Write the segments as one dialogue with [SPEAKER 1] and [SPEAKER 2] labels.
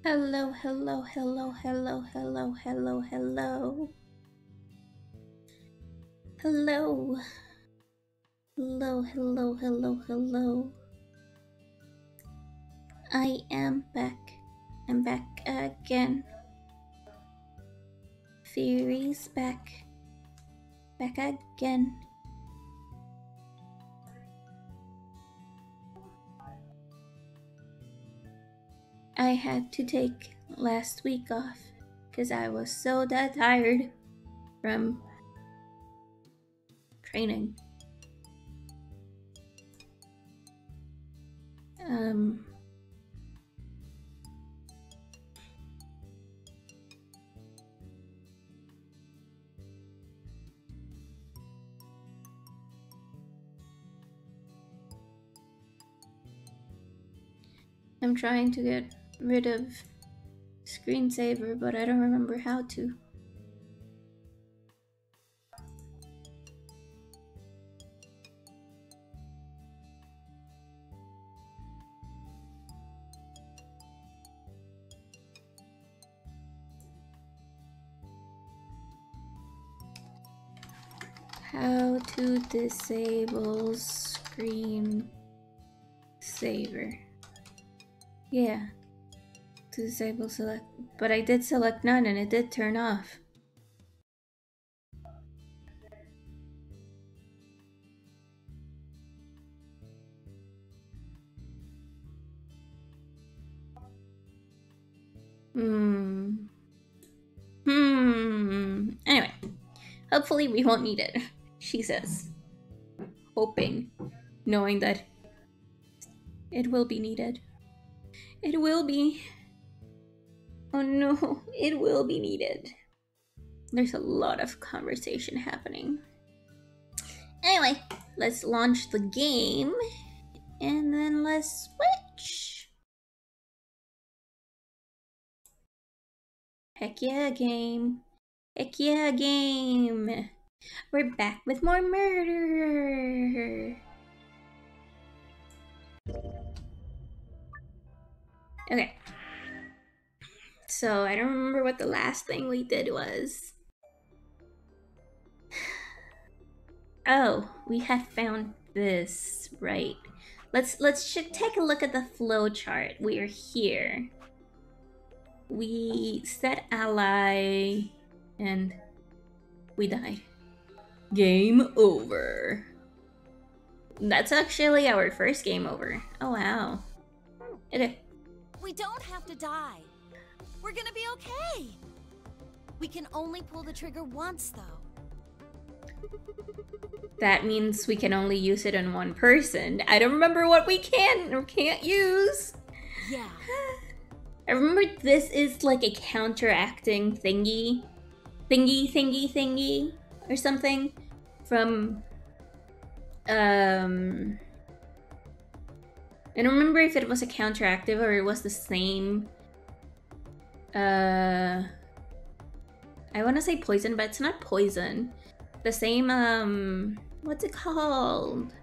[SPEAKER 1] Hello, hello, hello, hello, hello, hello, hello. Hello. Hello, hello, hello, hello. I am back. I'm back again. Firi's back. Back again. I had to take last week off because I was so that tired from training. Um, I'm trying to get rid of screensaver, but I don't remember how to. How to disable screen saver. Yeah, to disable select, but I did select none and it did turn off. Anyway, hopefully we won't need it, she says. Hoping, knowing that it will be needed. It will be. Oh no, it will be needed. There's a lot of conversation happening. Anyway, let's launch the game and then let's switch. Heck yeah, game. Heck yeah, game. We're back with more murder. Okay. So I don't remember what the last thing we did was. Oh, we had found this, right. Let's take a look at the flow chart. We are here. We set ally and we died. Game over. That's actually our first game over. Oh wow. Okay.
[SPEAKER 2] We don't have to die. We're gonna be okay. We can only pull the trigger once, though.
[SPEAKER 1] That means we can only use it on one person. I don't remember what we can or can't use.
[SPEAKER 2] Yeah.
[SPEAKER 1] I remember this is like a counteracting thingy. Thingy. Or something. From... I don't remember if it was a counteractive or it was the same... I want to say poison, but it's not poison. The same, what's it called?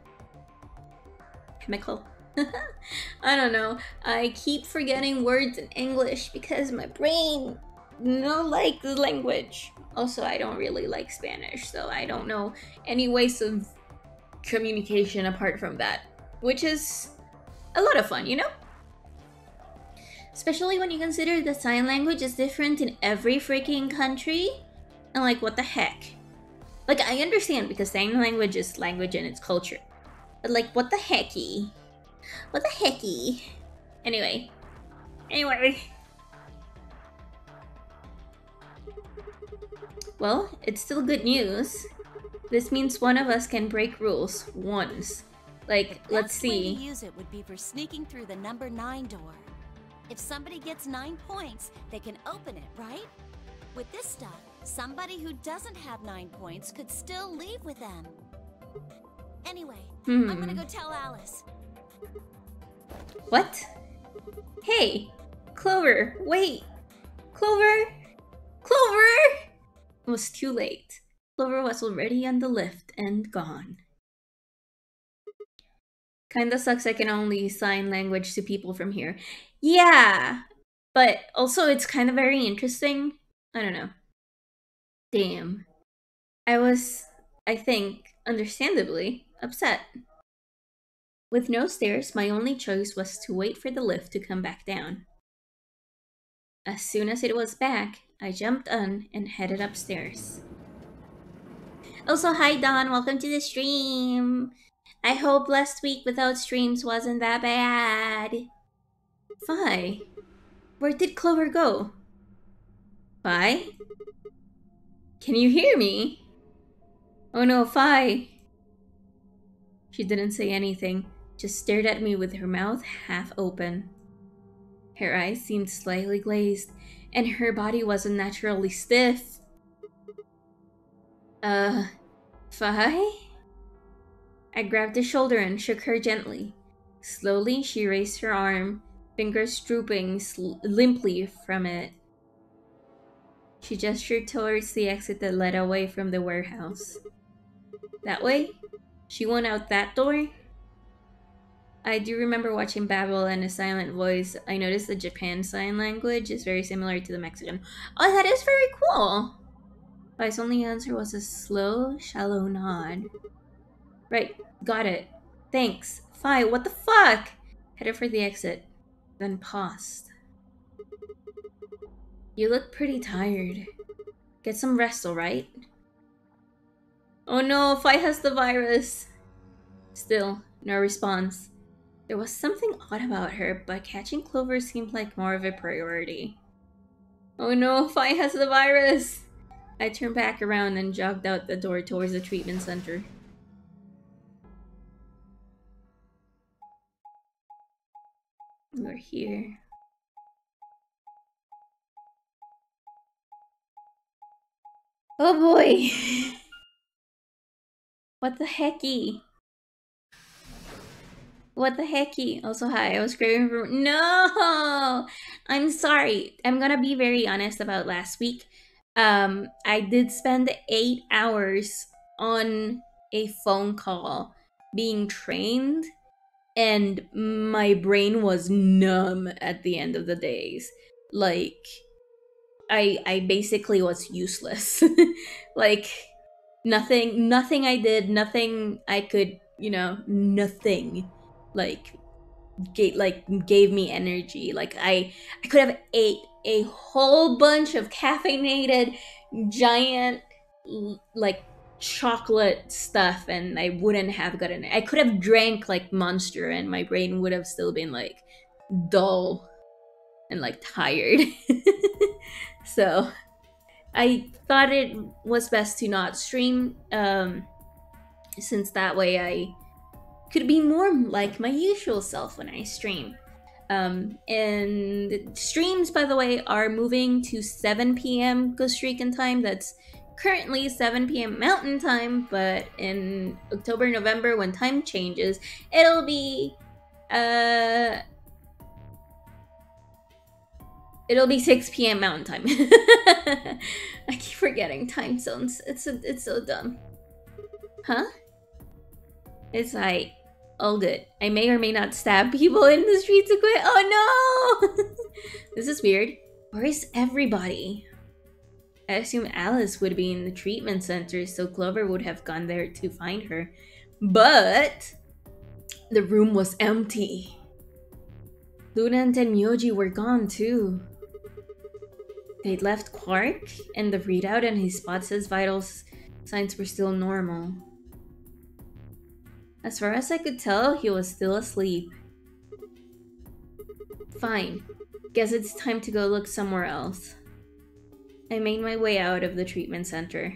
[SPEAKER 1] Chemical. I don't know. I keep forgetting words in English because my brain don't like the language. Also, I don't really like Spanish, so I don't know any ways of communication apart from that, which is a lot of fun, you know? Especially when you consider the sign language is different in every freaking country. And like, what the heck? Like, I understand because sign language is language and it's culture. But like, what the hecky? What the hecky? Anyway. Well, it's still good news. This means one of us can break rules once. Like, let's see.
[SPEAKER 2] The way to use it would be for sneaking through the number 9 door. If somebody gets 9 points, they can open it, right? With this stuff, somebody who doesn't have 9 points could still leave with them. Anyway, I'm gonna go tell Alice.
[SPEAKER 1] What? Hey, Clover, wait. Clover! It was too late. Clover was already on the lift and gone. Kinda sucks I can only sign language to people from here. Yeah, But also, it's kind of very interesting. I don't know. Damn. I was, I think, understandably upset. With no stairs, my only choice was to wait for the lift to come back down. As soon as it was back, I jumped on and headed upstairs. Also, hi Don, welcome to the stream. I hope last week without streams wasn't that bad. Fi, where did Clover go? Fi? Can you hear me? Oh no, Fi. She didn't say anything, just stared at me with her mouth half open. Her eyes seemed slightly glazed, and her body was unnaturally stiff. Fi? I grabbed her shoulder and shook her gently. Slowly, she raised her arm, fingers drooping limply from it. She gestured towards the exit that led away from the warehouse. That way? She went out that door? I do remember watching Babel and A Silent Voice. I noticed the Japan sign language is very similar to the Mexican. Oh, that is very cool! Fai's only answer was a slow, shallow nod. Right, got it. Thanks. Fai, what the fuck? Headed for the exit, then paused. You look pretty tired. Get some rest, alright? Oh no, Fai has the virus. Still, no response. There was something odd about her, but catching Clover seemed like more of a priority. Oh no, Fai has the virus! I turned back around and jogged out the door towards the treatment center. We're here. Oh boy! What the hecky? What the hecky? Also, hi, I was craving for— No! I'm sorry. I'm gonna be very honest about last week. I did spend 8 hours on a phone call being trained, and my brain was numb at the end of the days. Like, I basically was useless. Like, nothing I did, nothing I could, nothing like gave me energy. Like, I could have ate a whole bunch of caffeinated giant like chocolate stuff and I wouldn't have gotten it. I could have drank like Monster and my brain would have still been like dull and like tired. So I thought it was best to not stream, since that way I could be more like my usual self when I stream. And streams, by the way, are moving to 7 p.m. Costa Rican time. That's currently 7 p.m. Mountain time, but in October, November, when time changes, it'll be 6 p.m. Mountain time. I keep forgetting time zones. It's so dumb. Huh? It's like, all good. I may or may not stab people in the streets to quit. Oh no! This is weird. Where is everybody? I assume Alice would be in the treatment center, so Clover would have gone there to find her. But the room was empty. Luna and Tenmyoji were gone too. They'd left Quark, and the readout and his spot says vital signs were still normal. As far as I could tell, he was still asleep. Fine. Guess it's time to go look somewhere else. I made my way out of the treatment center.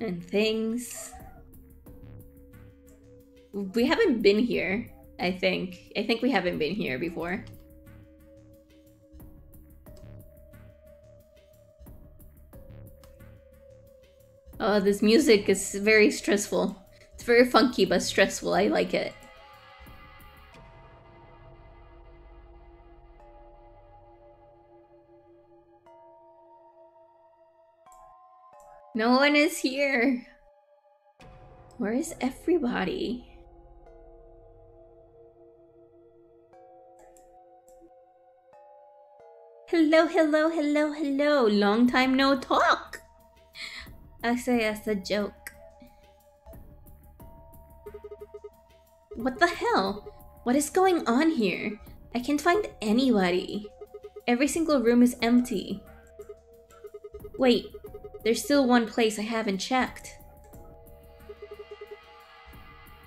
[SPEAKER 1] And things... We haven't been here, I think. I think we haven't been here before. Oh, this music is very stressful. It's very funky but stressful. I like it. No one is here. Where is everybody? Hello, hello, hello, hello. Long time no talk. I say as a joke. What the hell? What is going on here? I can't find anybody. Every single room is empty. Wait, there's still one place I haven't checked.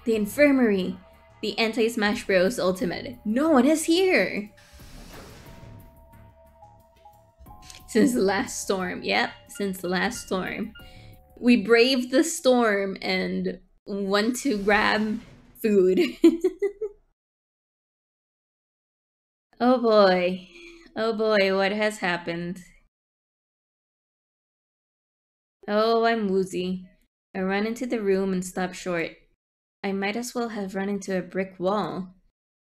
[SPEAKER 1] The infirmary. The anti-Smash Bros. Ultimate. No one is here! Since the last storm. Yep, since the last storm. We braved the storm and went to grab food. Oh boy. Oh boy, what has happened? Oh, I'm woozy. I ran into the room and stopped short. I might as well have run into a brick wall.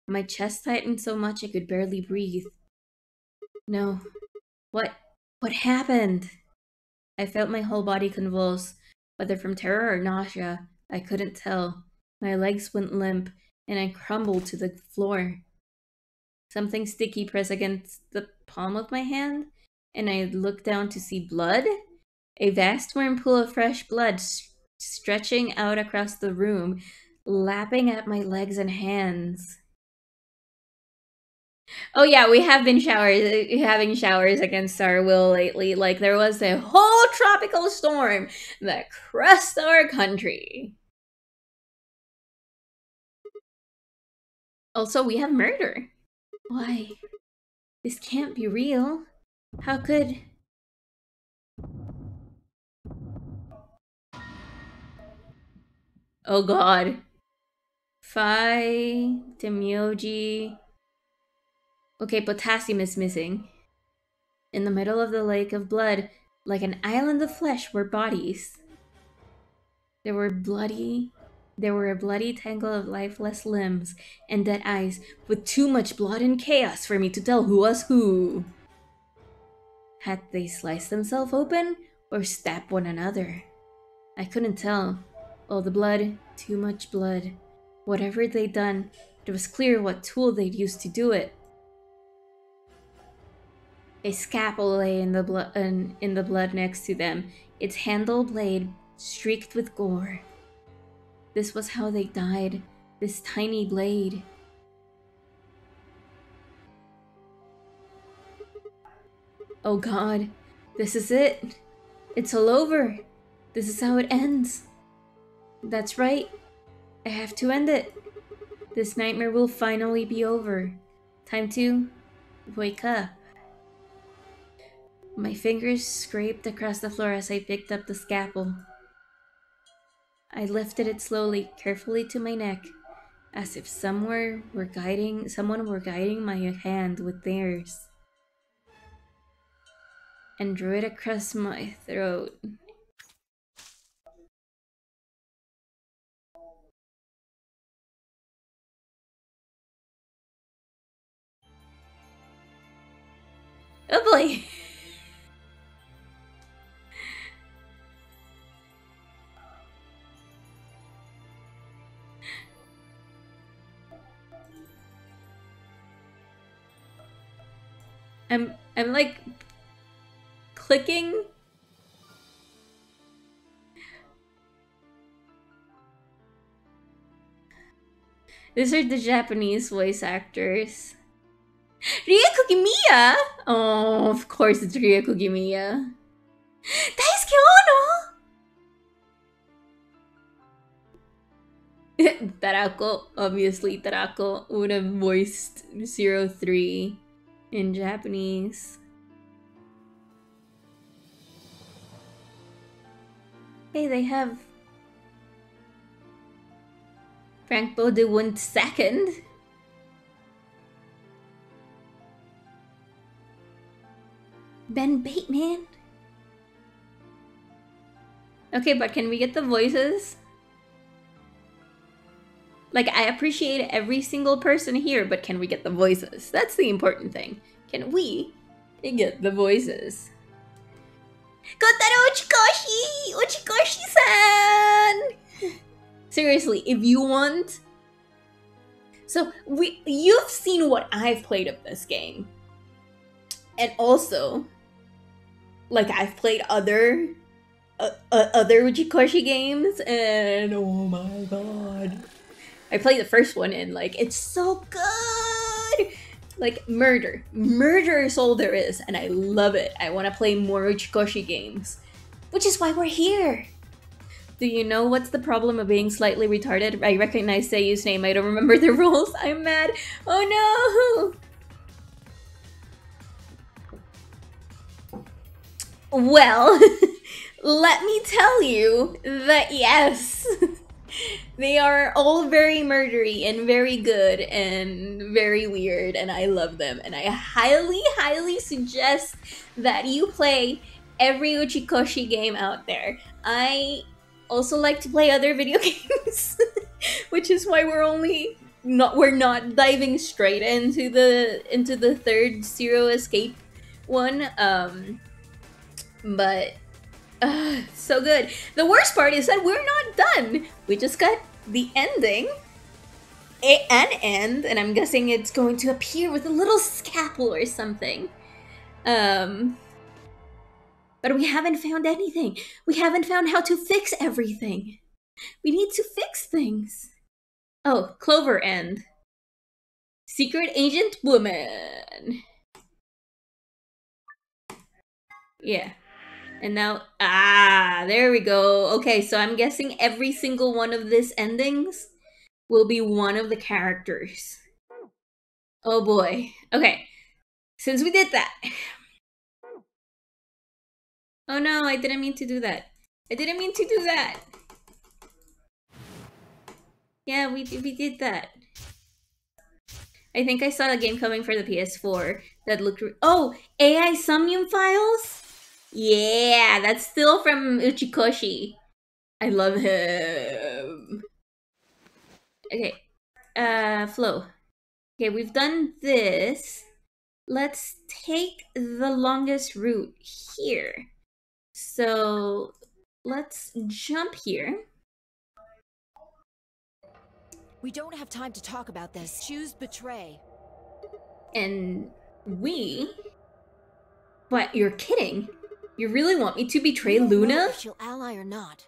[SPEAKER 1] My chest tightened so much I could barely breathe. No. What happened? I felt my whole body convulse, whether from terror or nausea. I couldn't tell. My legs went limp, and I crumbled to the floor. Something sticky pressed against the palm of my hand, and I looked down to see blood? A vast warm pool of fresh blood stretching out across the room, lapping at my legs and hands. Oh yeah, we have been having showers against our will lately. Like, there was a whole tropical storm that crushed our country. Also, we have murder. Why? This can't be real. How could... Oh god. Phi, Demioji... Okay, potassium is missing. In the middle of the lake of blood, like an island of flesh, were bodies. There were a bloody tangle of lifeless limbs and dead eyes, with too much blood and chaos for me to tell who was who. Had they sliced themselves open or stabbed one another? I couldn't tell. All the blood, too much blood. Whatever they'd done, it was clear what tool they'd used to do it. A scalpel lay in the blood next to them, its handle blade streaked with gore. This was how they died, this tiny blade. Oh god, this is it. It's all over. This is how it ends. That's right. I have to end it. This nightmare will finally be over. Time to wake up. My fingers scraped across the floor as I picked up the scalpel. I lifted it slowly, carefully to my neck, as if someone were guiding my hand with theirs, and drew it across my throat. Oh boy! I'm like clicking. These are the Japanese voice actors. Ria Kugimiya! Oh, of course it's Ria Kugimiya. Daisuke Ono! Tarako, obviously Tarako would have voiced 03 in Japanese. Hey, they have Frank Baudouin II. Ben Bateman. Okay, but can we get the voices? Like, I appreciate every single person here, but can we get the voices? That's the important thing. Can we get the voices? Kotaro Uchikoshi! Uchikoshi-san! Seriously, if you want... So, you've seen what I've played of this game. And also, like, I've played other Ujikoshi games, and oh my god. I played the first one, and, like, it's so good! Like, murder. Murder is all there is, and I love it. I want to play more Ujikoshi games. Which is why we're here! Do you know what's the problem of being slightly retarded? I recognize Seiyu's name, I don't remember the rules. I'm mad. Oh no! Well, let me tell you that yes, they are all very murdery and very good and very weird, and I love them. And I highly, highly suggest that you play every Uchikoshi game out there. I also like to play other video games, which is why we're not diving straight into the third Zero Escape one. But so good. The worst part is that we're not done. We just got the ending. An end, and I'm guessing it's going to appear with a little scalpel or something. But we haven't found anything. We haven't found how to fix everything. We need to fix things. Oh, Clover End. Secret Agent Woman. Yeah. And now, there we go. Okay, so I'm guessing every single one of these endings will be one of the characters. Oh boy. Okay, since we did that. Oh no, I didn't mean to do that. I didn't mean to do that. Yeah, we did that. I think I saw a game coming for the PS4 that looked... Oh, AI Somnium Files? Yeah, that's still from Uchikoshi. I love him. Okay, Flo. Okay, we've done this. Let's take the longest route here. So, let's jump here.
[SPEAKER 2] We don't have time to talk about this. Choose betray.
[SPEAKER 1] And we... What, you're kidding? You really want me to betray Luna?
[SPEAKER 2] Know if she'll ally or not.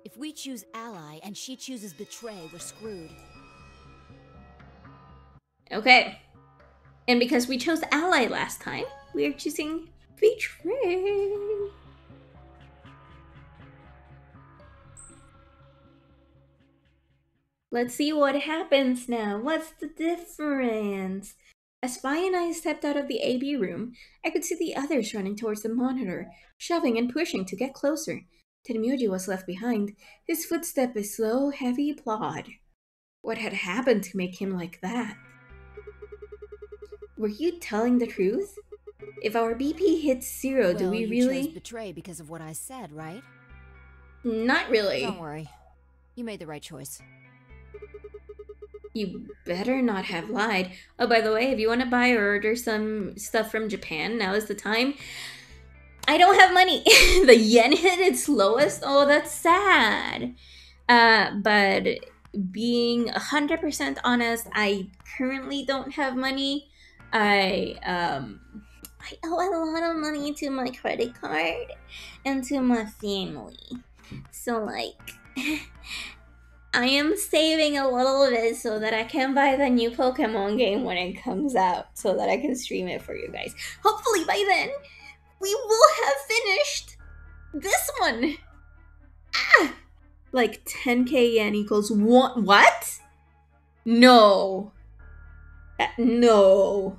[SPEAKER 2] If we choose ally and she chooses betray, we're screwed.
[SPEAKER 1] Okay. And because we chose ally last time, we are choosing betray. Let's see what happens now. What's the difference? As Spy and I stepped out of the AB room, I could see the others running towards the monitor, shoving and pushing to get closer. Tenmuji was left behind, his footstep a slow, heavy plod. What had happened to make him like that? Were you telling the truth? If our BP hits 0, do we really...
[SPEAKER 2] You chose betray because of what I said, right?
[SPEAKER 1] Not really.
[SPEAKER 2] Don't worry. You made the right choice.
[SPEAKER 1] You better not have lied. Oh, by the way, if you want to buy or order some stuff from Japan, now is the time. I don't have money. The yen hit its lowest. Oh, that's sad. But being 100% honest, I currently don't have money. I owe a lot of money to my credit card and to my family. So, like... I am saving a little bit so that I can buy the new Pokemon game when it comes out, so that I can stream it for you guys. Hopefully by then, we will have finished this one. Like 10k yen equals one. What? No. No.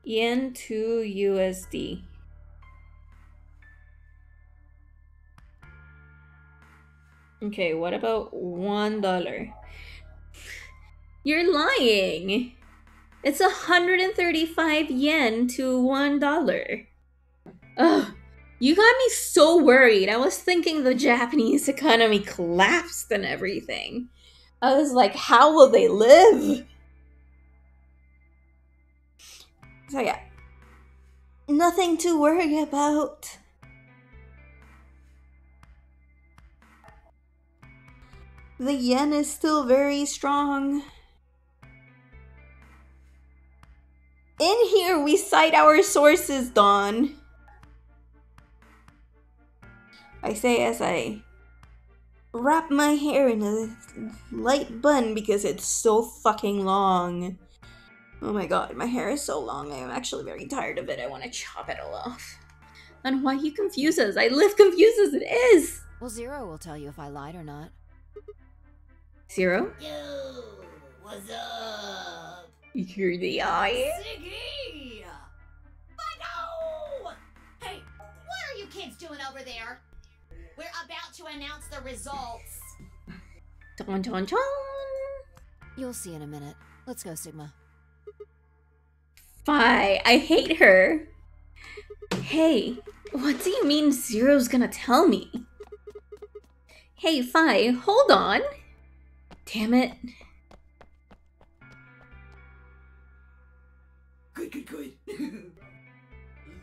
[SPEAKER 1] Yen to USD. Okay, what about $1? You're lying. It's 135 yen to $1. Ugh, you got me so worried. I was thinking the Japanese economy collapsed and everything. I was like, how will they live? So yeah, nothing to worry about. The yen is still very strong. In here, we cite our sources, Dawn. I say as I wrap my hair in a light bun because it's so fucking long. Oh my god, my hair is so long. I am actually very tired of it. I want to chop it all off. And why you confuse us? I live confused as it is.
[SPEAKER 3] Well, Zero will tell you if I lied or not.
[SPEAKER 1] Zero?
[SPEAKER 4] Yo, what's up?
[SPEAKER 1] You're the eye.
[SPEAKER 4] Siggy! But no! Hey, what are you kids doing over there? We're about to announce the results.
[SPEAKER 1] Dun dun dun.
[SPEAKER 3] You'll see in a minute. Let's go, Sigma.
[SPEAKER 1] Fi, I hate her. Hey, what do you mean Zero's gonna tell me? Hey, Fi, hold on. Damn it.
[SPEAKER 4] Good.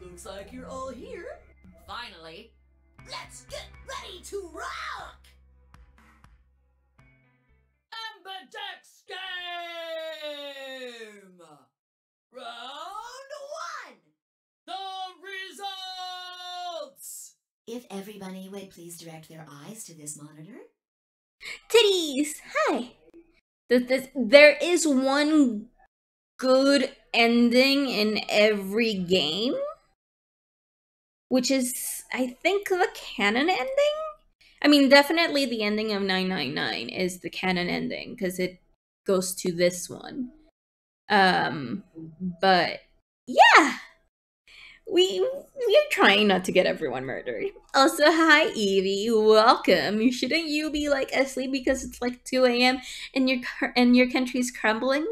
[SPEAKER 4] Looks like you're all here. Finally. Let's get ready to rock! Ambidex game! Round 1! The results! If everybody would please direct their eyes to this monitor.
[SPEAKER 1] Titties! Hi! There is one good ending in every game, which is, I think, the canon ending? I mean, definitely the ending of 999 is the canon ending, because it goes to this one. But, yeah! We're trying not to get everyone murdered. Also, hi Evie, welcome. Shouldn't you be like asleep because it's like 2 a.m. and your country's crumbling?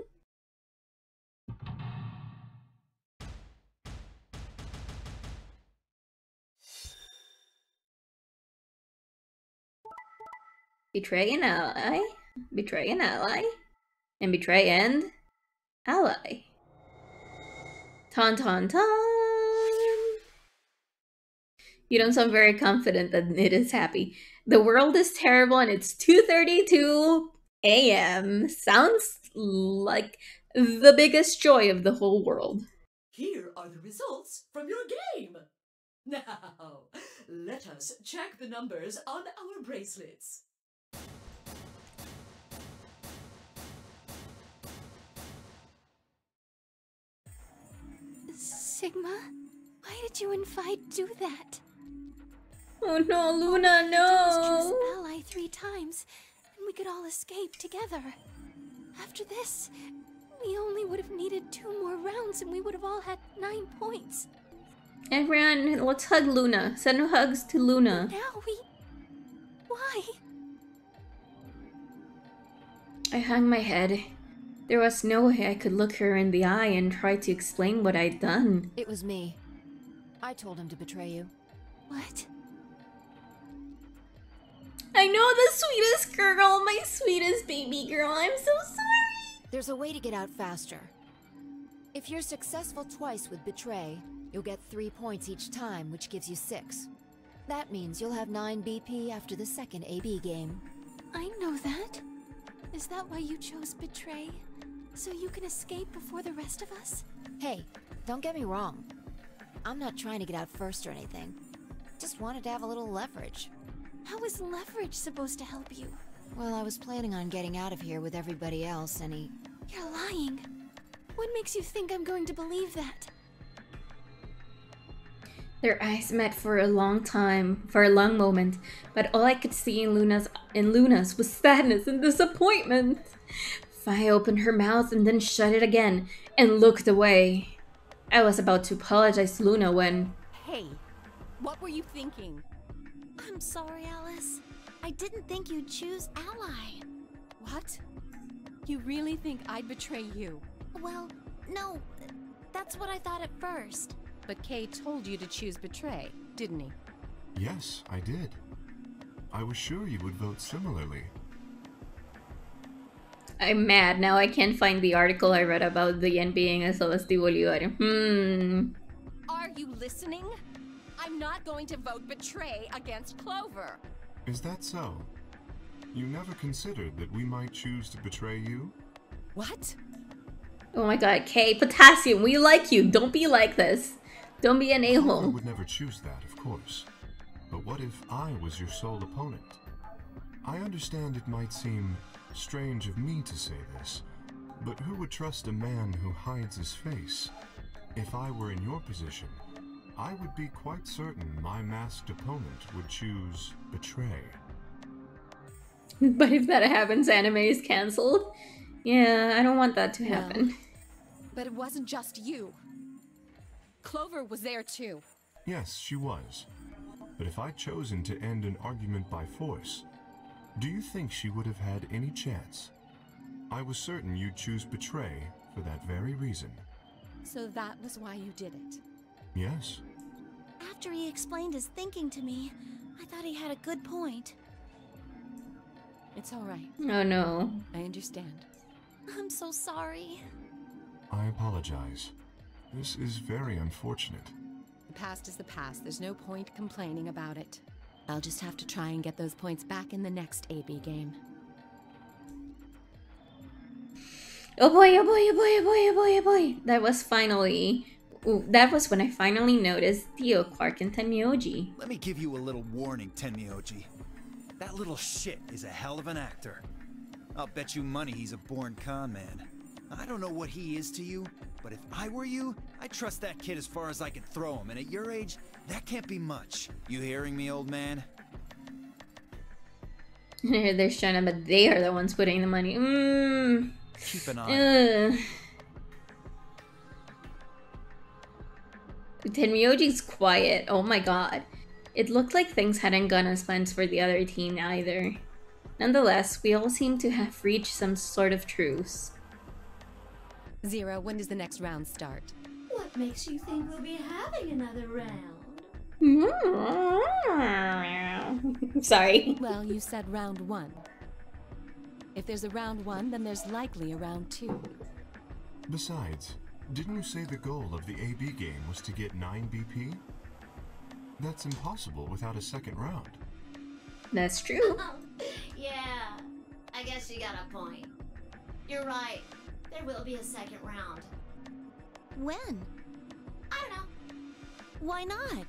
[SPEAKER 1] Betray an ally, betray an ally, and betray an ally. Ton ton ton. You don't sound very confident that it is happy. The world is terrible and it's 2:32 a.m. Sounds like the biggest joy of the whole world.
[SPEAKER 4] Here are the results from your game. Now, let us check the numbers on our bracelets.
[SPEAKER 3] Sigma? Why did you and Fi do that?
[SPEAKER 1] Oh no, Luna,
[SPEAKER 3] Choose
[SPEAKER 1] no!
[SPEAKER 3] ally 3 times, and we could all escape together. After this, we only would have needed 2 more rounds and we would have all had 9 points.
[SPEAKER 1] Everyone, let's hug Luna. Send hugs to Luna.
[SPEAKER 3] Now we... Why?
[SPEAKER 1] I hung my head. There was no way I could look her in the eye and try to explain what I'd done.
[SPEAKER 3] It was me. I told him to betray you. What?
[SPEAKER 1] I know, the sweetest girl, my sweetest baby girl. I'm so sorry.
[SPEAKER 3] There's a way to get out faster. If you're successful twice with Betray, you'll get 3 points each time, which gives you 6. That means you'll have 9 BP after the second AB game. I know that. Is that why you chose Betray? So you can escape before the rest of us? Hey, don't get me wrong. I'm not trying to get out first or anything. Just wanted to have a little leverage. How is leverage supposed to help you? Well, I was planning on getting out of here with everybody else, and he... You're lying. What makes you think I'm going to believe that?
[SPEAKER 1] Their eyes met for a long moment, but all I could see in Luna's was sadness and disappointment. Fi opened her mouth and then shut it again, and looked away. I was about to apologize to Luna when...
[SPEAKER 5] Hey, what were you thinking?
[SPEAKER 2] I'm sorry, Alice. I didn't think you'd choose ally.
[SPEAKER 5] What? You really think I'd betray you?
[SPEAKER 2] Well, no. That's what I thought at first.
[SPEAKER 5] But Kay told you to choose betray, didn't he?
[SPEAKER 6] Yes, I did. I was sure you would vote similarly.
[SPEAKER 1] I'm mad. Now I can't find the article I read about the yen being as low as the Bolivar.
[SPEAKER 5] Are you listening? I'm not going to vote betray against Clover.
[SPEAKER 6] Is that so? You never considered that we might choose to betray you?
[SPEAKER 5] What?
[SPEAKER 1] Oh my god, Kay, Potassium, we like you. Don't be like this. Don't be an
[SPEAKER 6] Clover
[SPEAKER 1] a-hole.
[SPEAKER 6] would never choose that, of course. But what if I was your sole opponent? I understand it might seem strange of me to say this, but who would trust a man who hides his face? If I were in your position, I would be quite certain my masked opponent would choose betray.
[SPEAKER 1] But if that happens, anime is cancelled. Yeah, I don't want that to happen.
[SPEAKER 5] But it wasn't just you. Clover was there too.
[SPEAKER 6] Yes, she was. But if I'd chosen to end an argument by force, do you think she would have had any chance? I was certain you'd choose betray for that very reason.
[SPEAKER 5] So that was why you did it.
[SPEAKER 6] Yes.
[SPEAKER 2] After he explained his thinking to me, I thought he had a good point.
[SPEAKER 5] It's all right.
[SPEAKER 1] Oh no.
[SPEAKER 5] I understand.
[SPEAKER 2] I'm so sorry.
[SPEAKER 6] I apologize. This is very unfortunate.
[SPEAKER 5] The past is the past. There's no point complaining about it. I'll just have to try and get those points back in the next AB game.
[SPEAKER 1] Oh boy, oh boy, oh boy, oh boy, oh boy, oh boy. That was finally... Ooh, that was when I finally noticed Theo, Quark, and Tenmyoji.
[SPEAKER 7] Let me give you a little warning, Tenmyoji. That little shit is a hell of an actor. I'll bet you money he's a born con man. I don't know what he is to you, but if I were you, I'd trust that kid as far as I could throw him, and at your age, that can't be much. You hearing me, old man?
[SPEAKER 1] They're showing but they are the ones putting the money.
[SPEAKER 7] Keep an eye.
[SPEAKER 1] Tenmyoji's quiet. Oh my god. It looked like things hadn't gone as planned for the other team either. Nonetheless, we all seem to have reached some sort of truce.
[SPEAKER 5] Zero, when does the next round start?
[SPEAKER 4] What makes you think we'll be having another round?
[SPEAKER 1] Sorry.
[SPEAKER 5] Well, you said round 1. If there's a round 1, then there's likely a round 2.
[SPEAKER 6] Besides, didn't you say the goal of the AB game was to get 9 BP? That's impossible without a second round.
[SPEAKER 1] That's true.
[SPEAKER 4] Yeah, I guess you got a point. You're right. There will be a second round.
[SPEAKER 2] When?
[SPEAKER 4] I don't know.
[SPEAKER 2] Why not?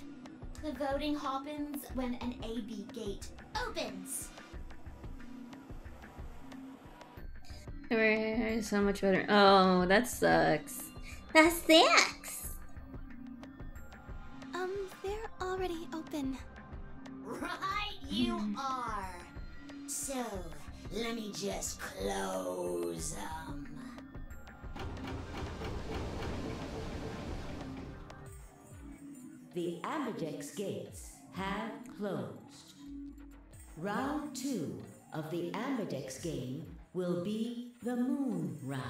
[SPEAKER 4] The voting happens when an AB gate opens.
[SPEAKER 1] We're so much better. Oh, that sucks. That sucks.
[SPEAKER 2] They're already open.
[SPEAKER 4] Right, you are. So, let me just close them.
[SPEAKER 8] The Ambidex gates have closed. Round 2 of the Ambidex game will be the Moon Round.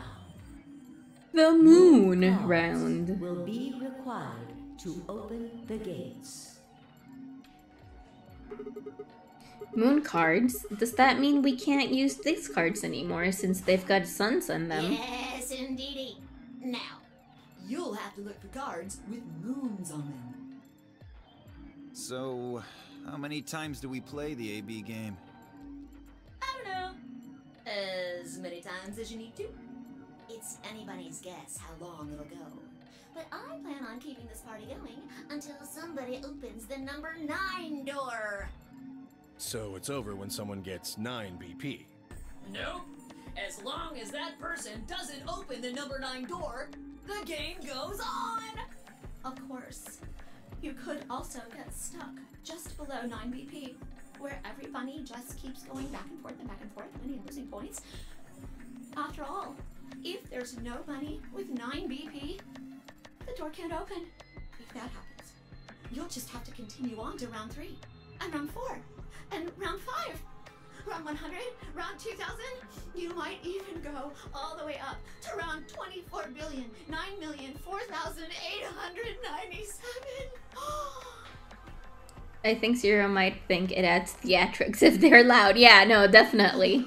[SPEAKER 1] The Moon
[SPEAKER 8] Cards
[SPEAKER 1] Round.
[SPEAKER 8] will be required to open the gates.
[SPEAKER 1] Moon cards? Does that mean we can't use these cards anymore since they've got suns on them?
[SPEAKER 4] Yes, indeedy. Now, you'll have to look for cards with moons on them.
[SPEAKER 7] So, how many times do we play the AB game?
[SPEAKER 4] I don't know. As many times as you need to. It's anybody's guess how long it'll go. But I plan on keeping this party going until somebody opens the number 9 door.
[SPEAKER 9] So it's over when someone gets 9 BP.
[SPEAKER 4] Nope. As long as that person doesn't open the number 9 door, the game goes on! Of course. You could also get stuck just below 9 BP, where every bunny just keeps going back and forth, winning and losing points. After all, if there's no bunny with 9 BP, the door can't open. If that happens, you'll just have to continue on to round 3, and round 4, and round 5. Round 100, round 2000, you might even go all the way up to round 24,9,004,897.
[SPEAKER 1] I think Zero might think it adds theatrics if they're loud. Yeah, no, definitely.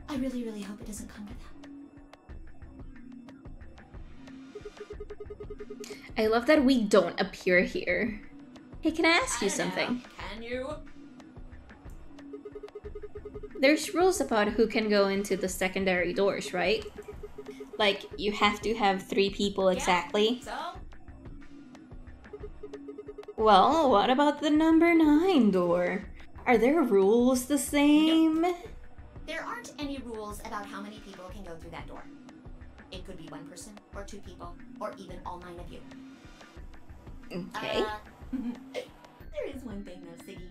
[SPEAKER 4] I really, really hope it doesn't come to that.
[SPEAKER 1] I love that we don't appear here. Hey, can I ask you
[SPEAKER 4] I don't know.
[SPEAKER 1] something?
[SPEAKER 4] Can you?
[SPEAKER 1] there's rules about who can go into the secondary doors, right? Like, you have to have 3 people exactly.
[SPEAKER 4] Yeah, so?
[SPEAKER 1] Well, what about the number 9 door? Are their rules the same?
[SPEAKER 4] No. There aren't any rules about how many people can go through that door. It could be 1 person, or 2 people, or even all 9 of you.
[SPEAKER 1] Okay.
[SPEAKER 4] There is one thing though, Siggy.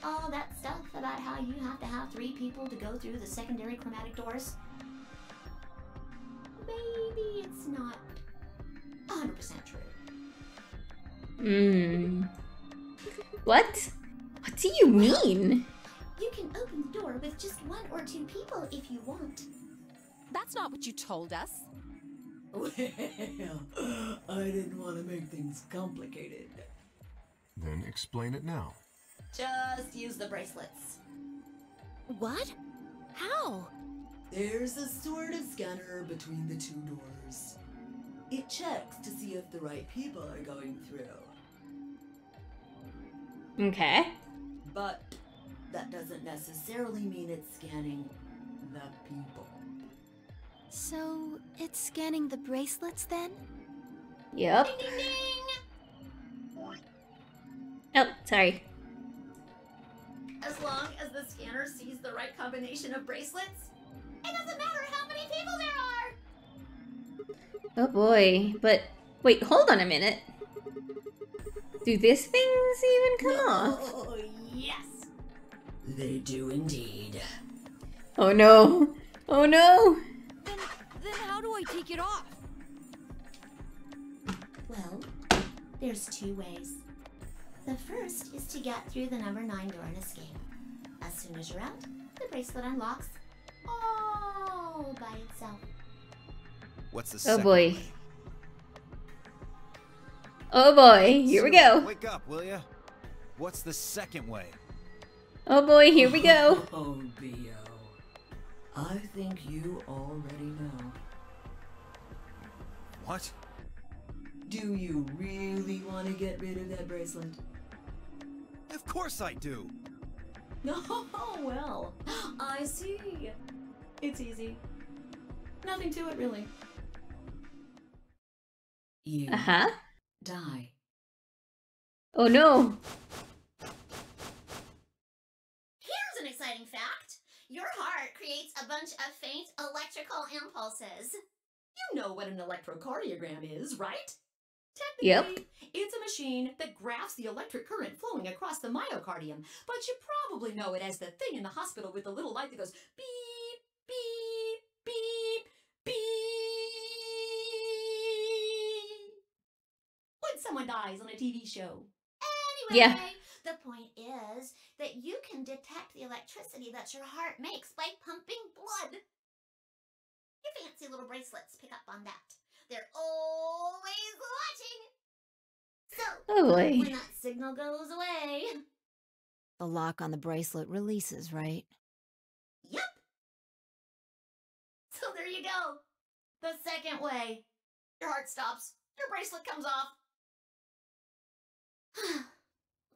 [SPEAKER 4] All that stuff about how you have to have 3 people to go through the secondary chromatic doors. Maybe it's not 100% true.
[SPEAKER 1] What? What do you mean?
[SPEAKER 4] You can open the door with just 1 or 2 people if you want.
[SPEAKER 5] That's not what you told us.
[SPEAKER 10] Well, I didn't want to make things complicated.
[SPEAKER 6] Then explain it now.
[SPEAKER 4] Just use the bracelets.
[SPEAKER 5] What? How?
[SPEAKER 10] There's a sort of scanner between the 2 doors. It checks to see if the right people are going through.
[SPEAKER 1] Okay.
[SPEAKER 10] But that doesn't necessarily mean it's scanning the people.
[SPEAKER 2] So, it's scanning the bracelets then?
[SPEAKER 1] Yep.
[SPEAKER 4] Ding ding ding!
[SPEAKER 1] Oh, sorry.
[SPEAKER 4] As long as the scanner sees the right combination of bracelets, it doesn't matter how many people there are!
[SPEAKER 1] Oh boy. But, wait, hold on a minute. Do these things even come off?
[SPEAKER 4] Oh, yes!
[SPEAKER 10] They do indeed.
[SPEAKER 1] Oh no. Oh no.
[SPEAKER 5] Then how do I take it off?
[SPEAKER 4] Well, there's 2 ways. The first is to get through the number 9 door and escape. As soon as you're out, the bracelet unlocks all by itself.
[SPEAKER 7] What's the
[SPEAKER 1] Oh
[SPEAKER 7] second
[SPEAKER 1] boy.
[SPEAKER 7] way?
[SPEAKER 1] Oh boy. Here we go.
[SPEAKER 7] Wake up, will ya? What's the second way?
[SPEAKER 1] Oh boy, here we go.
[SPEAKER 10] Oh, B.O. I think you already know.
[SPEAKER 7] What?
[SPEAKER 10] Do you really want to get rid of that bracelet?
[SPEAKER 7] Of course I do.
[SPEAKER 4] Oh, well, I see. It's easy. Nothing to it, really.
[SPEAKER 10] You
[SPEAKER 1] Uh-huh.
[SPEAKER 10] die.
[SPEAKER 1] Oh no.
[SPEAKER 4] Here's an exciting fact. Your heart creates a bunch of faint electrical impulses. You know what an electrocardiogram is, right? Technically, it's a machine that graphs the electric current flowing across the myocardium, but you probably know it as the thing in the hospital with the little light that goes beep, beep, beep, beep. When someone dies on a TV show. Anyway,
[SPEAKER 1] Yeah.
[SPEAKER 4] the point is that you can detect the electricity that your heart makes by pumping blood. Your fancy little bracelets pick up on that. They're always watching. So,
[SPEAKER 1] Oh boy.
[SPEAKER 4] when that signal goes away,
[SPEAKER 3] The lock on the bracelet releases, right?
[SPEAKER 4] yep. So there you go. The second way. Your heart stops. Your bracelet comes off.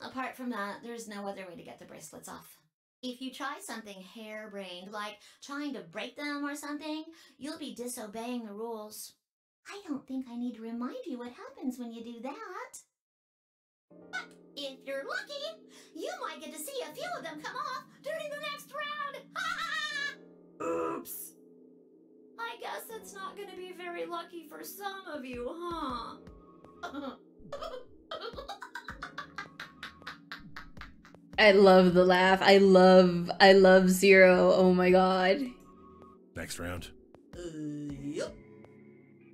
[SPEAKER 4] Apart from that, there's no other way to get the bracelets off. If you try something harebrained, like trying to break them or something, you'll be disobeying the rules. I don't think I need to remind you what happens when you do that. But if you're lucky, you might get to see a few of them come off during the next round. Oops. I guess it's not going to be very lucky for some of you, huh?
[SPEAKER 1] I love the laugh. I love Zero. Oh my god.
[SPEAKER 9] Next round.
[SPEAKER 10] Yep.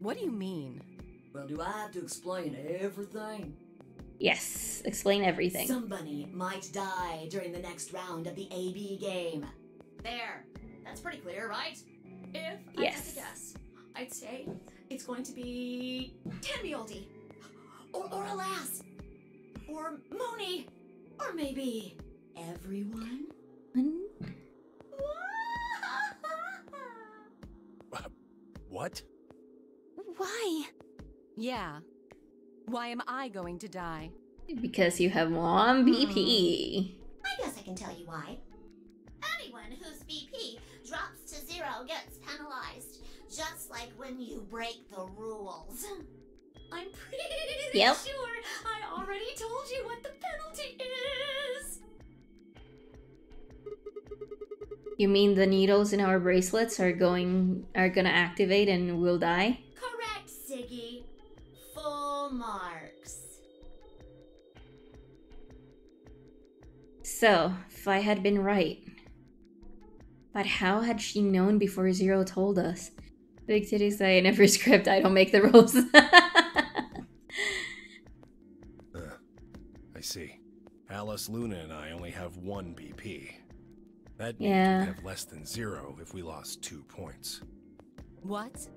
[SPEAKER 5] What do you mean?
[SPEAKER 10] Well, do I have to explain everything?
[SPEAKER 1] Yes. Explain everything.
[SPEAKER 10] Somebody might die during the next round of the AB game.
[SPEAKER 4] There. That's pretty clear, right? If I had
[SPEAKER 1] Yes.
[SPEAKER 4] to guess, I'd say it's going to be Tenbioldi. Or Alas. Or Mooney. Or maybe everyone.
[SPEAKER 9] What?
[SPEAKER 2] Why?
[SPEAKER 5] Yeah. Why am I going to die?
[SPEAKER 1] Because you have one BP.
[SPEAKER 4] I guess I can tell you why. Anyone
[SPEAKER 2] whose BP drops to 0 gets penalized. Just like when you break the rules.
[SPEAKER 4] I'm pretty
[SPEAKER 1] Yep.
[SPEAKER 4] sure I already told you what the penalty is.
[SPEAKER 1] You mean the needles in our bracelets are gonna activate and we'll die?
[SPEAKER 2] Correct, Siggy. Full marks.
[SPEAKER 1] So, if I had been right. But how had she known before Zero told us? Big titties say in every script, I don't make the rules.
[SPEAKER 9] I see. Alice, Luna, and I only have 1 BP. That means
[SPEAKER 1] Yeah.
[SPEAKER 9] we'd have less than 0 if we lost 2 points.
[SPEAKER 5] What?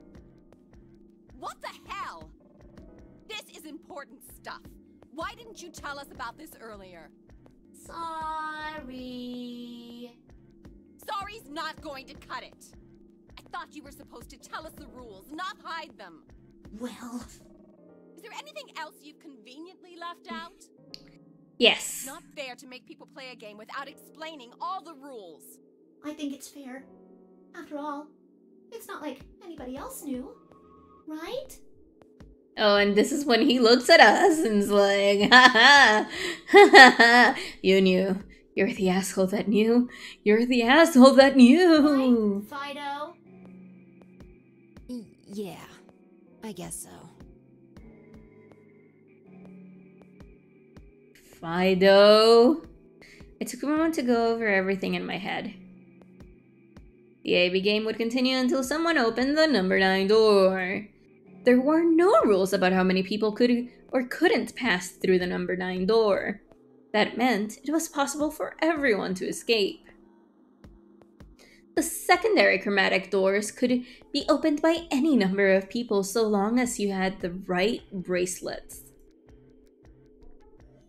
[SPEAKER 5] What the hell? This is important stuff. Why didn't you tell us about this earlier?
[SPEAKER 2] Sorry.
[SPEAKER 5] Sorry's not going to cut it. I thought you were supposed to tell us the rules, not hide them.
[SPEAKER 2] Well,
[SPEAKER 5] Is there anything else you've conveniently left out?
[SPEAKER 1] Yes.
[SPEAKER 5] It's not fair to make people play a game without explaining all the rules.
[SPEAKER 4] I think it's fair. After all, it's not like anybody else knew, right?
[SPEAKER 1] Oh, and this is when he looks at us and's like, ha ha, you knew. You're the asshole that knew. You're the asshole that knew.
[SPEAKER 2] right, Fido?
[SPEAKER 3] Yeah, I guess so.
[SPEAKER 1] Fido. It took a moment to go over everything in my head. The AB game would continue until someone opened the number 9 door. There were no rules about how many people could or couldn't pass through the number 9 door. That meant it was possible for everyone to escape. The secondary chromatic doors could be opened by any number of people so long as you had the right bracelets.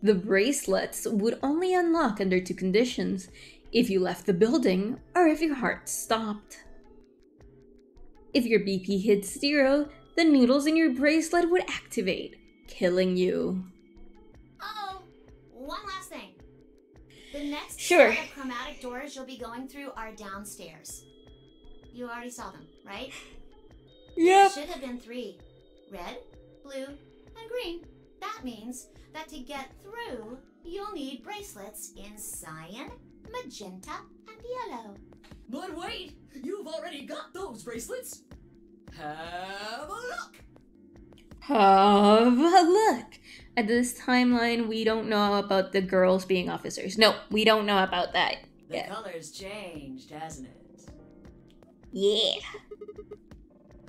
[SPEAKER 1] The bracelets would only unlock under 2 conditions: if you left the building or if your heart stopped. If your BP hits 0, the needles in your bracelet would activate, killing you.
[SPEAKER 2] Oh, one last thing. The next
[SPEAKER 1] Sure.
[SPEAKER 2] set of chromatic doors you'll be going through are downstairs. You already saw them, right?
[SPEAKER 1] Yep.
[SPEAKER 2] Should have been 3. Red, blue, and green. That means that to get through, you'll need bracelets in cyan, magenta, and yellow.
[SPEAKER 10] But wait, you've already got those bracelets. Have a look.
[SPEAKER 1] Have a look. At this timeline, we don't know about the girls being officers. No, we don't know about that
[SPEAKER 10] The
[SPEAKER 1] yet.
[SPEAKER 10] color's changed, hasn't it?
[SPEAKER 1] Yeah.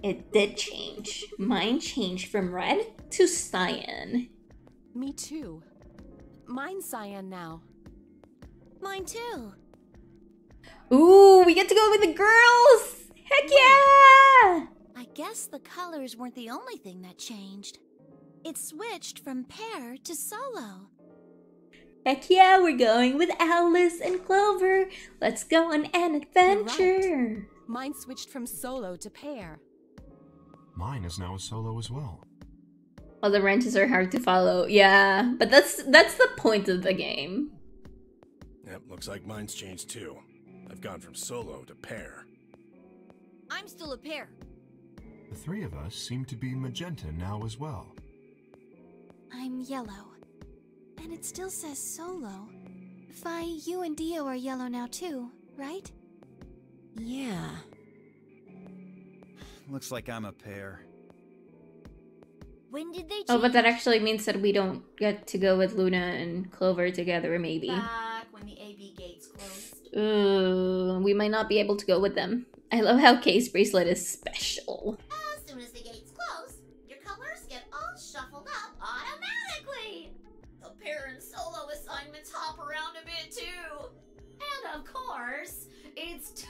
[SPEAKER 1] It did change. Mine changed from red to cyan.
[SPEAKER 5] Me too. Mine's cyan now.
[SPEAKER 2] Mine too.
[SPEAKER 1] Ooh, we get to go with the girls! Heck yeah!
[SPEAKER 2] I guess the colors weren't the only thing that changed. It switched from pair to solo.
[SPEAKER 1] Heck yeah, we're going with Alice and Clover. Let's go on an adventure.
[SPEAKER 5] Mine switched from solo to pair.
[SPEAKER 6] Mine is now a solo as well.
[SPEAKER 1] Well, the wrenches are hard to follow. Yeah, but that's the point of the game.
[SPEAKER 9] Yep, looks like mine's changed too. I've gone from solo to pair.
[SPEAKER 2] I'm still a pair.
[SPEAKER 6] The 3 of us seem to be magenta now as well.
[SPEAKER 11] I'm yellow. And it still says solo. Fi, you and Dio are yellow now too, right?
[SPEAKER 3] Yeah.
[SPEAKER 7] Looks like I'm a pair.
[SPEAKER 2] When did they change?
[SPEAKER 1] Oh, but that actually means that we don't get to go with Luna and Clover together, maybe.
[SPEAKER 2] Back when the AB gates closed.
[SPEAKER 1] Ooh, we might not be able to go with them. I love how Kay's bracelet is special.
[SPEAKER 2] As soon as the gates close, your colors get all shuffled up automatically. The pair and solo assignments hop around a bit too. And of course, it's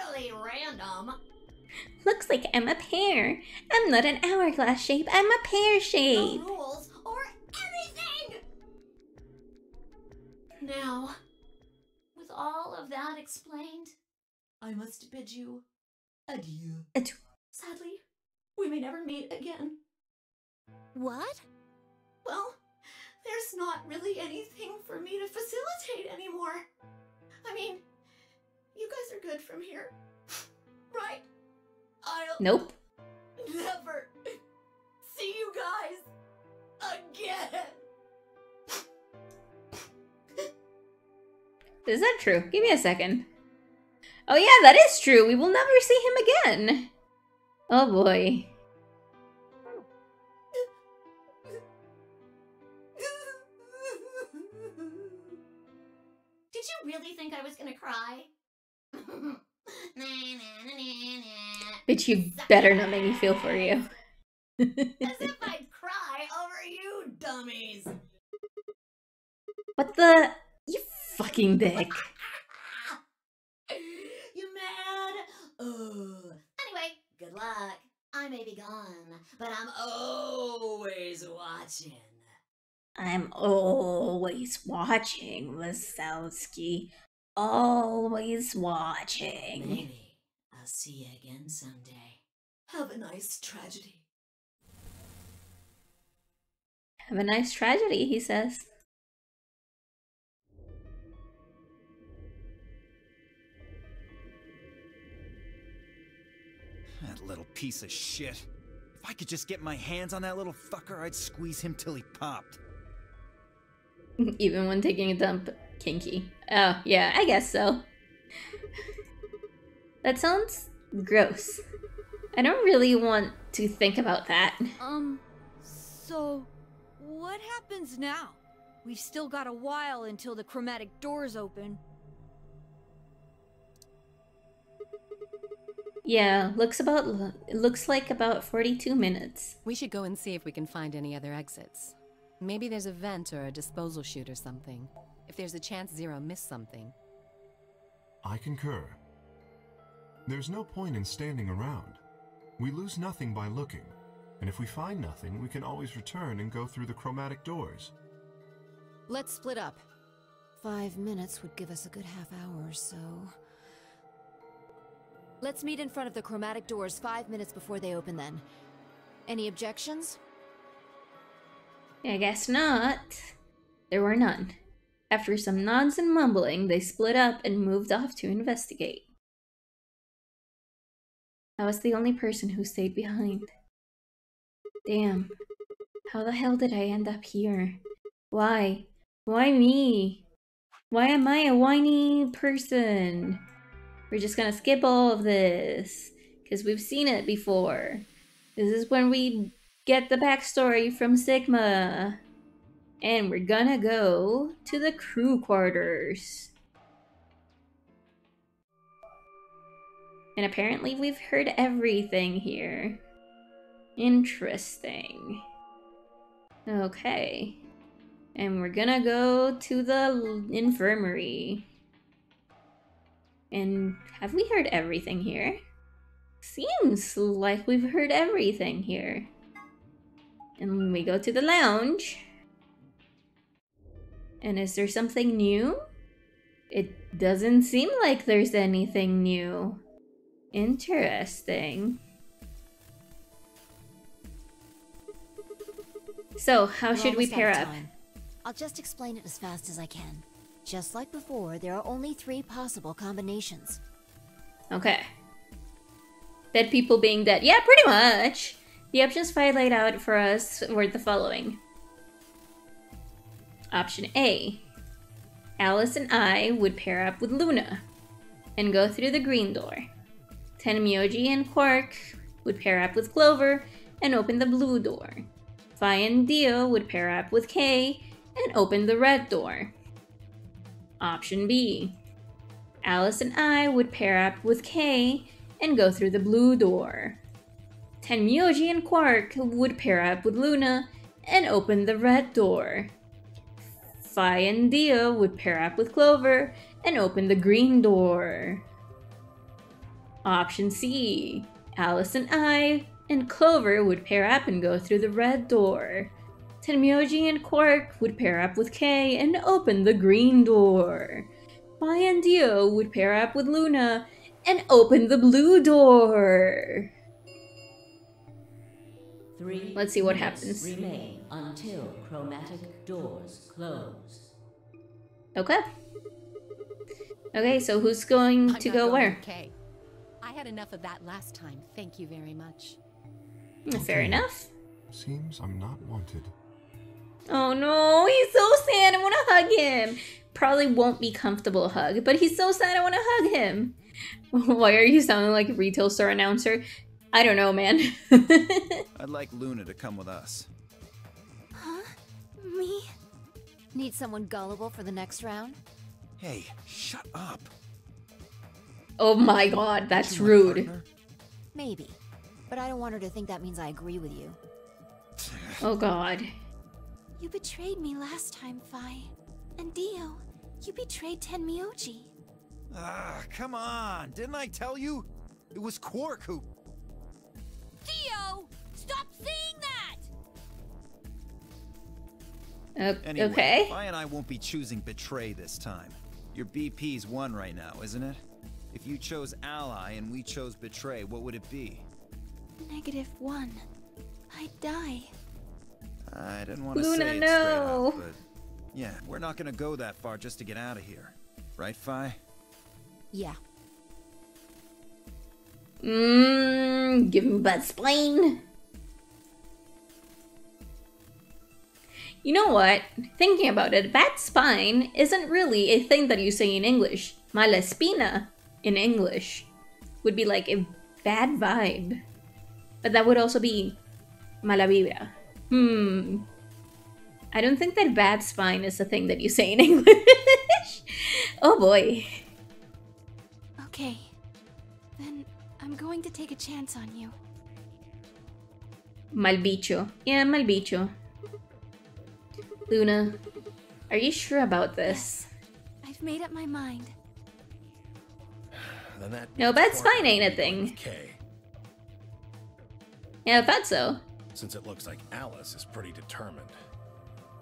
[SPEAKER 2] totally random.
[SPEAKER 1] Looks like I'm a pear. I'm not an hourglass shape, I'm a pear
[SPEAKER 2] No
[SPEAKER 1] shape.
[SPEAKER 2] rules or anything! Now, with all of that explained,
[SPEAKER 10] I must bid you adieu.
[SPEAKER 1] Adieu.
[SPEAKER 10] Sadly, we may never meet again.
[SPEAKER 2] what?
[SPEAKER 10] Well, there's not really anything for me to facilitate anymore. I mean, You guys are good from here, right? I'll
[SPEAKER 1] Nope.
[SPEAKER 10] never see you guys again.
[SPEAKER 1] Is that true? Give me a second. Oh yeah, that is true. We will never see him again. Oh boy.
[SPEAKER 4] Did you really think I was gonna cry?
[SPEAKER 1] Bitch, you better not make me feel for you.
[SPEAKER 10] As if I'd cry over you dummies.
[SPEAKER 1] What the? You fucking dick.
[SPEAKER 10] You mad? Anyway, good luck. I may be gone, but I'm always watching.
[SPEAKER 1] I'm always watching, Wazowski. Always watching.
[SPEAKER 10] Maybe I'll see you again someday. Have a nice tragedy.
[SPEAKER 1] Have a nice tragedy, he says.
[SPEAKER 7] That little piece of shit. If I could just get my hands on that little fucker, I'd squeeze him till he popped.
[SPEAKER 1] Even when taking a dump, kinky. Oh, yeah, I guess so. That sounds gross. I don't really want to think about that.
[SPEAKER 12] So what happens now? We've still got a while until the chromatic doors open.
[SPEAKER 1] Yeah, looks like about 42 minutes.
[SPEAKER 13] We should go and see if we can find any other exits. Maybe there's a vent or a disposal chute or something. If there's a chance Zero missed something.
[SPEAKER 6] I concur. There's no point in standing around. We lose nothing by looking, and if we find nothing, we can always return and go through the chromatic doors.
[SPEAKER 3] Let's split up. 5 minutes would give us a good half hour or so. Let's meet in front of the chromatic doors 5 minutes before they open then. Any objections?
[SPEAKER 1] I guess not. There were none. After some nods and mumbling, they split up and moved off to investigate. I was the only person who stayed behind. Damn. How the hell did I end up here? Why? Why me? Why am I a whiny person? We're just gonna skip all of this, because we've seen it before. This is when we get the backstory from Sigma. And we're gonna go to the crew quarters. And apparently we've heard everything here. Interesting. Okay. And we're gonna go to the infirmary. And have we heard everything here? Seems like we've heard everything here. And when we go to the lounge. And is there something new? It doesn't seem like there's anything new. Interesting. So, how should we pair up?
[SPEAKER 3] I'll just explain it as fast as I can. Just like before, there are only 3 possible combinations.
[SPEAKER 1] Okay. Dead people being dead. Yeah, pretty much. The options Fi laid out for us were the following. Option A. Alice and I would pair up with Luna and go through the green door. Tenmyoji and Quark would pair up with Clover and open the blue door. Fi and Dio would pair up with Kay and open the red door. Option B. Alice and I would pair up with Kay and go through the blue door. Tenmyoji and Quark would pair up with Luna and open the red door. Fi and Dio would pair up with Clover and open the green door. Option C. Alice and I and Clover would pair up and go through the red door. Tenmyoji and Quark would pair up with Kay and open the green door. Fi and Dio would pair up with Luna and open the blue door.
[SPEAKER 8] 3
[SPEAKER 1] Let's see what
[SPEAKER 8] minutes
[SPEAKER 1] happens.
[SPEAKER 8] Remain until chromatic doors close.
[SPEAKER 1] Okay. Okay, so who's going to go where?
[SPEAKER 13] Okay. I had enough of that last time. Thank you very much.
[SPEAKER 1] Fair enough.
[SPEAKER 6] Seems I'm not wanted.
[SPEAKER 1] Oh no, he's so sad. I want to hug him. Probably won't be comfortable hug, but he's so sad. I want to hug him. Why are you sounding like a retail store announcer? I don't know, man.
[SPEAKER 7] I'd like Luna to come with us.
[SPEAKER 3] Huh? Me? Need someone gullible for the next round?
[SPEAKER 7] Hey, shut up.
[SPEAKER 1] Oh my god, that's rude.
[SPEAKER 3] Maybe. But I don't want her to think that means I agree with you.
[SPEAKER 1] Oh god.
[SPEAKER 11] You betrayed me last time, Fi. And Dio, you betrayed Tenmyoji.
[SPEAKER 7] Ah, come on. Didn't I tell you? It was Quark who...
[SPEAKER 5] Dio! Stop saying that!
[SPEAKER 7] Anyway,
[SPEAKER 1] okay.
[SPEAKER 7] Fi and I won't be choosing Betray this time. Your BP's 1 right now, isn't it? If you chose Ally and we chose Betray, what would it be?
[SPEAKER 11] -1. I'd die.
[SPEAKER 7] I didn't want to
[SPEAKER 1] Luna,
[SPEAKER 7] say it
[SPEAKER 1] no.
[SPEAKER 7] straight up, but... Yeah, we're not gonna go that far just to get out of here. Right, Fi?
[SPEAKER 3] Yeah.
[SPEAKER 1] Give me bad spine. You know what? Thinking about it, bad spine isn't really a thing that you say in English. Mala espina in English would be like a bad vibe. But that would also be mala vibra. I don't think that bad spine is a thing that you say in English. Oh boy.
[SPEAKER 11] Okay. Then I'm going to take a chance on you.
[SPEAKER 1] Mal bicho. Yeah, mal bicho. Luna, are you sure about this?
[SPEAKER 11] Yes. I've made up my mind.
[SPEAKER 9] Then that
[SPEAKER 1] No, bad spine ain't a thing.
[SPEAKER 9] Okay.
[SPEAKER 1] Yeah, I thought so.
[SPEAKER 9] Since it looks like Alice is pretty determined.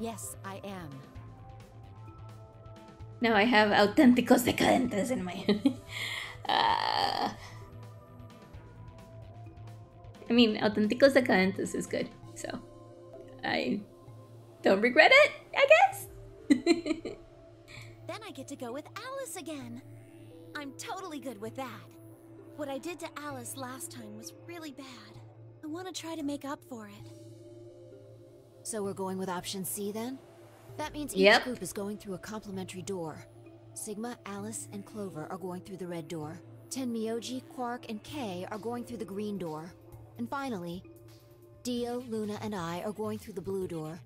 [SPEAKER 13] Yes, I am.
[SPEAKER 1] Now I have auténticos decadentes in my I mean, auténticos decadentes is good, so I don't regret it, I guess.
[SPEAKER 2] Then I get to go with Alice again. I'm totally good with that. What I did to Alice last time was really bad. I want to try to make up for it.
[SPEAKER 3] So we're going with option C then? That means each group is going through a complementary door. Sigma, Alice, and Clover are going through the red door. Tenmyoji, Quark, and Kay are going through the green door. And finally, Dio, Luna, and I are going through the blue door.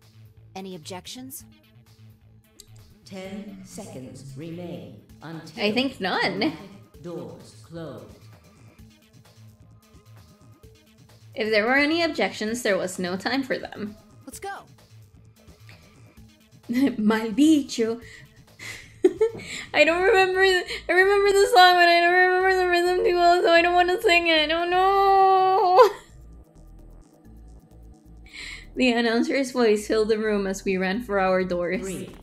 [SPEAKER 3] Any objections?
[SPEAKER 8] 10 seconds remain until
[SPEAKER 1] I think none.
[SPEAKER 8] Doors closed.
[SPEAKER 1] If there were any objections, there was no time for them.
[SPEAKER 3] Let's go.
[SPEAKER 1] Mal bicho. I don't remember. I remember the song, but I don't remember the rhythm too well, so I don't want to sing it. Oh no! The announcer's voice filled the room as we ran for our doors.
[SPEAKER 8] 3,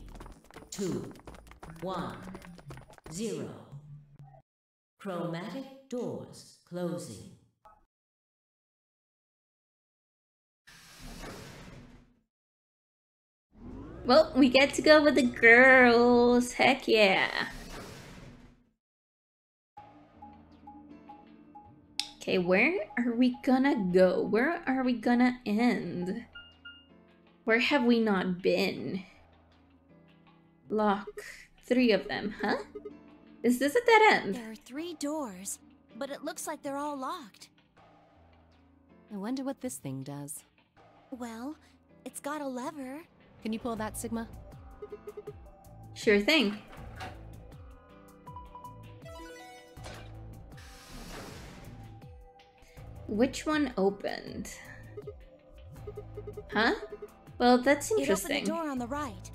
[SPEAKER 8] 2, 1, 0. Chromatic doors closing.
[SPEAKER 1] Well, we get to go with the girls. Heck yeah. Okay, where are we gonna go? Where are we gonna end? Where have we not been? Lock. 3 of them, huh? Is this a dead end?
[SPEAKER 2] There are 3 doors, but it looks like they're all locked.
[SPEAKER 13] I wonder what this thing does.
[SPEAKER 2] Well, it's got a lever.
[SPEAKER 13] Can you pull that, Sigma?
[SPEAKER 1] Sure thing. Which one opened? Huh? Well, that's interesting.
[SPEAKER 2] It opened the door on the right.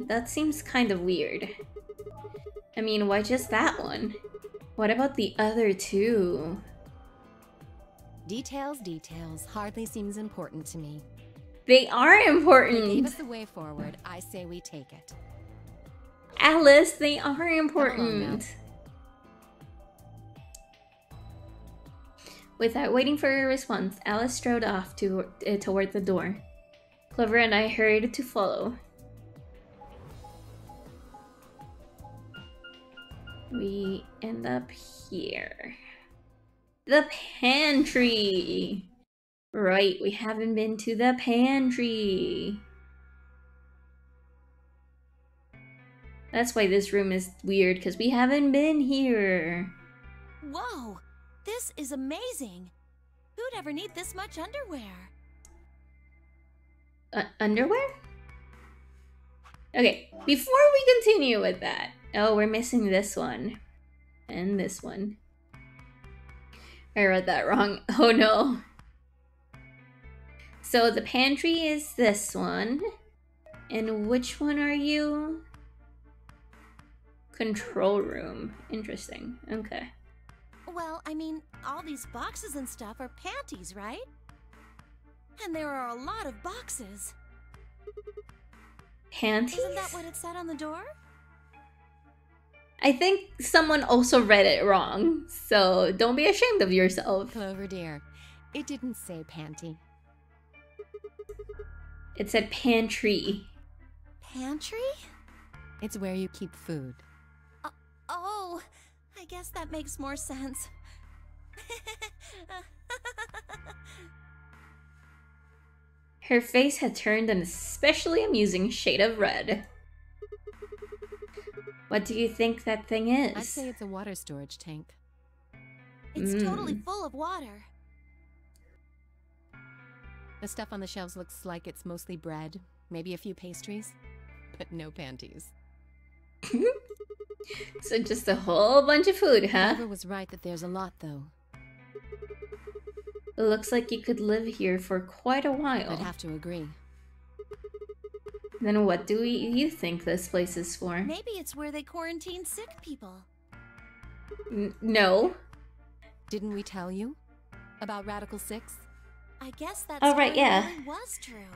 [SPEAKER 1] That seems kind of weird. I mean, why just that one? What about the other 2?
[SPEAKER 13] Details, details. Hardly seems important to me.
[SPEAKER 1] They are important!
[SPEAKER 13] They gave us the way forward. I say we take it.
[SPEAKER 1] Alice, they are important! Without waiting for a response, Alice strode off toward the door. Clover and I hurried to follow. we end up here. The pantry! Right, we haven't been to the pantry. That's why this room is weird, because we haven't been here.
[SPEAKER 2] Whoa, this is amazing. Who'd ever need this much underwear?
[SPEAKER 1] Underwear? Okay, before we continue with that. Oh, we're missing this one. And this one. I read that wrong. Oh no. So the pantry is this one. And which one are you? Control room. Interesting. Okay.
[SPEAKER 2] Well, I mean, all these boxes and stuff are panties, right? And there are a lot of boxes.
[SPEAKER 1] Panties?
[SPEAKER 2] Isn't that what it said on the door?
[SPEAKER 1] I think someone also read it wrong, so don't be ashamed of yourself.
[SPEAKER 13] Clover dear, it didn't say panty.
[SPEAKER 1] It said pantry.
[SPEAKER 2] Pantry?
[SPEAKER 13] It's where you keep food.
[SPEAKER 2] Oh, I guess that makes more sense.
[SPEAKER 1] Her face had turned an especially amusing shade of red. What do you think that thing is?
[SPEAKER 13] I'd say it's a water storage tank.
[SPEAKER 2] It's totally full of water.
[SPEAKER 13] The stuff on the shelves looks like it's mostly bread, maybe a few pastries, but no panties.
[SPEAKER 1] So just a whole bunch of food, huh?
[SPEAKER 13] Clover was right that there's a lot, though.
[SPEAKER 1] It looks like you could live here for quite a while.
[SPEAKER 13] I'd have to agree.
[SPEAKER 1] Then what do you think this place is for?
[SPEAKER 2] Maybe it's where they quarantine sick people.
[SPEAKER 1] No.
[SPEAKER 13] Didn't we tell you about Radical 6?
[SPEAKER 2] I guess that's
[SPEAKER 1] yeah.
[SPEAKER 2] was true.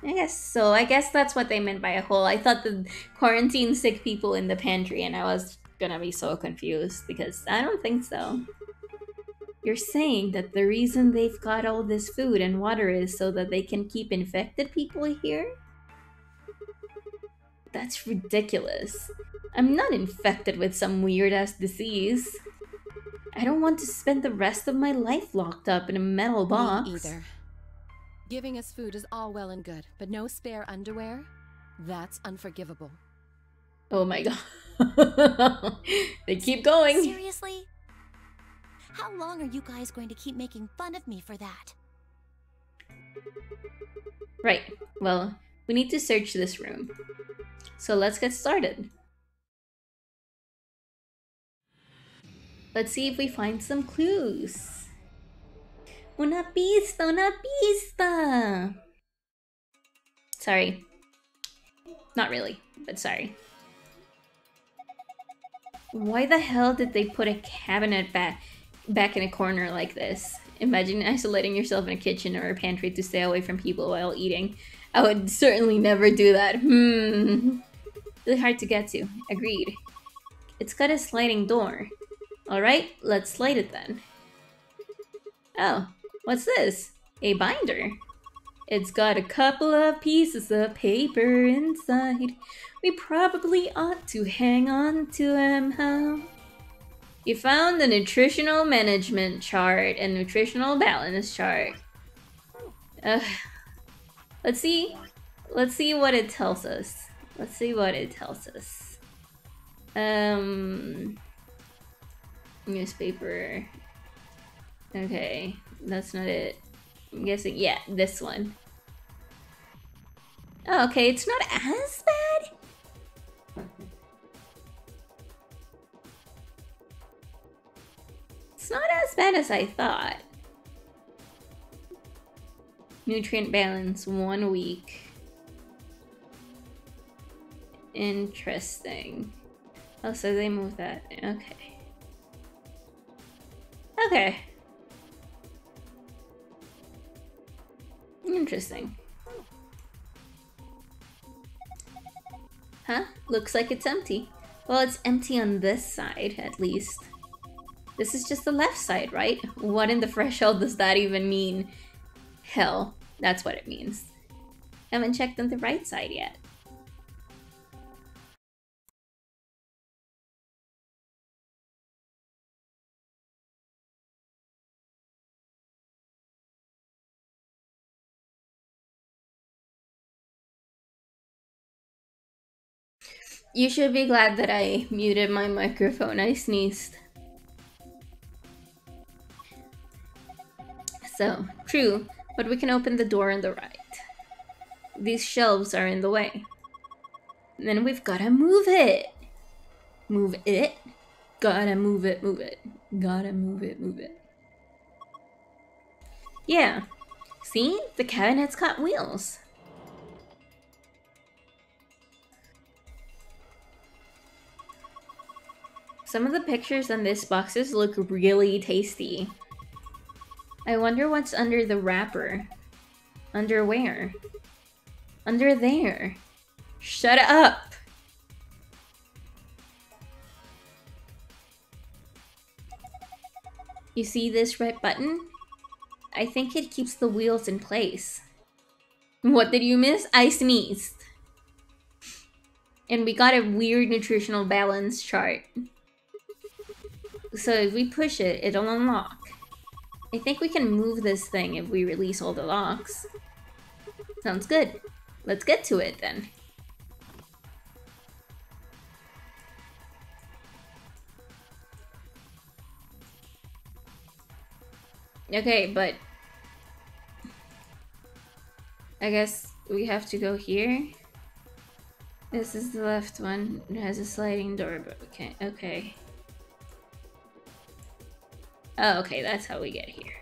[SPEAKER 1] I guess so. I guess that's what they meant by a hole. I thought the quarantine sick people in the pantry, and I was gonna be so confused because I don't think so. You're saying that the reason they've got all this food and water is so that they can keep infected people here? That's ridiculous. I'm not infected with some weird-ass disease. I don't want to spend the rest of my life locked up in a metal box.
[SPEAKER 13] Me either. Giving us food is all well and good, but no spare underwear? That's unforgivable.
[SPEAKER 1] Oh my god. They keep going.
[SPEAKER 2] Seriously? How long are you guys going to keep making fun of me for that?
[SPEAKER 1] Right. Well, we need to search this room. So let's get started. Let's see if we find some clues. Una pista, una pista! Sorry. Not really, but sorry. Why the hell did they put a cabinet back in a corner like this? Imagine isolating yourself in a kitchen or a pantry to stay away from people while eating. I would certainly never do that. Really hard to get to. Agreed. It's got a sliding door. Alright, let's slide it then. Oh, what's this? A binder. It's got a couple of pieces of paper inside. We probably ought to hang on to them, huh? You found a nutritional management chart and nutritional balance chart. Let's see what it tells us. Let's see what it tells us. Newspaper. Okay, that's not it. I'm guessing, yeah, this one. Oh, okay, it's not as bad. It's not as bad as I thought. Nutrient balance, 1 week. Interesting. Oh, so they moved that. Okay. Okay. Interesting. Huh? Looks like it's empty. Well, it's empty on this side, at least. This is just the left side, right? What in the fresh hell does that even mean? Hell, that's what it means. Haven't checked on the right side yet. You should be glad that I muted my microphone. I sneezed. So, true, but we can open the door on the right. These shelves are in the way. And then we've gotta move it. Move it. Gotta move it, move it. Gotta move it, move it. Yeah. See? The cabinet's got wheels. Some of the pictures on these boxes look really tasty. I wonder what's under the wrapper. Under where? Under there. Shut up! You see this red button? I think it keeps the wheels in place. What did you miss? I sneezed. And we got a weird nutritional balance chart. So if we push it, it'll unlock. I think we can move this thing if we release all the locks. Sounds good. Let's get to it then. Okay, but I guess we have to go here. This is the left one. It has a sliding door, but we can't. Okay. Oh, okay, that's how we get here.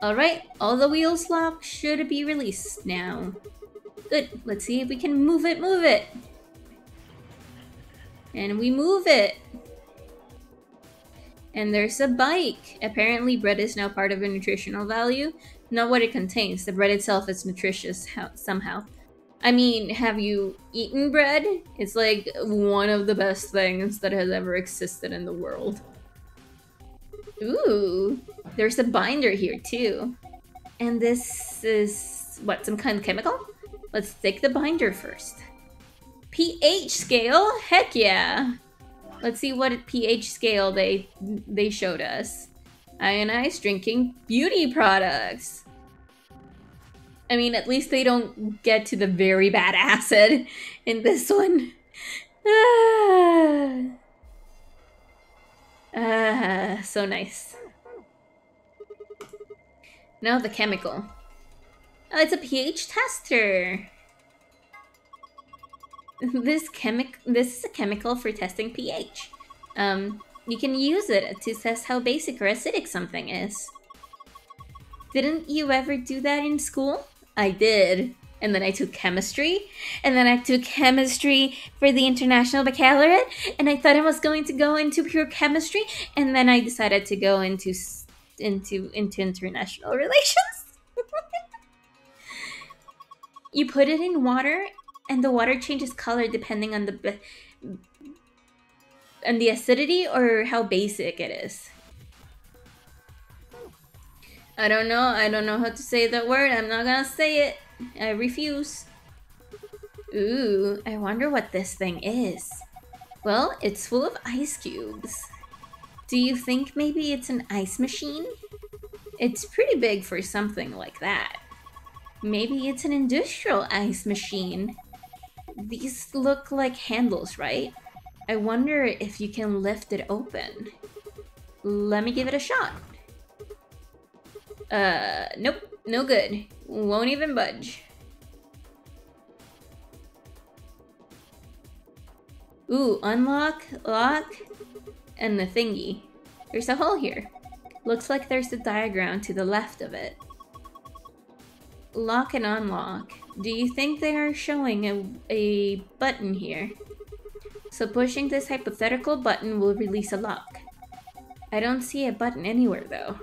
[SPEAKER 1] Alright, all the wheels locked should be released now. Good, let's see if we can move it, move it! And we move it! And there's a bike! Apparently bread is now part of a nutritional value. Not what it contains, the bread itself is nutritious somehow. I mean, have you eaten bread? It's like one of the best things that has ever existed in the world. Ooh, there's a binder here too. And this is, what, some kind of chemical? Let's take the binder first. pH scale? Heck yeah! Let's see what pH scale they showed us. Ionized drinking beauty products. I mean, at least they don't get to the very bad acid in this one. So nice. Now the chemical. Oh, it's a pH tester. This is a chemical for testing pH. You can use it to test how basic or acidic something is. Didn't you ever do that in school? I did. And then I took chemistry, and then I took chemistry for the International Baccalaureate, and I thought I was going to go into pure chemistry, and then I decided to go into international relations. You put it in water, and the water changes color depending on the acidity or how basic it is. I don't know how to say that word. I'm not gonna say it. I refuse. Ooh, I wonder what this thing is. Well, it's full of ice cubes. Do you think maybe it's an ice machine? It's pretty big for something like that. Maybe it's an industrial ice machine. These look like handles, right? I wonder if you can lift it open. Let me give it a shot. Nope, no good. Won't even budge. Ooh, unlock, lock, and the thingy. There's a hole here. Looks like there's a diagram to the left of it. Lock and unlock. Do you think they are showing a button here? So pushing this hypothetical button will release a lock. I don't see a button anywhere though.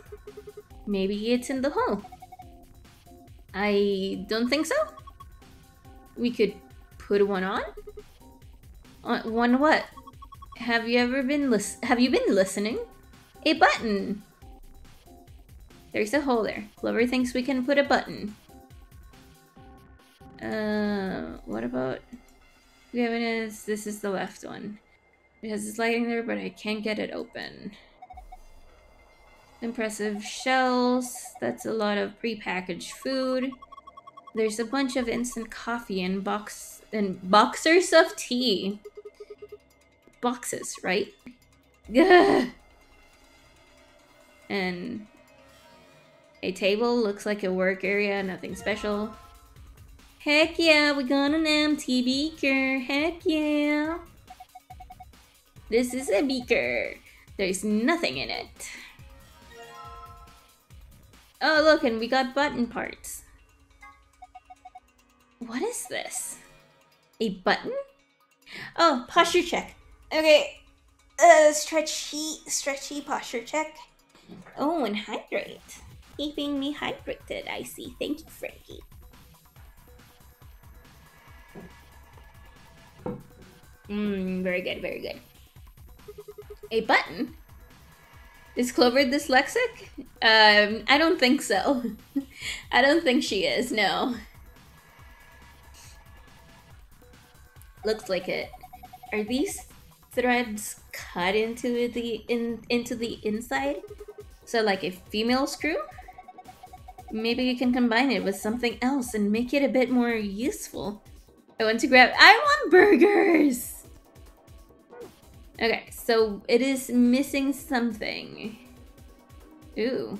[SPEAKER 1] Maybe it's in the hole. I don't think so. We could put one on? One what? Have you been listening? A button! There's a hole there. Clover thinks we can put a button. What about... This is the left one. It has a sliding there, but I can't get it open. Impressive shells. That's a lot of prepackaged food. There's a bunch of instant coffee and Then boxers of tea. Boxes, right? Ugh. And a table looks like a work area, nothing special. Heck yeah, we got an empty beaker. Heck yeah. This is a beaker. There's nothing in it. Oh, look, and we got button parts. What is this? A button? Oh, posture check. Okay. Stretchy posture check. Oh, and hydrate. Keeping me hydrated, I see. Thank you, Frankie. Very good, very good. A button? Is Clover dyslexic? I don't think so. I don't think she is, no. Looks like it. Are these threads cut into the inside? So like a female screw? Maybe you can combine it with something else and make it a bit more useful. I want burgers! Okay, so it is missing something. Ooh.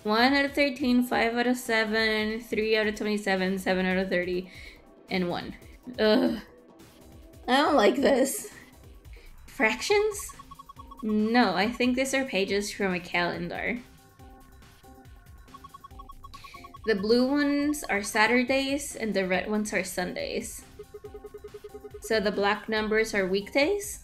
[SPEAKER 1] 1 out of 13, 5 out of 7, 3 out of 27, 7 out of 30, and 1. Ugh. I don't like this. Fractions? No, I think these are pages from a calendar. The blue ones are Saturdays and the red ones are Sundays. So the black numbers are weekdays?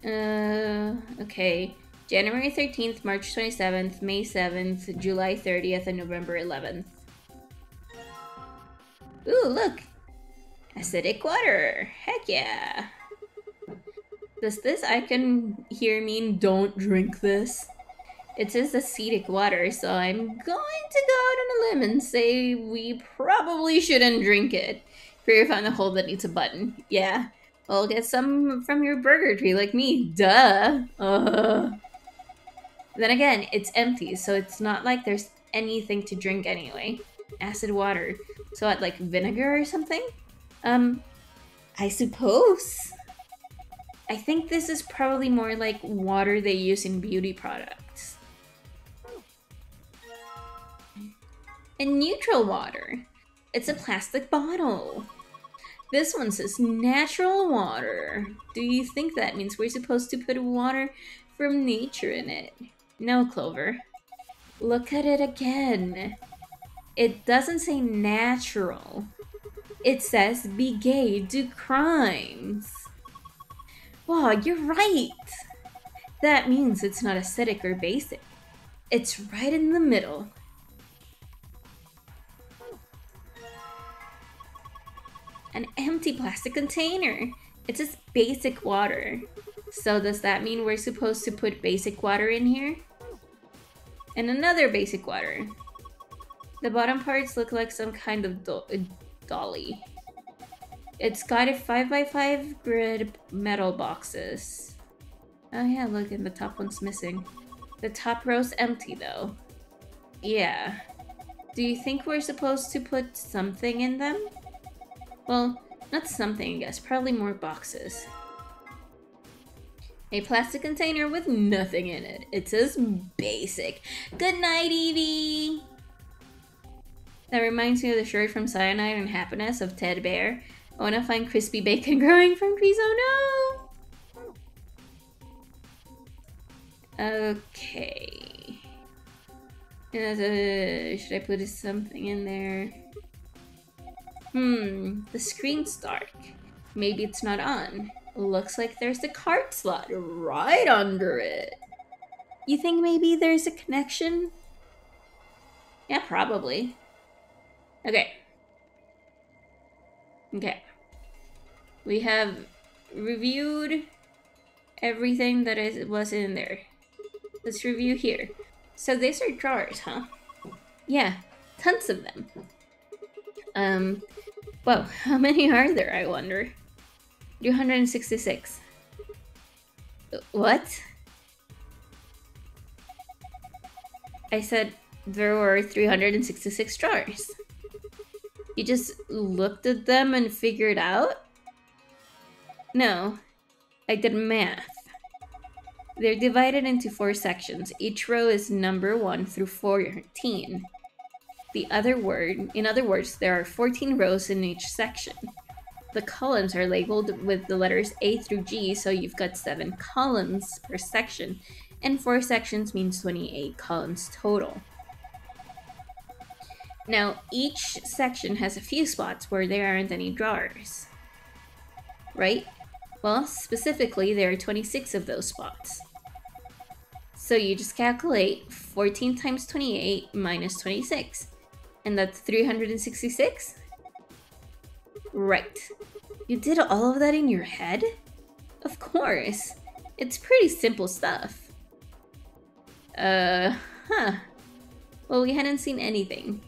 [SPEAKER 1] Okay. January 13th, March 27th, May 7th, July 30th, and November 11th. Ooh, look! Acidic water! Heck yeah! Does this icon here mean don't drink this? It says acidic water, so I'm going to go out on a limb and say we probably shouldn't drink it. Firi found a hole that needs a button. Yeah. Well, get some from your burger tree like me. Duh! Then again, it's empty, so it's not like there's anything to drink anyway. Acid water. So what, like vinegar or something? I suppose. I think this is probably more like water they use in beauty products. And neutral water. It's a plastic bottle. This one says natural water. Do you think that means we're supposed to put water from nature in it? No, Clover. Look at it again. It doesn't say natural. It says be gay, do crimes. Wow, you're right. That means it's not acidic or basic. It's right in the middle. An empty plastic container. It says basic water. So does that mean we're supposed to put basic water in here? And another basic water. The bottom parts look like some kind of dolly. It's got a 5x5 grid metal boxes. Oh yeah, look, and the top one's missing. The top row's empty though. Yeah. Do you think we're supposed to put something in them? Well, not something, I guess. Probably more boxes. A plastic container with nothing in it. It says basic. Good night, Evie! That reminds me of the shirt from Cyanide and Happiness of Ted Bear. I want to find crispy bacon growing from trees. Oh no! Okay. Should I put something in there? The screen's dark. Maybe it's not on. Looks like there's a card slot right under it. You think maybe there's a connection? Yeah, probably. Okay. Okay. We have reviewed everything that was in there. Let's review here. So these are drawers, huh? Yeah, tons of them. Well, how many are there, I wonder? 266. What? I said there were 366 drawers. You just looked at them and figured out? No, I did math. They're divided into 4 sections. Each row is number 1 through 14. In other words, there are 14 rows in each section. The columns are labeled with the letters A through G, so you've got 7 columns per section, and 4 sections means 28 columns total. Now, each section has a few spots where there aren't any drawers, right? Well, specifically, there are 26 of those spots. So you just calculate 14 times 28 minus 26, and that's 366? Right. You did all of that in your head? Of course. It's pretty simple stuff. Well, we hadn't seen anything.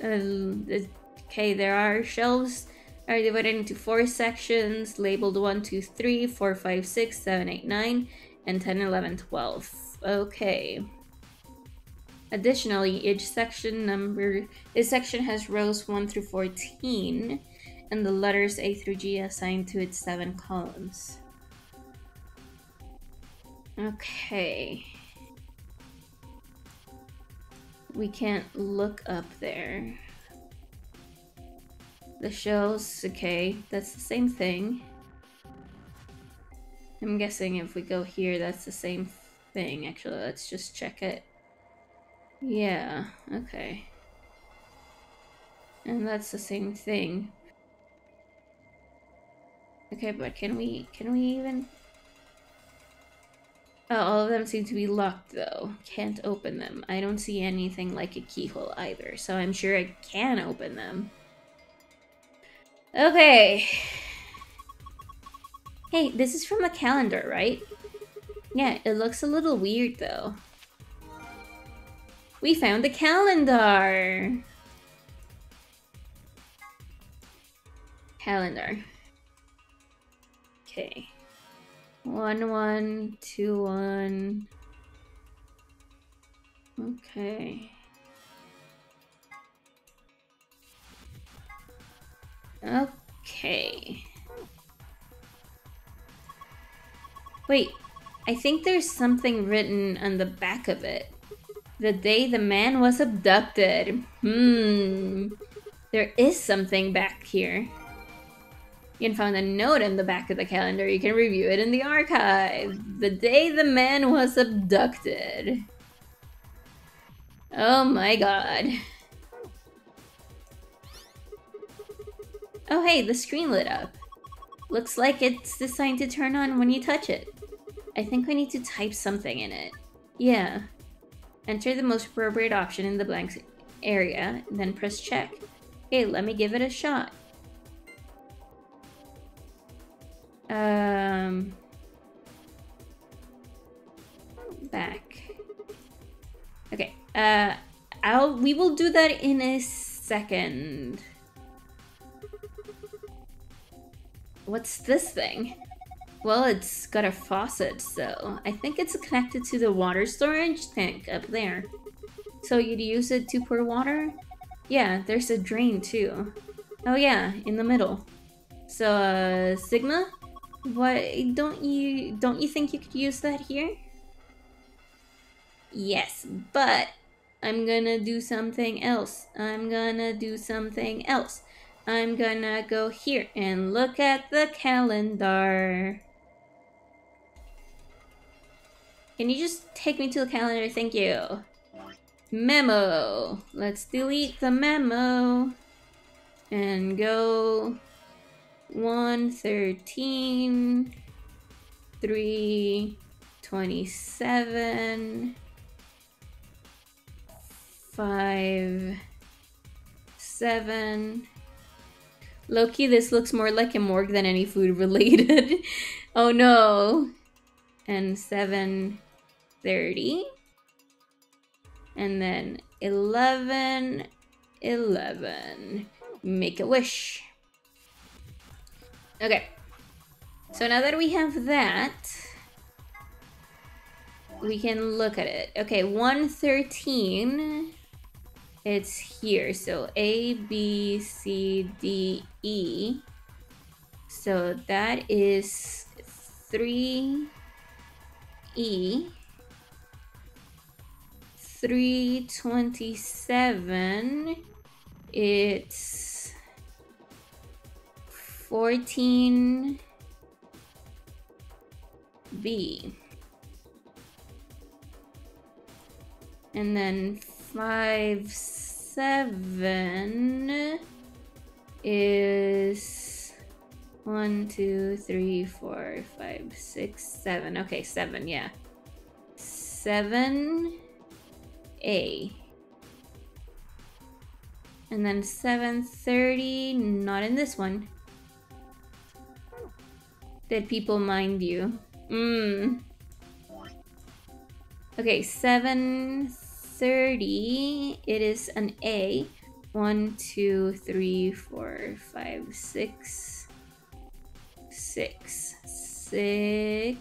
[SPEAKER 1] Okay, there are shelves are divided into 4 sections, labeled 1, 2, 3, 4, 5, 6, 7, 8, 9, and 10, 11, 12. Okay. Additionally, each section has rows 1 through 14, and the letters A through G assigned to its 7 columns. Okay. We can't look up there. The shells, okay, that's the same thing. I'm guessing if we go here, that's the same thing. Actually, let's just check it. Yeah, okay. And that's the same thing. Okay, but can we even... Oh, all of them seem to be locked though. Can't open them. I don't see anything like a keyhole either, so I'm sure I can open them. Okay. Hey, this is from the calendar, right? Yeah, it looks a little weird though. We found the calendar! Calendar. Okay. 1, 1, 2, 1. Okay. Okay. Wait, I think there's something written on the back of it. The day the man was abducted. There is something back here. You can find a note in the back of the calendar. You can review it in the archive. The day the man was abducted. Oh my god. Oh hey, the screen lit up. Looks like it's designed to turn on when you touch it. I think we need to type something in it. Yeah. Enter the most appropriate option in the blank area, then press check. Okay, let me give it a shot. Back. Okay, we will do that in a second. What's this thing? Well, it's got a faucet, so I think it's connected to the water storage tank up there. So you'd use it to pour water? Yeah, there's a drain too. Oh yeah, in the middle. So, Sigma? What, don't you think you could use that here? Yes, but I'm gonna do something else. I'm gonna go here and look at the calendar. Can you just take me to the calendar? Thank you. Memo. Let's delete the memo. And go 113 327 5 7. Loki, this looks more like a morgue than any food related. Oh no. And 7:30. And then 11:11. Make a wish. Okay. So now that we have that, we can look at it. Okay, 113. It's here. So A, B, C, D, E. So that is 3E. 327. It's 14B. And then 57 is 1, 2, 3, 4, 5, 6, 7. Okay, 7, yeah. 7A. And then 730, not in this one. Did people mind you? Okay, 730, it is an A. 1, 2, 3, 4, 5, 6. 6A.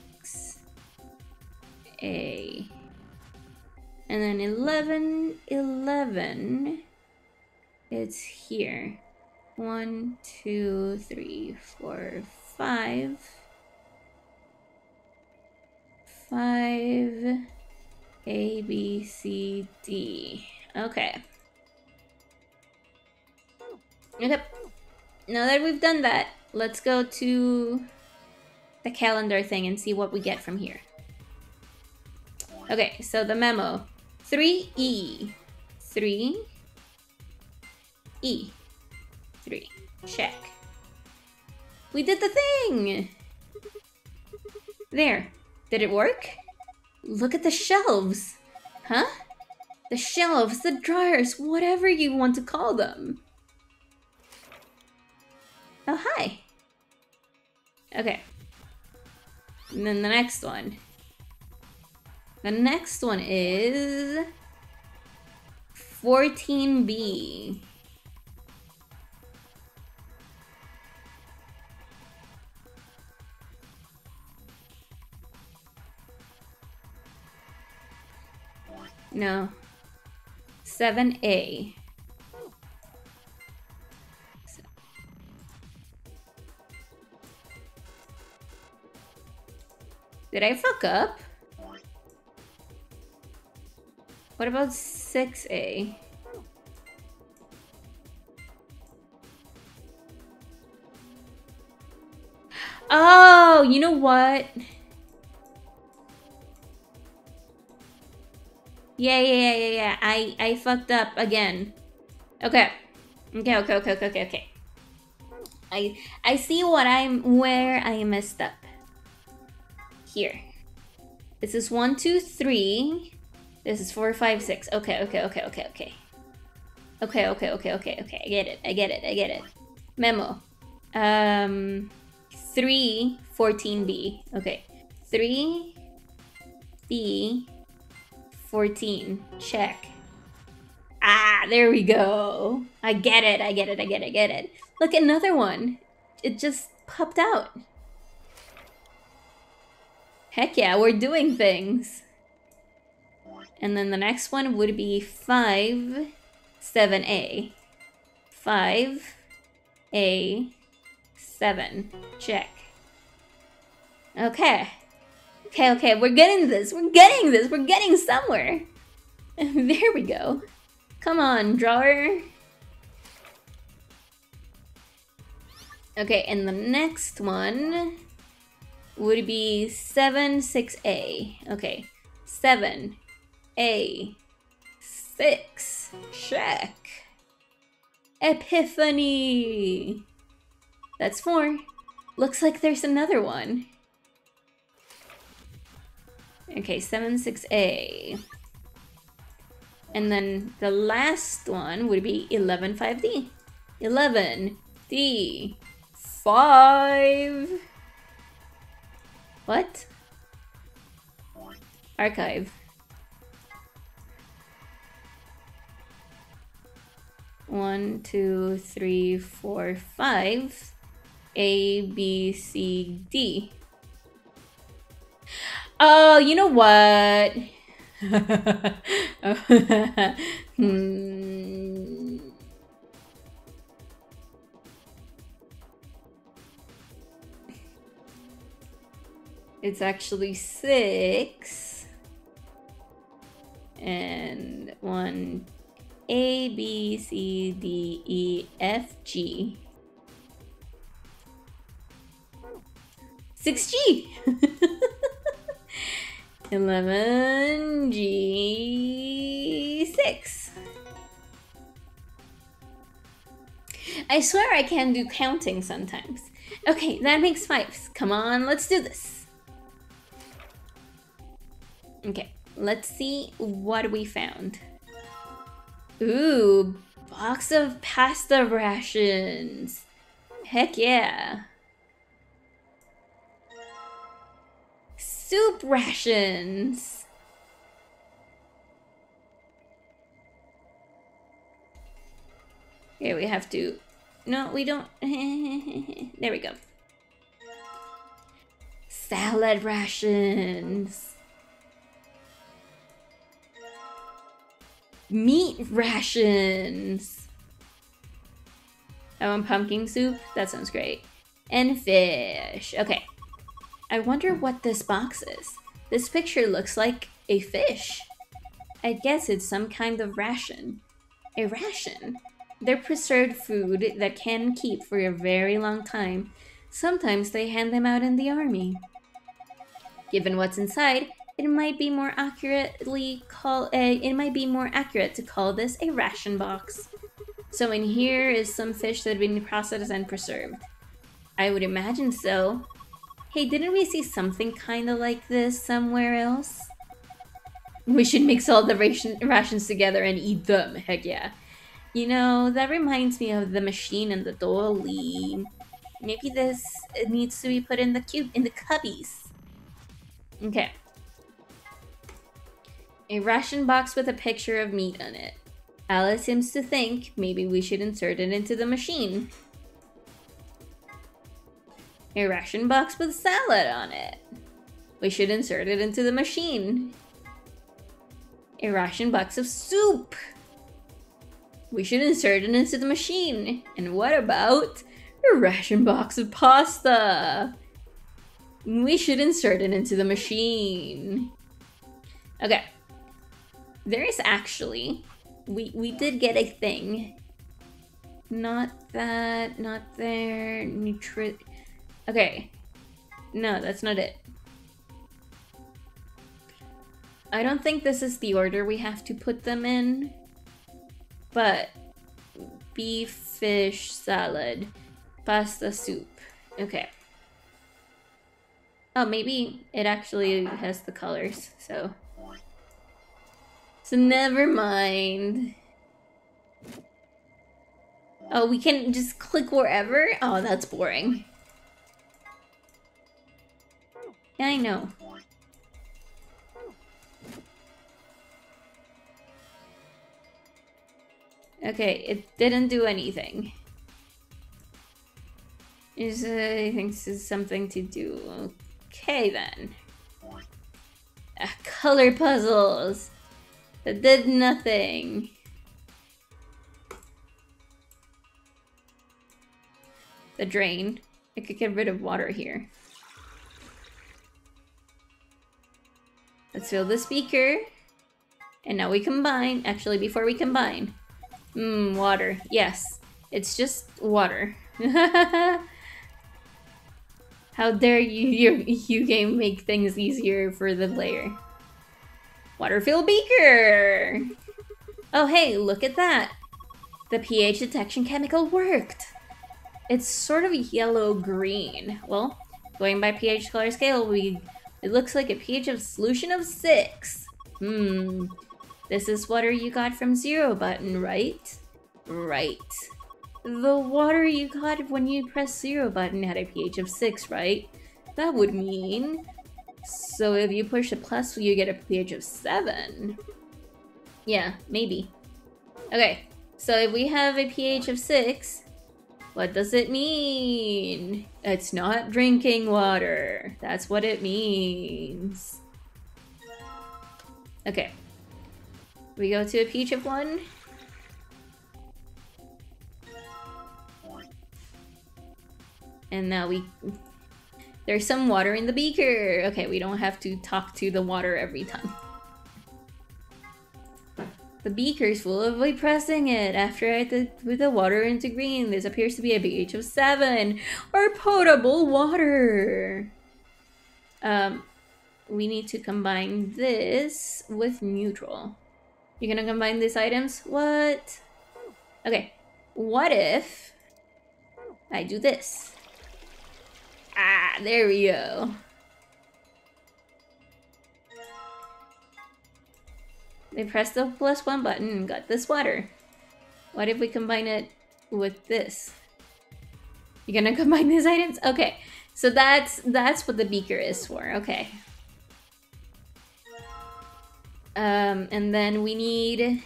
[SPEAKER 1] And then 11, it's here. 1, 2, 3, 4, 5. 5 A, B, C, D. Okay. Okay. Now that we've done that, let's go to the calendar thing and see what we get from here. Okay, so the memo. 3E. 3E. 3. Check. We did the thing! There. Did it work? Look at the shelves. Huh? The shelves, the dryers, whatever you want to call them. Oh, hi. Okay. And then the next one. The next one is 14B. No. 7A. Did I fuck up? What about 6A? Oh, you know what? Yeah. I fucked up again. Okay. Okay. I see where I messed up. Here. This is 1, 2, 3. This is 4, 5, 6. Okay. Okay. I get it. Memo. 3, 14B. Okay. 3B. 14. Check. Ah, there we go. I get it. Look, another one. It just popped out. Heck yeah, we're doing things. And then the next one would be 5, 7A. 5A, 7. Check. Okay, we're getting this. We're getting somewhere. There we go. Come on, drawer. Okay, and the next one would be 7, 6A. Okay, 7A, 6. Check. Epiphany. That's 4. Looks like there's another one. Okay, 7, 6A. And then the last one would be 11, 5D. 11D. 5. What? Archive. 1, 2, 3, 4, 5. A, B, C, D. Oh, you know what? Hmm. It's actually 6. And 1 A, B, C, D, E, F, G. 6G! 11 G6. I swear I can do counting sometimes. Okay, that makes 5s. Come on, let's do this. Okay, let's see what we found. Ooh, box of pasta rations. Heck yeah. Soup rations. Okay, we have to... No, we don't... There we go. Salad rations. Meat rations. I want pumpkin soup. That sounds great. And fish. Okay. I wonder what this box is. This picture looks like a fish. I guess it's some kind of ration. A ration? They're preserved food that can keep for a very long time. Sometimes they hand them out in the army. Given what's inside, it might be more accurate to call this a ration box. So in here is some fish that have been processed and preserved. I would imagine so. Hey, didn't we see something kind of like this somewhere else? We should mix all the rations together and eat them. Heck yeah. You know, that reminds me of the machine and the dolly. Maybe this needs to be put in the cubbies. Okay. A ration box with a picture of meat on it. Alice seems to think maybe we should insert it into the machine. A ration box with salad on it. We should insert it into the machine. A ration box of soup. We should insert it into the machine. And what about a ration box of pasta? We should insert it into the machine. Okay. There is actually... We did get a thing. Not that, not there. Okay. No, that's not it. I don't think this is the order we have to put them in. But beef, fish, salad, pasta, soup. Okay. Oh, maybe it actually has the colors, so... So never mind. Oh, we can just click wherever? Oh, that's boring. Yeah, I know. Okay, it didn't do anything. I think this is something to do. Okay, then. Color puzzles. That did nothing. The drain. I could get rid of water here. Let's fill the speaker. And now we combine. Actually, before we combine. Water. Yes. It's just water. How dare you game make things easier for the player. Water fill beaker! Oh hey, look at that! The pH detection chemical worked! It's sort of yellow-green. Well, going by pH color scale, it looks like a pH of solution of 6. This is water you got from Zero Button, right? Right. The water you got when you pressed Zero Button had a pH of 6, right? That would mean... So if you push a plus, you get a pH of 7. Yeah, maybe. Okay, so if we have a pH of 6, what does it mean? It's not drinking water. That's what it means. Okay. We go to a peach of 1. And now there's some water in the beaker. Okay, we don't have to talk to the water every time. The beaker's full. Avoid pressing it. After I put the water into green, this appears to be a pH of 7 or potable water. We need to combine this with neutral. You're gonna combine these items? What? Okay. What if I do this? Ah, there we go. They pressed the +1 button and got this water. What if we combine it with this? You're gonna combine these items? Okay, so that's what the beaker is for. Okay. And then we need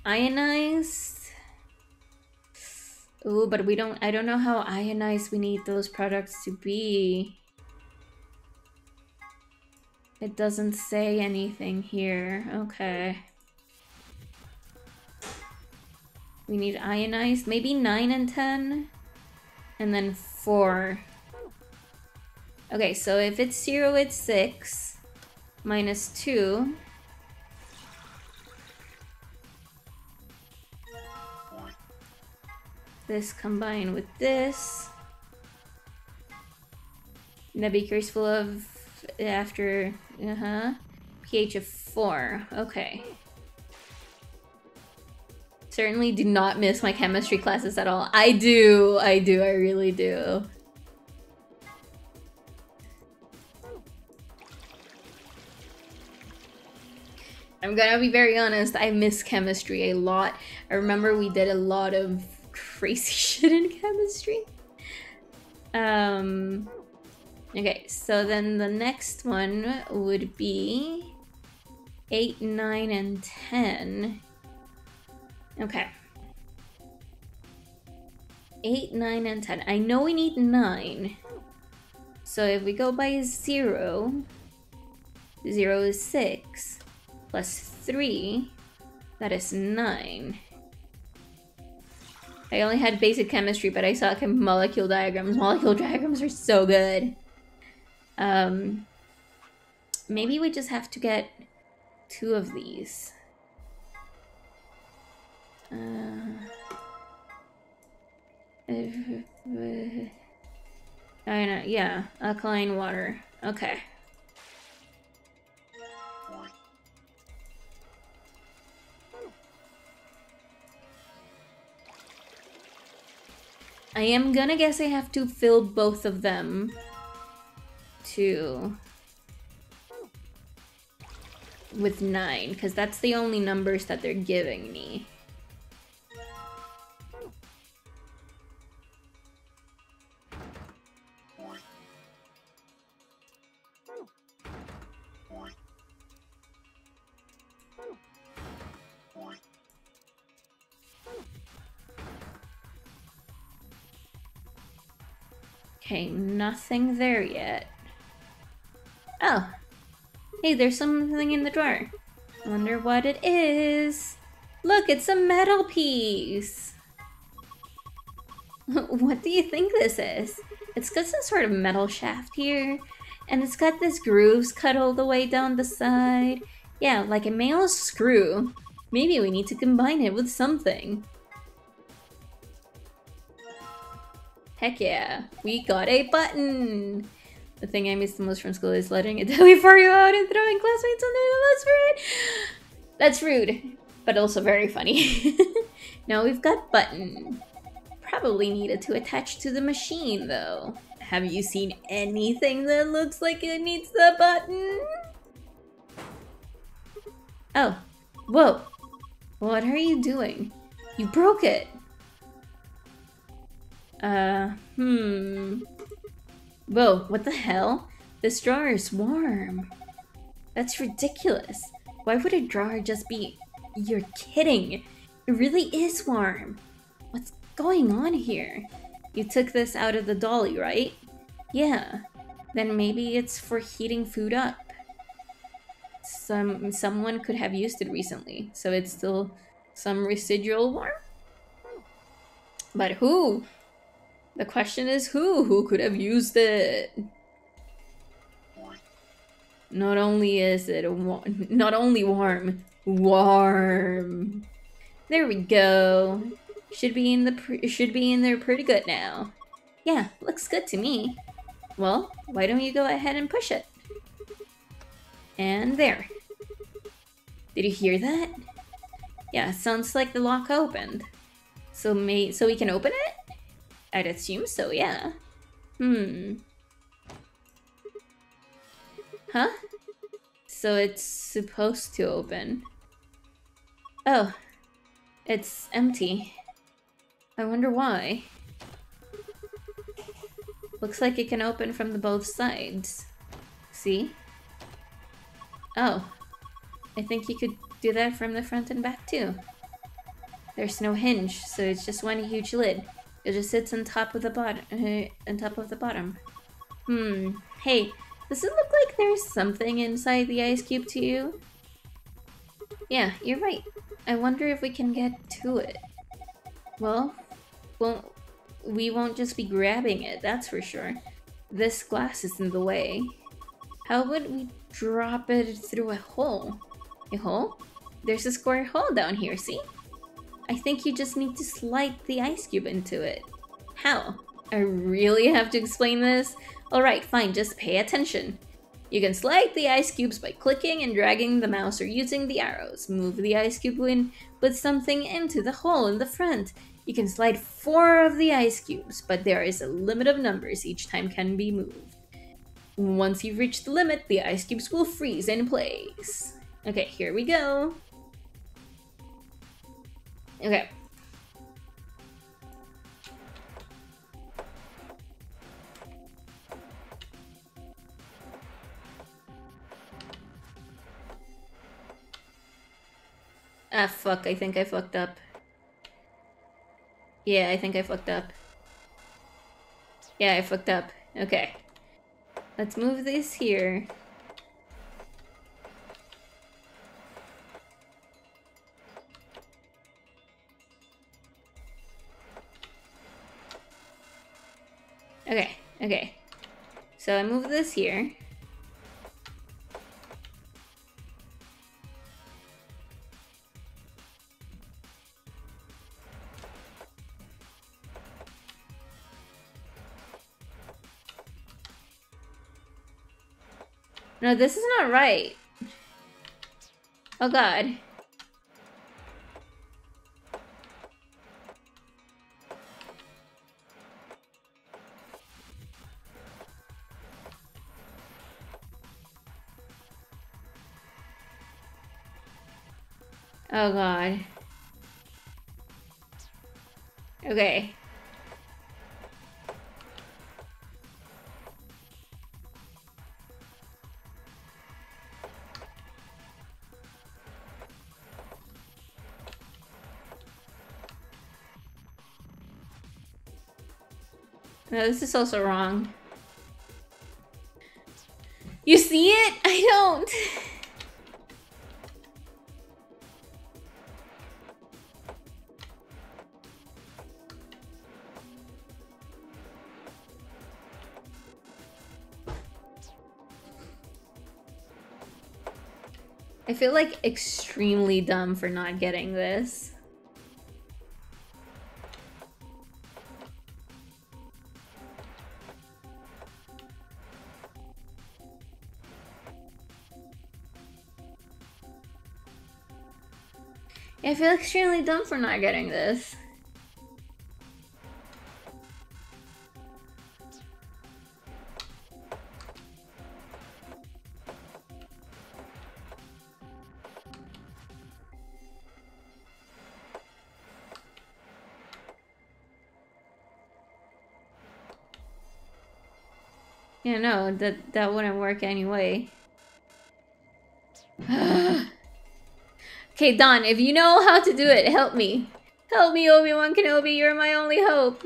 [SPEAKER 1] ionized. Ooh, but I don't know how ionized we need those products to be. It doesn't say anything here. Okay. We need ionized, maybe 9 and 10, and then 4. Okay, so if it's 0, it's 6, minus 2. This combined with this. The beaker is full of pH of 4. Okay. Certainly do not miss my chemistry classes at all. I do, I really do. I'm gonna be very honest, I miss chemistry a lot. I remember we did a lot of crazy shit in chemistry. Okay, so then the next one would be 8, 9, and 10. Okay. 8, 9, and 10. I know we need 9. So if we go by 0, 0 is 6, plus 3, that is 9. I only had basic chemistry, but I saw molecule diagrams. Molecule diagrams are so good. Maybe we just have to get 2 of these. I know, yeah, alkaline water. Okay. I am gonna guess I have to fill both of them with 9, because that's the only numbers that they're giving me. Okay, nothing there yet. Oh. Hey, there's something in the drawer. I wonder what it is. Look, it's a metal piece. What do you think this is? It's got some sort of metal shaft here. And it's got this grooves cut all the way down the side. Yeah, like a male screw. Maybe we need to combine it with something. Heck yeah, we got a button! The thing I miss the most from school is letting it tell you for you out and throwing classmates under the bus for it. That's rude, but also very funny. Now we've got button. Probably needed to attach to the machine though. Have you seen anything that looks like it needs the button? Oh, whoa. What are you doing? You broke it. Whoa, what the hell? This drawer is warm. That's ridiculous. Why would a drawer just be... You're kidding. It really is warm. What's going on here? You took this out of the dolly, right? Yeah. Then maybe it's for heating food up. someone could have used it recently, so it's still some residual warmth. But who? The question is who? Who could have used it? Not only is it not only warm, warm. There we go. Should be in there pretty good now. Yeah, looks good to me. Well, why don't you go ahead and push it? And there. Did you hear that? Yeah, sounds like the lock opened. So we can open it? I'd assume so, yeah. Huh? So it's supposed to open. Oh. It's empty. I wonder why. Looks like it can open from the both sides. See? Oh. I think you could do that from the front and back too. There's no hinge, so it's just one huge lid. It just sits on top of the bottom. Hey, does it look like there's something inside the ice cube to you? Yeah, you're right. I wonder if we can get to it. Well, we won't just be grabbing it, that's for sure. This glass is in the way. How would we drop it through a hole? A hole? There's a square hole down here, see? I think you just need to slide the ice cube into it. How? I really have to explain this? Alright, fine, just pay attention. You can slide the ice cubes by clicking and dragging the mouse or using the arrows. Move the ice cube in, put something into the hole in the front. You can slide 4 of the ice cubes, but there is a limit of numbers each time can be moved. Once you've reached the limit, the ice cubes will freeze in place. Okay, here we go. Okay. Ah, fuck, I think I fucked up. Yeah, I think I fucked up. Yeah, I fucked up. Okay. Let's move this here. Okay, okay. So I move this here. No, this is not right. Oh god. Oh god. Okay. No, this is also wrong. You see it? I don't. I feel like extremely dumb for not getting this. I feel extremely dumb for not getting this. Yeah, no, that wouldn't work anyway. Okay, Don, if you know how to do it, help me. Help me, Obi-Wan Kenobi, you're my only hope.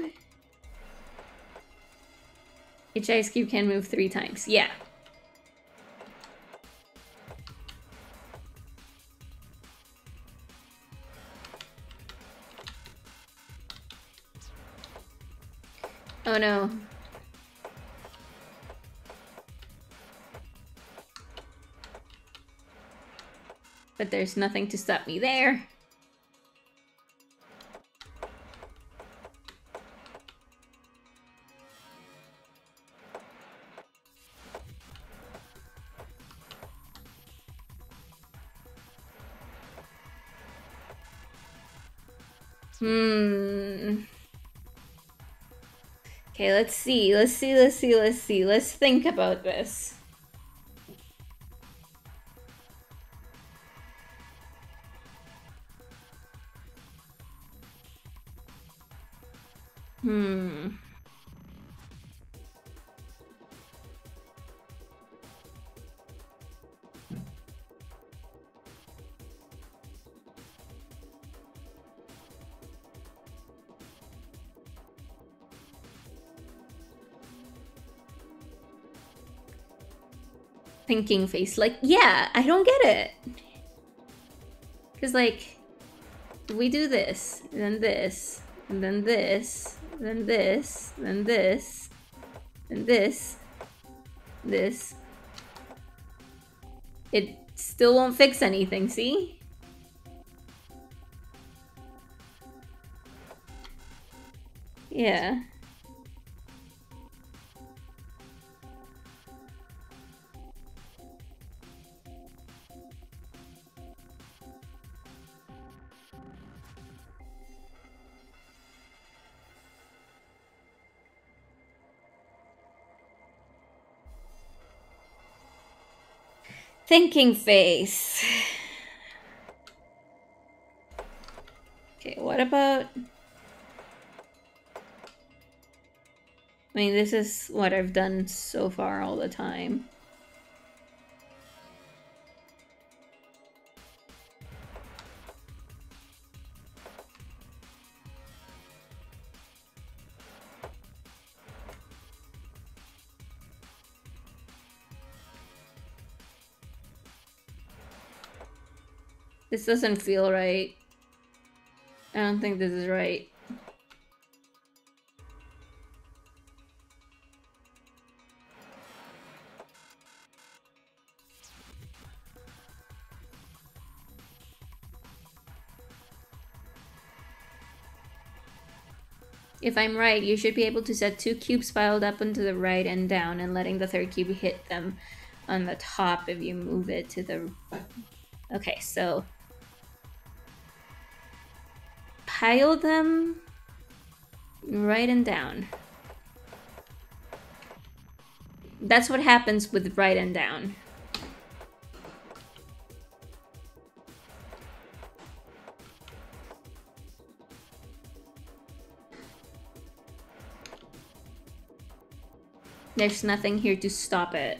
[SPEAKER 1] Each ice cube can move 3 times. Yeah. Oh no. But there's nothing to stop me there. Okay, let's see. Let's think about this. Thinking face. Like, yeah, I don't get it. Because, like, if we do this, then this, and then this, then this, then this, then this, this, it still won't fix anything, see? Yeah. Thinking face. Okay, what about... I mean, this is what I've done so far all the time. This doesn't feel right. I don't think this is right. If I'm right, you should be able to set 2 cubes piled up onto the right and down and letting the 3rd cube hit them on the top if you move it to the... Okay, so... pile them right and down. That's what happens with right and down. There's nothing here to stop it.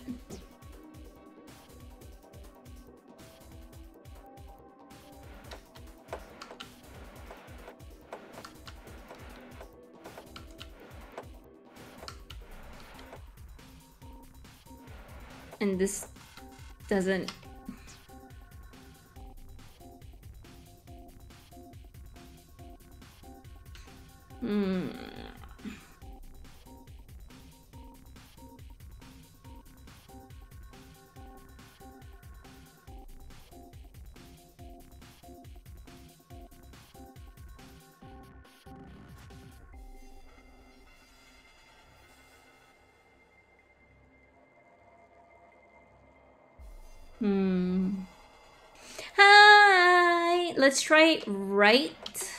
[SPEAKER 1] And this doesn't... Hi! Let's try right,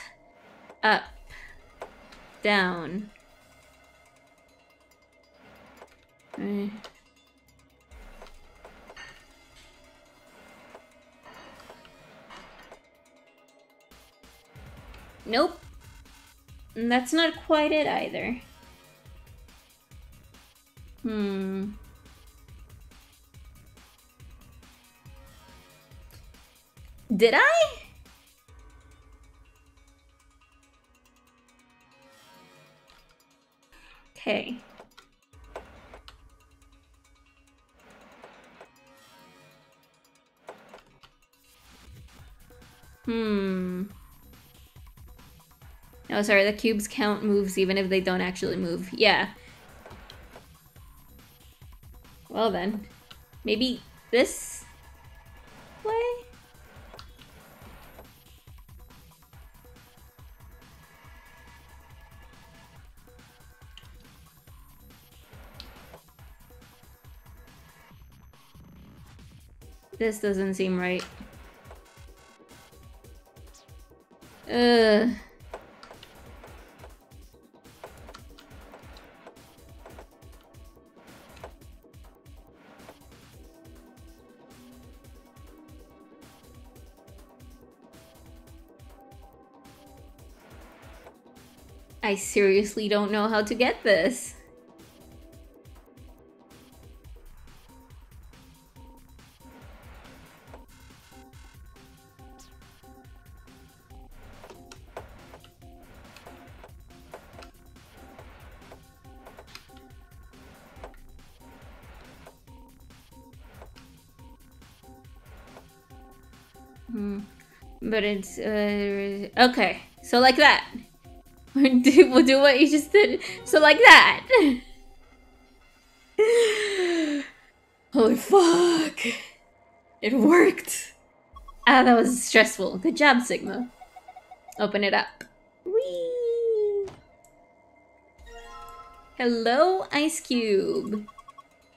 [SPEAKER 1] up, down. Nope. And that's not quite it either. Did I? Okay. No, sorry, the cubes count moves even if they don't actually move. Yeah. Well then. Maybe this way? This doesn't seem right. Ugh. I seriously don't know how to get this. But it's, okay. So like that. We'll do what you just did. So like that. Holy fuck. It worked. Ah, that was stressful. Good job, Sigma. Open it up. Whee! Hello, Ice Cube.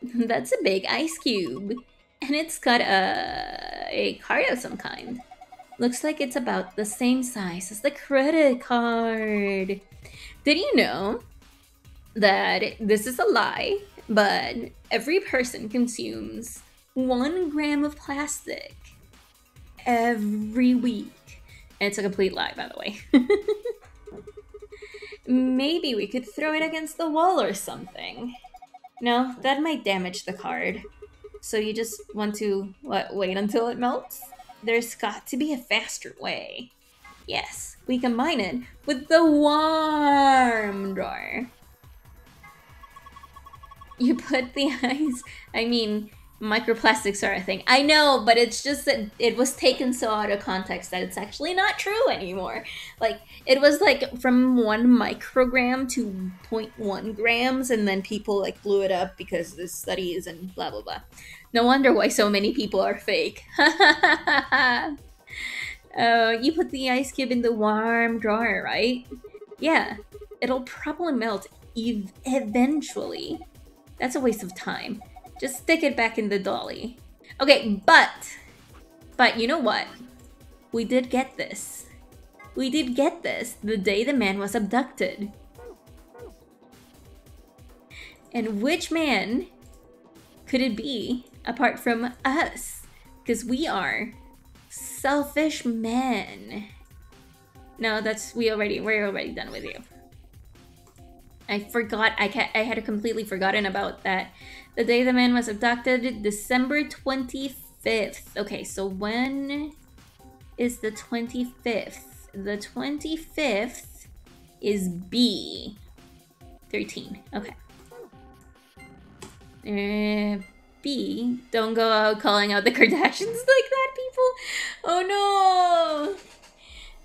[SPEAKER 1] That's a big ice cube. And it's got a card of some kind. Looks like it's about the same size as the credit card. Did you know that this is a lie, but every person consumes 1 gram of plastic every week? And it's a complete lie, by the way. Maybe we could throw it against the wall or something. No, that might damage the card. So you just want to, what, wait until it melts? There's got to be a faster way. Yes, we combine it with the warm drawer. You put the ice, I mean, microplastics are a thing. I know, but it's just that it was taken so out of context that it's actually not true anymore. Like, it was like from 1 microgram to 0.1 grams, and then people like blew it up because the studies and blah, blah, blah. No wonder why so many people are fake. You put the ice cube in the warm drawer, right? Yeah, it'll probably melt eventually. That's a waste of time. Just stick it back in the dolly. Okay, but you know what? We did get this. We did get this the day the man was abducted. And which man could it be apart from us? Because we are selfish men. No, we're already done with you. I forgot, I had completely forgotten about that. The day the man was abducted, December 25th. Okay, so when is the 25th? The 25th is B. 13, okay. B, don't go out calling out the Kardashians like that, people. Oh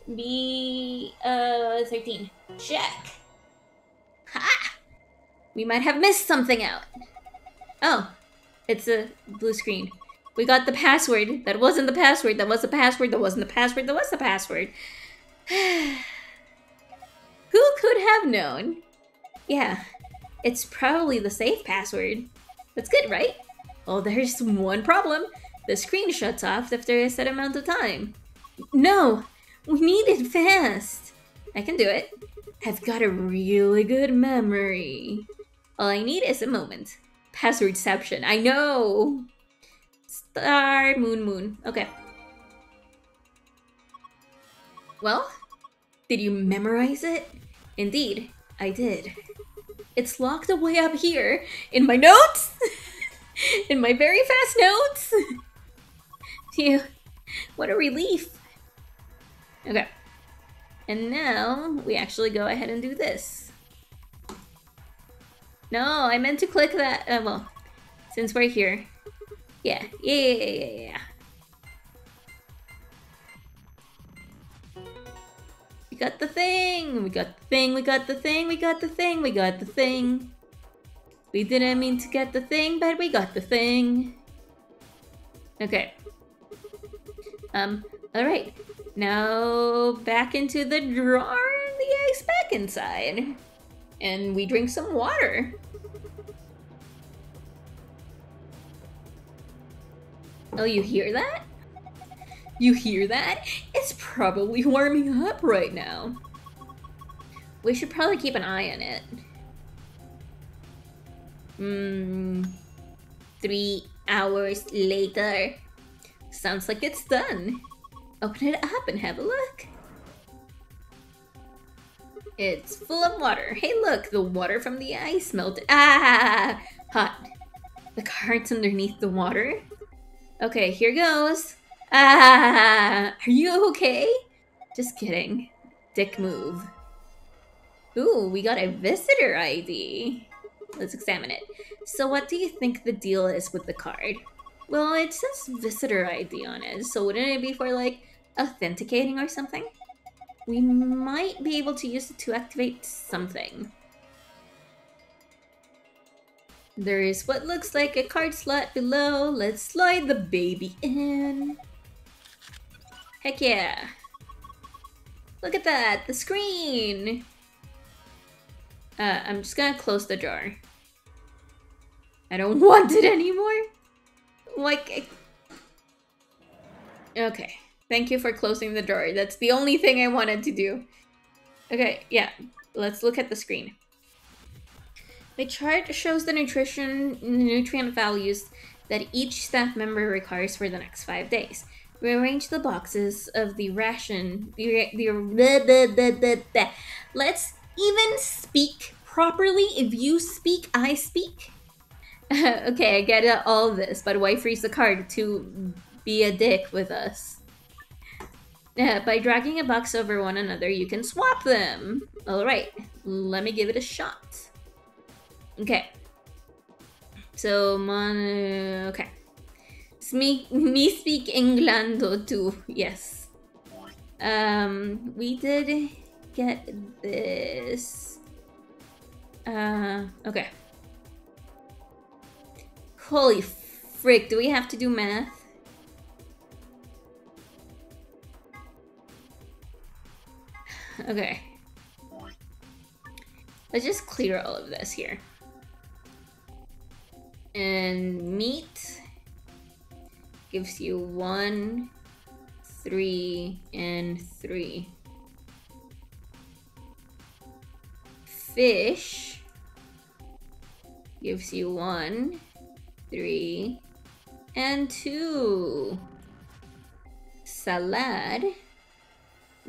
[SPEAKER 1] no! B, 13, check. Ha! We might have missed something out. Oh, it's a blue screen. We got the password. That wasn't the password. That was the password. That wasn't the password. That was the password. Who could have known? Yeah, it's probably the safe password. That's good, right? Well, there's one problem. The screen shuts off after a set amount of time. No, we need it fast. I can do it. I've got a really good memory. All I need is a moment. Passwordception. I know. Star, moon. Okay. Well, did you memorize it? Indeed, I did. It's locked away up here in my notes. In my very fast notes. Phew. What a relief. Okay. And now we actually go ahead and do this. No, I meant to click that. Well, since we're here. Yeah. We got the thing! We got the thing, we got the thing, we got the thing, we got the thing. We didn't mean to get the thing, but we got the thing. Okay. Alright. Now back into the drawer, the ice back inside. And we drink some water. Oh, you hear that? You hear that? It's probably warming up right now. We should probably keep an eye on it. 3 hours later. Sounds like it's done. Open it up and have a look. It's full of water. Hey look, the water from the ice melted. Ah! Hot. The cart's underneath the water. Okay, here goes. Ah! Are you okay? Just kidding. Dick move. Ooh, we got a visitor ID. Let's examine it. So what do you think the deal is with the card? Well, it says visitor ID on it, so wouldn't it be for like authenticating or something? We might be able to use it to activate something. There is what looks like a card slot below. Let's slide the baby in. Heck yeah. Look at that, the screen. I'm just gonna close the jar. I don't want it anymore. Like, okay. Thank you for closing the door. That's the only thing I wanted to do. Okay, yeah. Let's look at the screen. The chart shows the nutrient values that each staff member requires for the next 5 days. Rearrange the boxes of the ration. Let's even speak properly. If you speak, I speak. Okay, I get all this, but why freeze the card to be a dick with us? By dragging a box over one another, you can swap them. Alright, let me give it a shot. Okay. So, okay. Me speak Englando too, yes. We did get this. Okay. Holy frick, do we have to do math? Okay. Let's just clear all of this here. And meat gives you 1, 3, and 3. Fish gives you 1, 3, and 2. Salad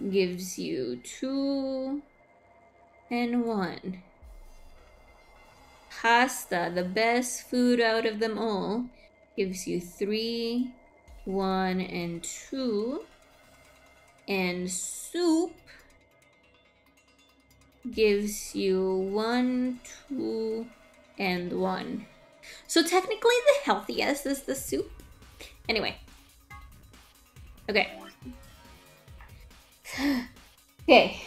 [SPEAKER 1] gives you 2 and 1. Pasta, the best food out of them all, gives you 3, 1, and 2. And soup gives you 1, 2, and 1. So technically the healthiest is the soup. Anyway. Okay. Okay.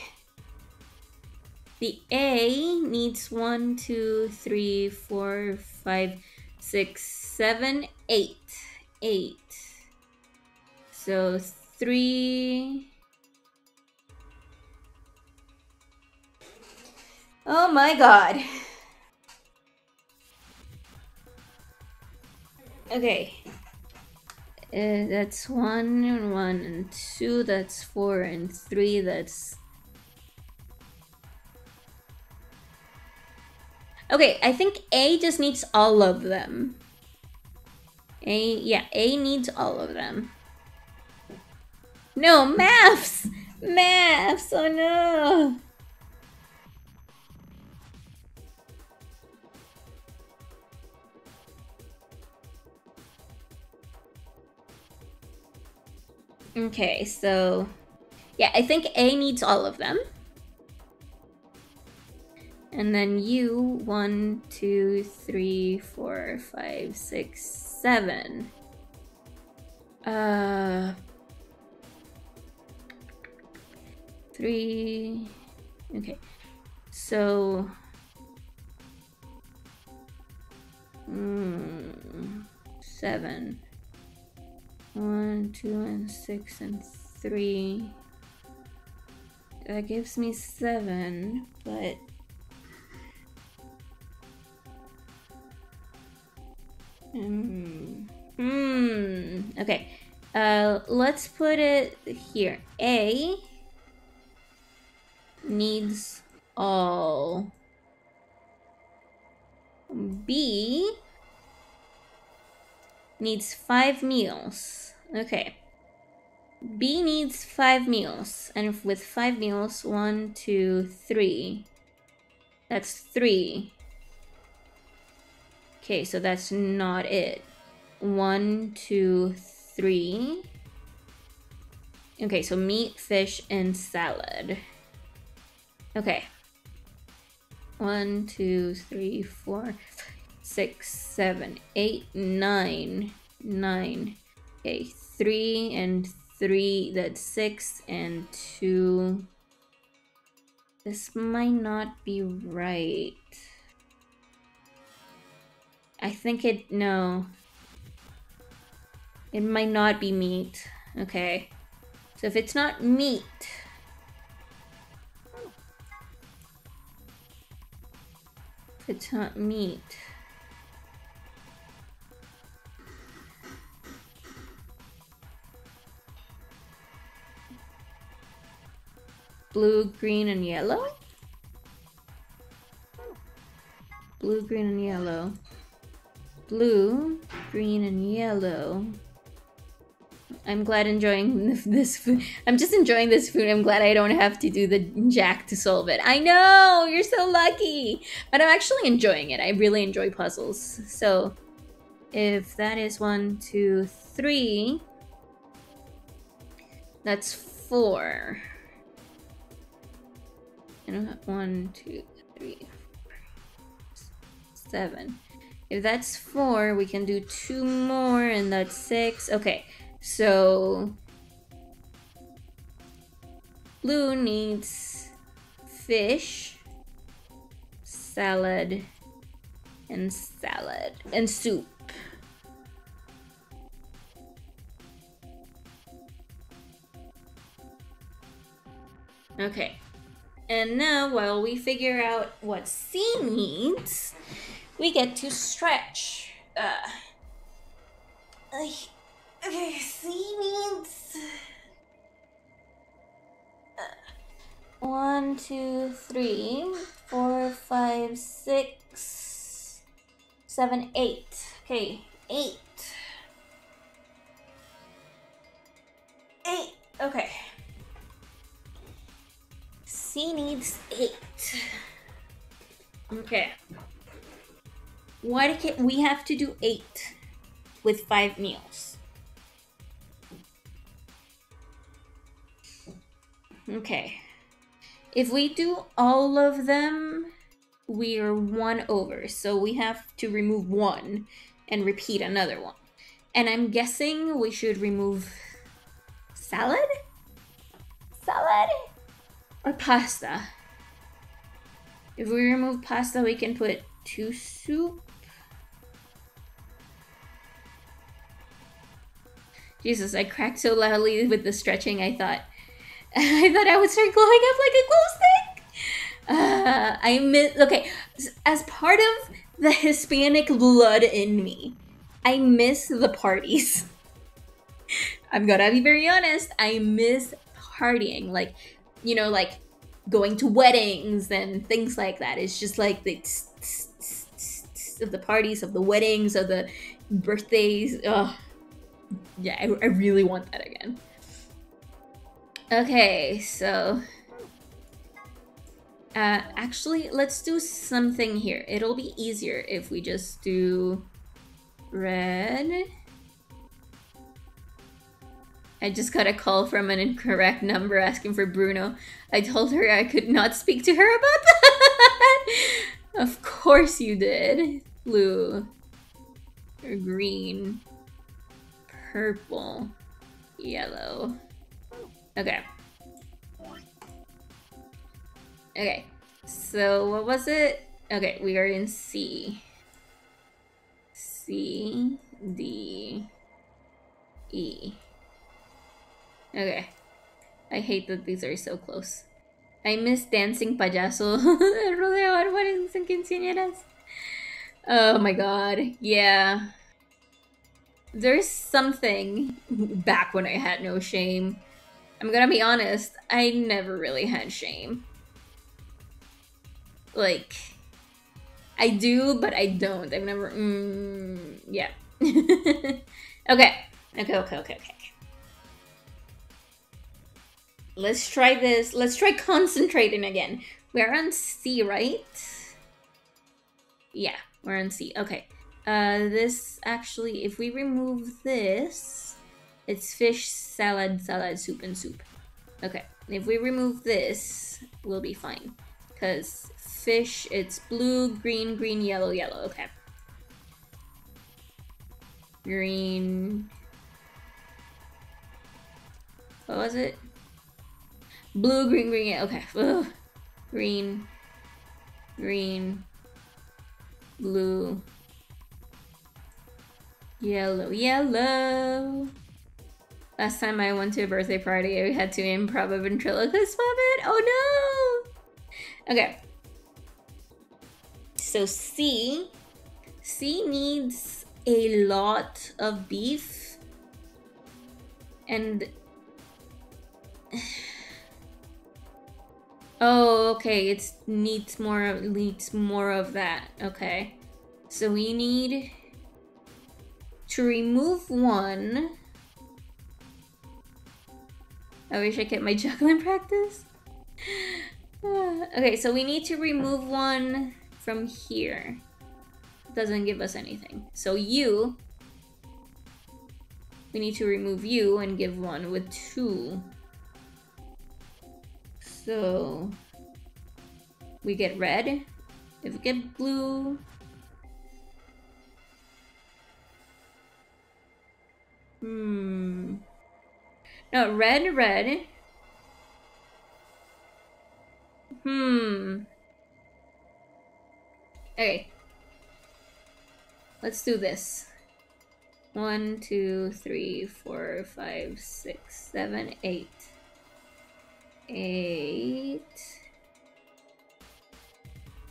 [SPEAKER 1] The A needs 1, 2, 3, 4, 5, 6, 7, 8. 8. So 3. Oh my god. Okay. That's 1 and 1 and 2. That's 4 and 3. That's... Okay, I think A just needs all of them. A needs all of them. No, maths! Maths! Oh no! Okay, so... yeah, I think A needs all of them. And then U, 1, 2, 3, 4, 5, 6, 7. 3, 3. Okay. So 7. 1, 2, and 6, and 3. That gives me 7, but okay. Let's put it here. A needs all. B needs 5 meals. Okay. B needs 5 meals. And with 5 meals, 1, 2, 3. That's 3. Okay, so that's not it. 1, 2, 3. Okay, so meat, fish, and salad. Okay. 1, 2, 3, 4, 6, 7, 8, 9. 9. Okay, 3 and 3, that's 6 and 2. This might not be right. I think no. It might not be meat. Okay. So if it's not meat, blue, green, and yellow? Blue, green, and yellow. Blue, green, and yellow. I'm glad enjoying this food. I'm just enjoying this food. I'm glad I don't have to do the jack to solve it. I know! You're so lucky! But I'm actually enjoying it. I really enjoy puzzles. So, if that is 1, 2, 3, that's 4. And 1, 2, 3, 4, 7. If that's 4, we can do 2 more, and that's 6. Okay, so blue needs fish, salad, and soup. Okay. And now, while we figure out what C needs, we get to stretch. Okay, C needs 1, 2, 3, 4, 5, 6, 7, 8. Okay, 8. 8. Okay. C needs 8. Okay. Why can't we have to do 8 with 5 meals? Okay. If we do all of them, we are 1 over. So we have to remove 1 and repeat another one. And I'm guessing we should remove salad? Salad? Or pasta. If we remove pasta, we can put 2 soup. Jesus, I cracked so loudly with the stretching, I thought I would start glowing up like a glow stick. Okay, as part of the Hispanic blood in me, I miss the parties. I'm gonna be very honest, I miss partying. Like, you know, like going to weddings and things like that. It's just like the of the parties, of the weddings, of the birthdays. Ugh. Yeah, I really want that again. Okay, so actually, let's do something here. It'll be easier if we just do red. I just got a call from an incorrect number asking for Bruno. I told her I could not speak to her about that. Of course you did. Blue, or green, purple, yellow. Okay. Okay, so what was it? Okay, we are in C. C, D, E. Okay. I hate that these are so close. I miss dancing payaso. Rodeo árboles en quinceañeras. Oh my god. Yeah. There's something back when I had no shame. I'm gonna be honest, I never really had shame. Like, I do, but I don't. I've never, yeah. Okay. Okay. Let's try this. Let's try concentrating again. We're on C, right? Yeah, we're on C. Okay. This actually, if we remove this, it's fish, salad, soup, and soup. Okay. If we remove this, we'll be fine. Because fish, it's blue, green, yellow. Okay. Green. What was it? Blue, green, yeah, okay. Ugh. Green, blue, yellow. Last time I went to a birthday party, I had to improv a ventriloquist puppet. Oh no! Okay. So C needs a lot of beef. And oh, okay, it needs more of that. Okay. So we need to remove one. I wish I kept my juggling practice. Okay, so we need to remove one from here. Doesn't give us anything. So you, we need to remove you and give one with 2. So we get red. If we get blue, no, red. Okay. Let's do this. 1, 2, 3, 4, 5, 6, 7, 8. 8.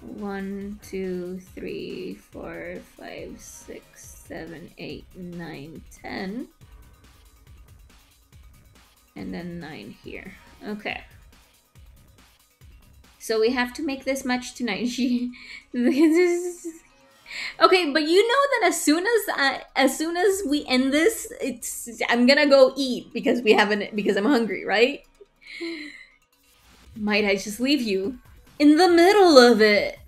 [SPEAKER 1] 1, 2, 3, 4, 5, 6, 7, 8, 9, 10. And then 9 here. Okay. So we have to make this match tonight. Okay, but you know that as soon as we end this, I'm gonna go eat because I'm hungry, right? Might I just leave you in the middle of it?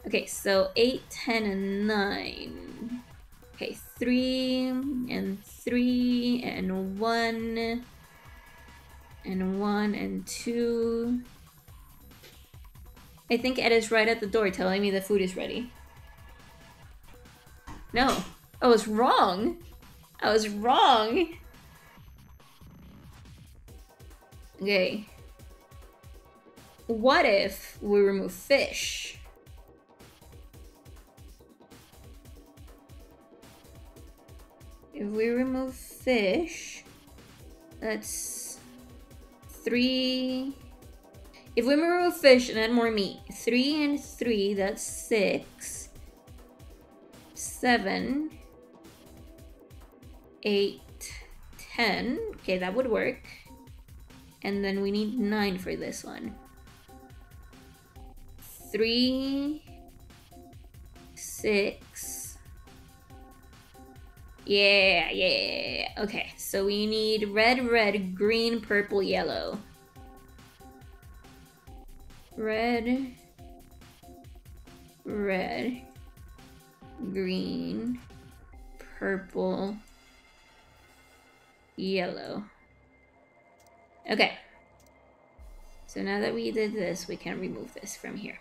[SPEAKER 1] Okay, so 8, 10, and 9. Okay, 3 and 3 and 1 and 1 and 2. I think Ed is right at the door telling me the food is ready. No, I was wrong. Okay. What if we remove fish? If we remove fish, that's 3. If we remove fish and add more meat, 3 and 3, that's 6. 7, 8, 10. Okay, that would work. And then we need 9 for this one. 3, 6. Yeah. Okay, so we need red, green, purple, yellow. Red, green, purple, yellow. Okay. So now that we did this, we can remove this from here.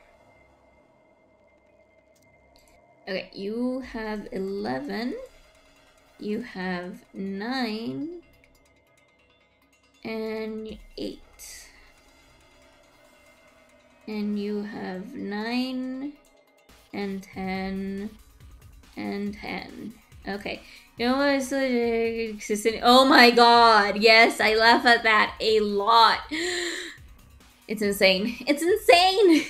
[SPEAKER 1] Okay, you have 11. You have 9. And 8. And you have 9 and 10 and 10. Okay. You know what is existing? Oh my god. Yes, I laugh at that a lot. It's insane. It's insane.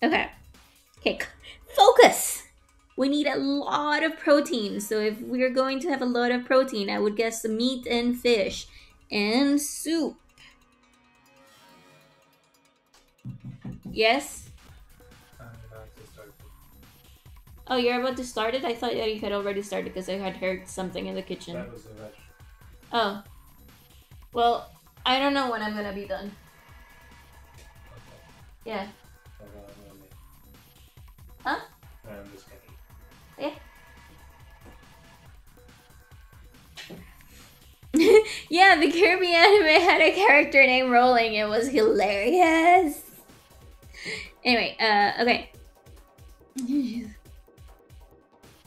[SPEAKER 1] Okay. Okay. Focus. We need a lot of protein. So if we're going to have a lot of protein, I would guess the meat and fish and soup. Yes? Oh, you're about to start it? I thought that you had already started because I had heard something in the kitchen.
[SPEAKER 14] That was the veg.
[SPEAKER 1] Oh. Well, I don't know when I'm gonna be done.
[SPEAKER 14] Okay.
[SPEAKER 1] Yeah.
[SPEAKER 14] I'm
[SPEAKER 1] Huh?
[SPEAKER 14] I'm just kidding.
[SPEAKER 1] Yeah. Yeah, the Kirby anime had a character named Rolling. It was hilarious. Anyway, okay.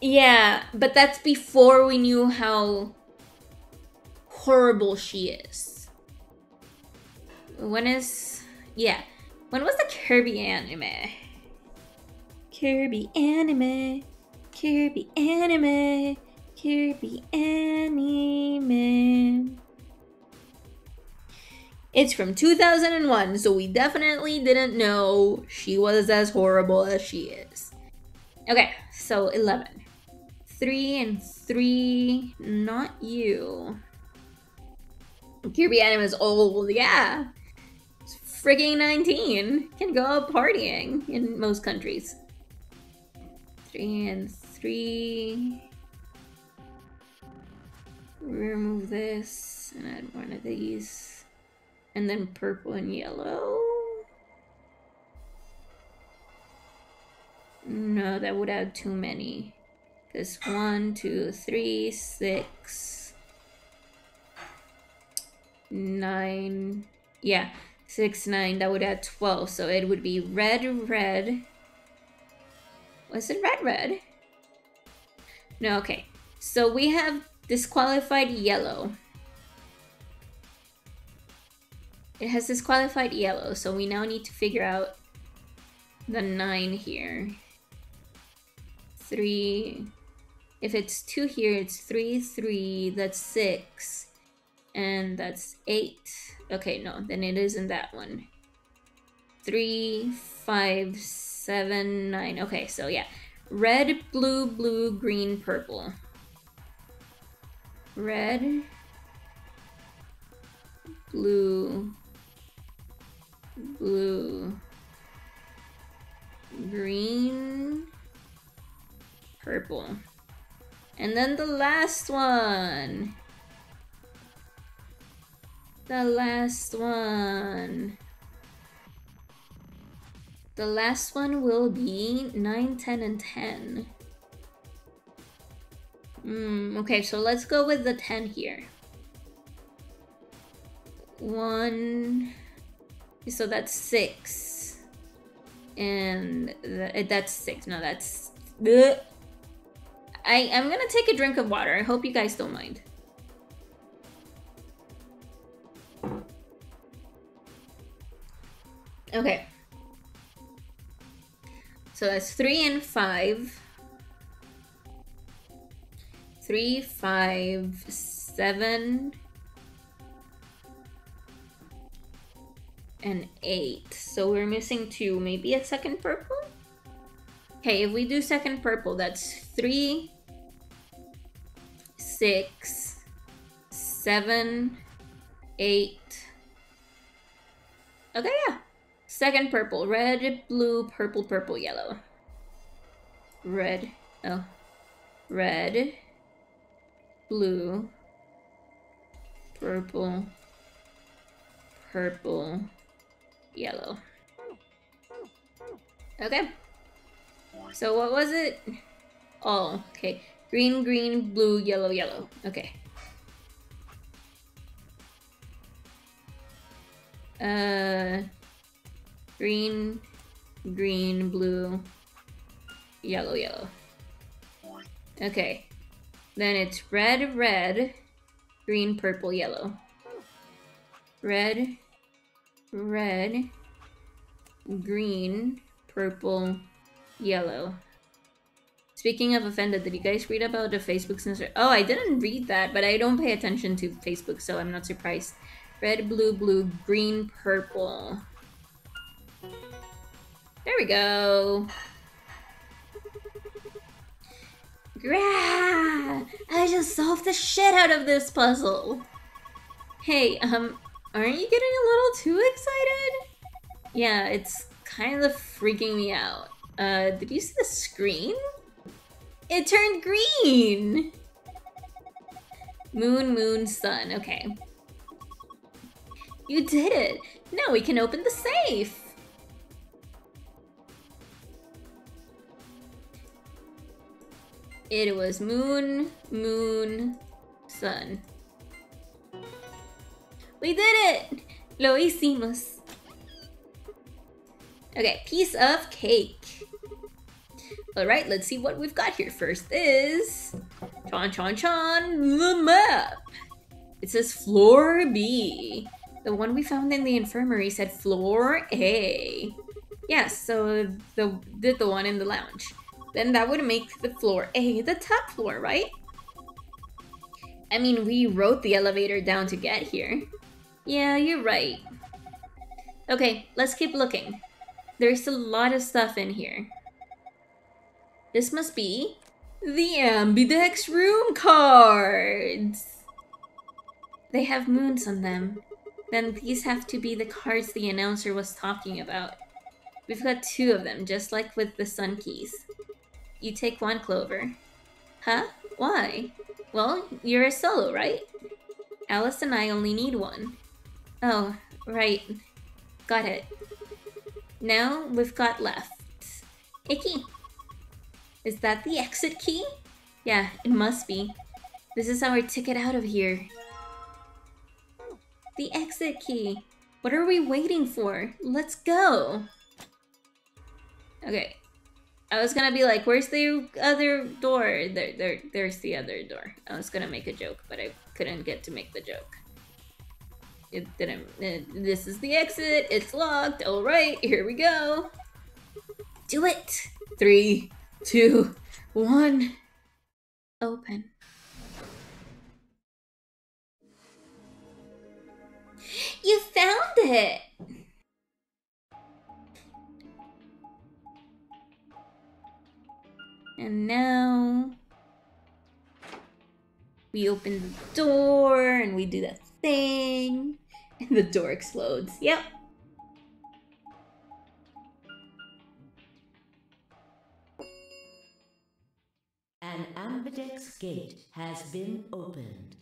[SPEAKER 1] Yeah, but that's before we knew how horrible she is. When is... Yeah. When was the Kirby anime? Kirby anime. Kirby anime. Kirby anime. It's from 2001, so we definitely didn't know she was as horrible as she is. Okay, so 11. 3 and 3, not you. Kirby anime is old, yeah. It's frigging 19. Can go out partying in most countries. 3 and 3. Remove this and add one of these. And then purple and yellow. No, that would add too many. Because 1, 2, 3, 6, 9. Yeah, 6, 9. That would add 12. So it would be red, red. Was it red, red? No, okay. So we have disqualified yellow. It has disqualified yellow, so we now need to figure out the 9 here. 3. If it's 2 here, it's 3, 3. That's 6. And that's 8. Okay, no, then it isn't that one. 3, 5, 7, 9. Okay, so yeah. Red, blue, blue, green, purple. Red, blue, blue, green, purple. And then the last one. The last one. The last one will be 9, 10, and 10. Okay, so let's go with the 10 here. 1. So that's 6. And that's 6. No, that's... I'm gonna take a drink of water. I hope you guys don't mind. Okay. So that's 3 and 5. 3, 5, 7, and 8. So we're missing 2. Maybe a second purple? Okay, if we do second purple, that's 3, 6, 7, 8. Okay, yeah. Second purple. Red, blue, purple, purple, yellow. Red. Oh. Red, blue, purple, purple, yellow. Okay. So what was it? Oh, okay. Green, green, blue, yellow, yellow. Okay. Green, green, blue, yellow, yellow. Okay. Then it's red, red, green, purple, yellow. Red, red, green, purple, yellow. Speaking of offended, did you guys read about the Facebook censor? Oh, I didn't read that, but I don't pay attention to Facebook, so I'm not surprised. Red, blue, blue, green, purple. There we go. Grah! I just solved the shit out of this puzzle. Hey, aren't you getting a little too excited? Yeah, it's kind of freaking me out. Did you see the screen? It turned green! Moon, moon, sun. Okay. You did it! Now we can open the safe! It was moon, moon, sun. We did it! Lo hicimos. Okay, piece of cake. Alright, let's see what we've got here. First is... Chon chon chon, the map! It says floor B. The one we found in the infirmary said floor A. Yes, so the one in the lounge. Then that would make the floor A the top floor, right? I mean, we wrote the elevator down to get here. Yeah, you're right. Okay, let's keep looking. There's a lot of stuff in here. This must be the Ambidex room cards. They have moons on them. Then these have to be the cards the announcer was talking about. We've got 2 of them, just like with the sun keys. You take 1, Clover. Huh? Why? Well, you're a solo, right? Alice and I only need 1. Oh, right. Got it. Now we've got left a key. Is that the exit key? Yeah, it must be. This is our ticket out of here. The exit key. What are we waiting for? Let's go. Okay. I was gonna be like, where's the other door? There's the other door. I was gonna make a joke, but I couldn't get to make the joke. It didn't. This is the exit. It's locked. All right, here we go. Do it. 3, 2, 1. Open. You found it. And now we open the door and we do that thing. And the door explodes. Yep.
[SPEAKER 8] An Ambidex gate has been opened.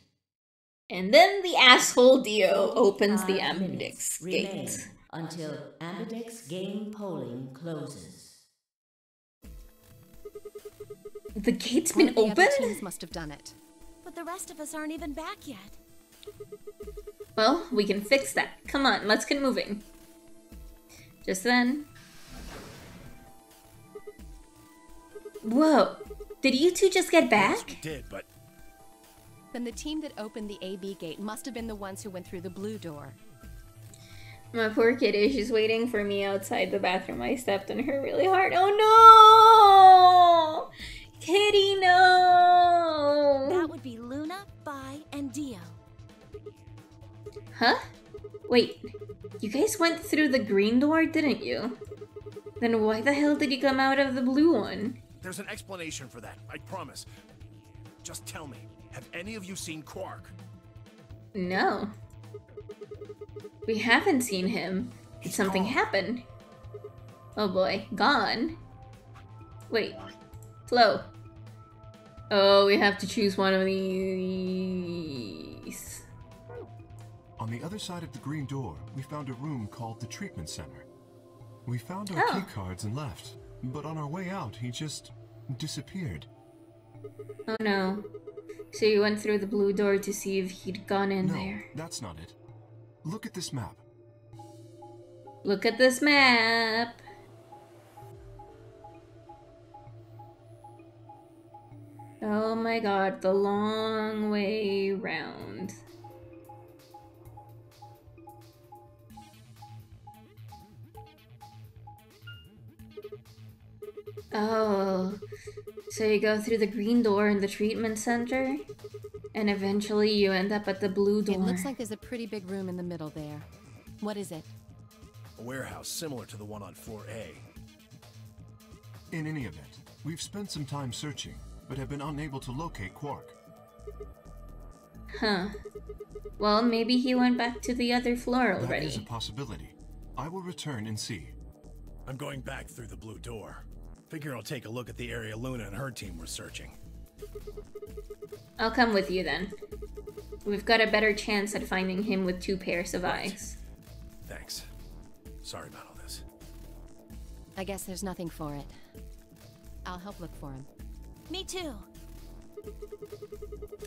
[SPEAKER 1] And then the asshole Dio opens the Ambidex
[SPEAKER 8] Remain
[SPEAKER 1] gate.
[SPEAKER 8] until Ambidex game polling closes.
[SPEAKER 1] The gate's
[SPEAKER 13] One
[SPEAKER 1] been
[SPEAKER 13] of the other
[SPEAKER 1] opened?
[SPEAKER 13] teams must have done it.
[SPEAKER 2] But the rest of us aren't even back yet.
[SPEAKER 1] Well, we can fix that. Come on, let's get moving. Just then. Whoa. Did you two just get back?
[SPEAKER 9] We did, but
[SPEAKER 13] Then the team that opened the AB gate must have been the ones who went through the blue door.
[SPEAKER 1] My poor kitty, she's waiting for me outside the bathroom. I stepped on her really hard. Oh no! Kitty, no!
[SPEAKER 2] That would be Luna, Vi, and Dio.
[SPEAKER 1] Huh? Wait, you guys went through the green door, didn't you? Then why the hell did you come out of the blue one?
[SPEAKER 9] there's an explanation for that, I promise. Just tell me, have any of you seen Quark?
[SPEAKER 1] No. We haven't seen him. Did something happen? Oh boy, gone? Wait, Flo. Oh, we have to choose one of these.
[SPEAKER 6] On the other side of the green door, we found a room called the treatment center. We found our key cards and left, but on our way out, he just disappeared.
[SPEAKER 1] Oh no. So you went through the blue door to see if he'd gone in there.
[SPEAKER 6] No, that's not it. Look at this map.
[SPEAKER 1] Look at this map. Oh my god, the long way round. Oh, so you go through the green door in the treatment center, and eventually you end up at the blue door.
[SPEAKER 13] It looks like there's a pretty big room in the middle there. What is it?
[SPEAKER 9] A warehouse similar to the one on floor A.
[SPEAKER 6] In any event, we've spent some time searching, but have been unable to locate Quark.
[SPEAKER 1] Huh. Well, maybe he went back to the other floor already.
[SPEAKER 6] That is a possibility. I will return and see.
[SPEAKER 9] I'm going back through the blue door. Figure I'll take a look at the area Luna and her team were searching.
[SPEAKER 1] I'll come with you then. We've got a better chance at finding him with 2 pairs of eyes.
[SPEAKER 9] Thanks. Sorry about all this.
[SPEAKER 13] I guess there's nothing for it. I'll help look for him.
[SPEAKER 2] Me too.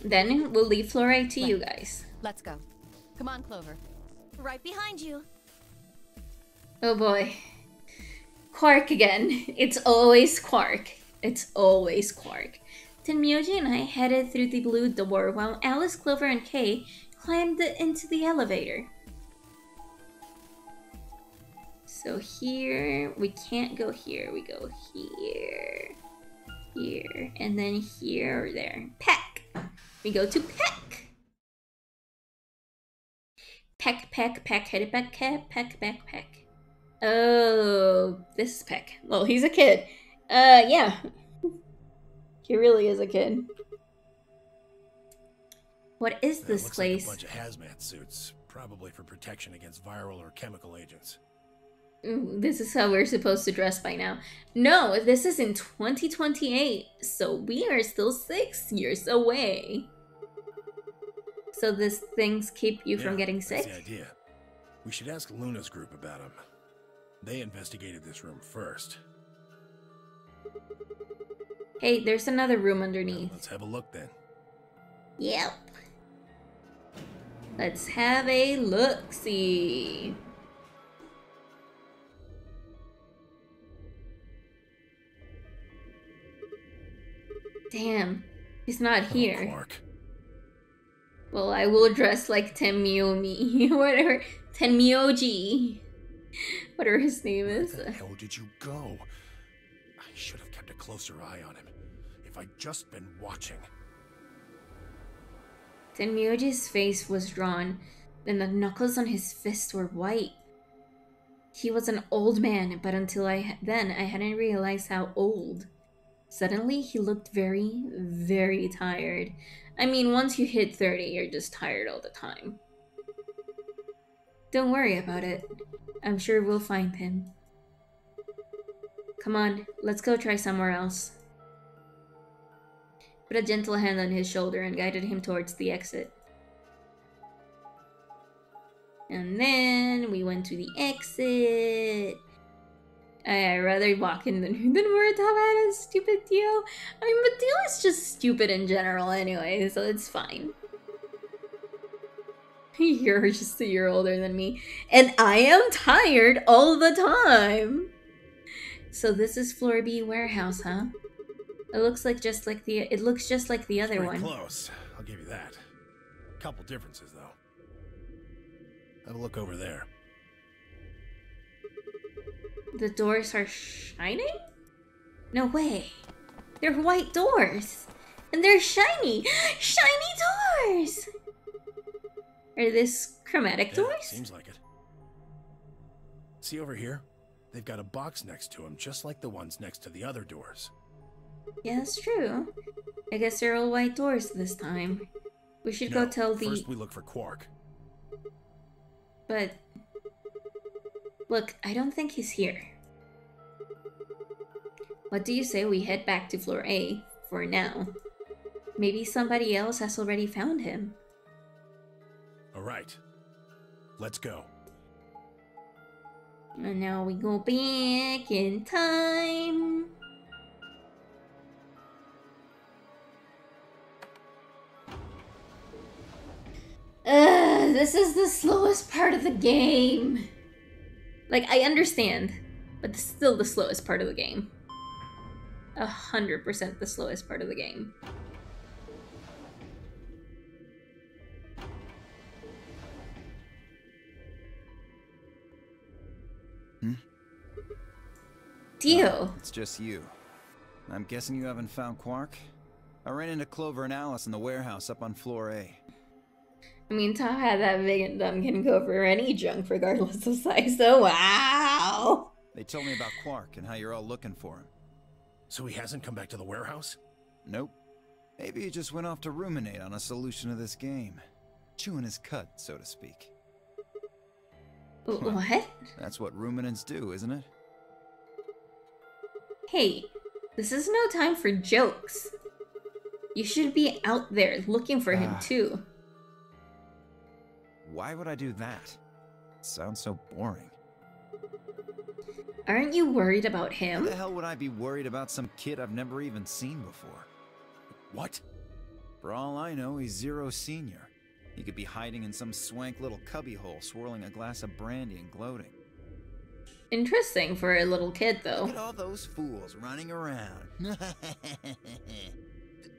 [SPEAKER 1] Then we'll leave floor A to you guys.
[SPEAKER 13] Let's go. Come on, Clover.
[SPEAKER 2] Right behind you.
[SPEAKER 1] Oh boy. Quark again. It's always Quark. It's always Quark. Tenmyoji and I headed through the blue door while Alice, Clover, and Kay climbed into the elevator. So here, we can't go here. We go here, here, and then here or there. Peck! We go to Peck! Peck, Peck, Peck, head back, Peck, Peck, Peck, Peck. Oh, this is Peck. Well, he's a kid. Yeah. He really is a kid. What is this place?
[SPEAKER 9] Like a bunch of hazmat suits, probably for protection against viral or chemical agents.
[SPEAKER 1] Ooh, this is how we're supposed to dress by now. No, this is in 2028, so we are still 6 years away. So these things keep you from getting sick?
[SPEAKER 9] That's the idea. We should ask Luna's group about them. They investigated this room first.
[SPEAKER 1] Hey, there's another room underneath.
[SPEAKER 9] Let's have a look then.
[SPEAKER 1] Yep. Let's have a look-see. Damn, he's not here.
[SPEAKER 9] Quark.
[SPEAKER 1] Well, I will dress like Tenmyoji. Whatever. Tenmyoji. Whatever his name is.
[SPEAKER 9] Where the hell did you go? I should have kept a closer eye on him. If I'd just been watching.
[SPEAKER 1] Tenmyoji's face was drawn, and the knuckles on his fists were white. He was an old man, but until then I hadn't realized how old. Suddenly, he looked very, very tired. I mean, once you hit 30, you're just tired all the time. Don't worry about it. I'm sure we'll find him. Come on, let's go try somewhere else. Put a gentle hand on his shoulder and guided him towards the exit. And then we went to the exit. I'd rather walk in than wear a top hat as stupid Dio. I mean, but Dio is just stupid in general anyway, so it's fine. You're just a year older than me. And I am tired all the time. So this is Floor B warehouse, huh? It looks just like the other one.
[SPEAKER 9] Close. I'll give you that. Couple differences though. Have a look over there.
[SPEAKER 1] The doors are shining? No way. They're white doors. And they're shiny. Shiny doors! Are this chromatic doors?
[SPEAKER 9] Seems like it. See over here? They've got a box next to them, just like the ones next to the other doors.
[SPEAKER 1] Yeah, that's true. I guess they're all white doors this time. We should go tell the...
[SPEAKER 9] First we look for Quark.
[SPEAKER 1] But... Look, I don't think he's here. What do you say we head back to floor A for now? Maybe somebody else has already found him.
[SPEAKER 9] Alright. Let's go.
[SPEAKER 1] And now we go back in time. This is the slowest part of the game. Like, I understand, but it's still the slowest part of the game. 100% the slowest part of the game. Dio.
[SPEAKER 7] It's just you. I'm guessing you haven't found Quark? I ran into Clover and Alice in the warehouse up on floor A.
[SPEAKER 1] I mean, Ta had that big and dumb can go for any junk regardless of size, so wow!
[SPEAKER 7] They told me about Quark and how you're all looking for him.
[SPEAKER 9] So he hasn't come back to the warehouse?
[SPEAKER 7] Nope. Maybe he just went off to ruminate on a solution to this game. Chewing his cud, so to speak.
[SPEAKER 1] What?
[SPEAKER 7] That's what ruminants do, isn't it?
[SPEAKER 1] Hey, this is no time for jokes. You should be out there looking for him too.
[SPEAKER 7] Why would I do that? It sounds so boring.
[SPEAKER 1] Aren't you worried about him?
[SPEAKER 7] Why the hell would I be worried about some kid I've never even seen before?
[SPEAKER 9] What?
[SPEAKER 7] For all I know, he's Zero Senior. He could be hiding in some swank little cubbyhole, swirling a glass of brandy and gloating.
[SPEAKER 1] Interesting for a little kid, though.
[SPEAKER 7] Look at all those fools running around.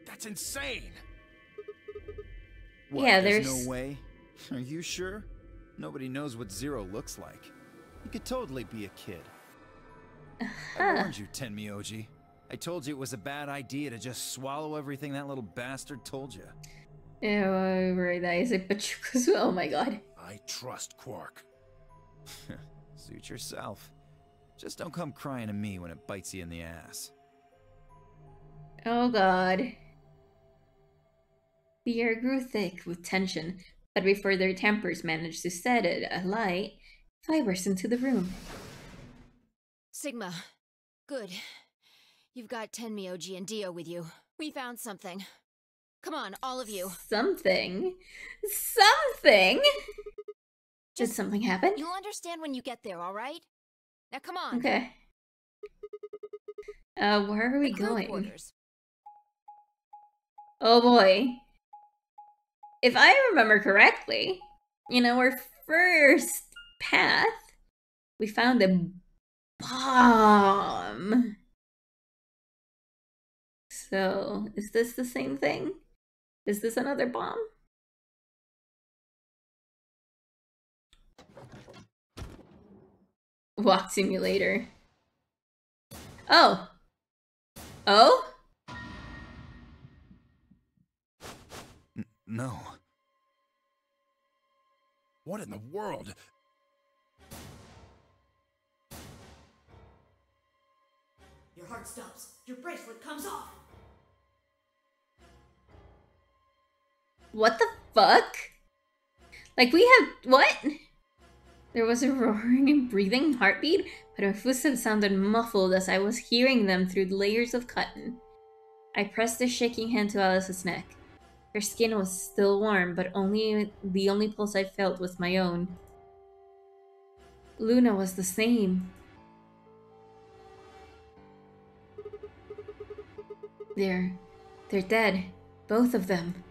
[SPEAKER 9] That's insane!
[SPEAKER 7] What,
[SPEAKER 1] Yeah,
[SPEAKER 7] there's
[SPEAKER 1] there's
[SPEAKER 7] no way? Are you sure? Nobody knows what Zero looks like. He could totally be a kid. I warned you, Tenmyoji. I told you it was a bad idea to just swallow everything that little bastard told you.
[SPEAKER 1] Yeah, right, that is it, but oh my god.
[SPEAKER 9] I trust Quark.
[SPEAKER 7] Suit yourself. Just don't come crying to me when it bites you in the ass.
[SPEAKER 1] Oh god. The air grew thick with tension, but before their tempers managed to set it alight, I burst into the room.
[SPEAKER 3] Sigma, good. You've got Tenmyoji and Dio with you. We found something. Come on, all of you.
[SPEAKER 1] Something? Something? Did something happen?
[SPEAKER 3] You'll understand when you get there, alright? Now come on.
[SPEAKER 1] Okay. Where are we
[SPEAKER 3] Crew
[SPEAKER 1] going?
[SPEAKER 3] quarters.
[SPEAKER 1] Oh boy. If I remember correctly, in our first path, we found a bomb. So, is this the same thing? Is this another bomb? Walk simulator. Oh. Oh?
[SPEAKER 7] No.
[SPEAKER 9] What in the world?
[SPEAKER 10] Your heart stops. Your bracelet comes off.
[SPEAKER 1] What the fuck? Like, we have... What? There was a roaring and breathing heartbeat, but our footsteps sounded muffled as I was hearing them through layers of cotton. I pressed a shaking hand to Alice's neck. Her skin was still warm, but the only pulse I felt was my own. Luna was the same. They're dead. Both of them.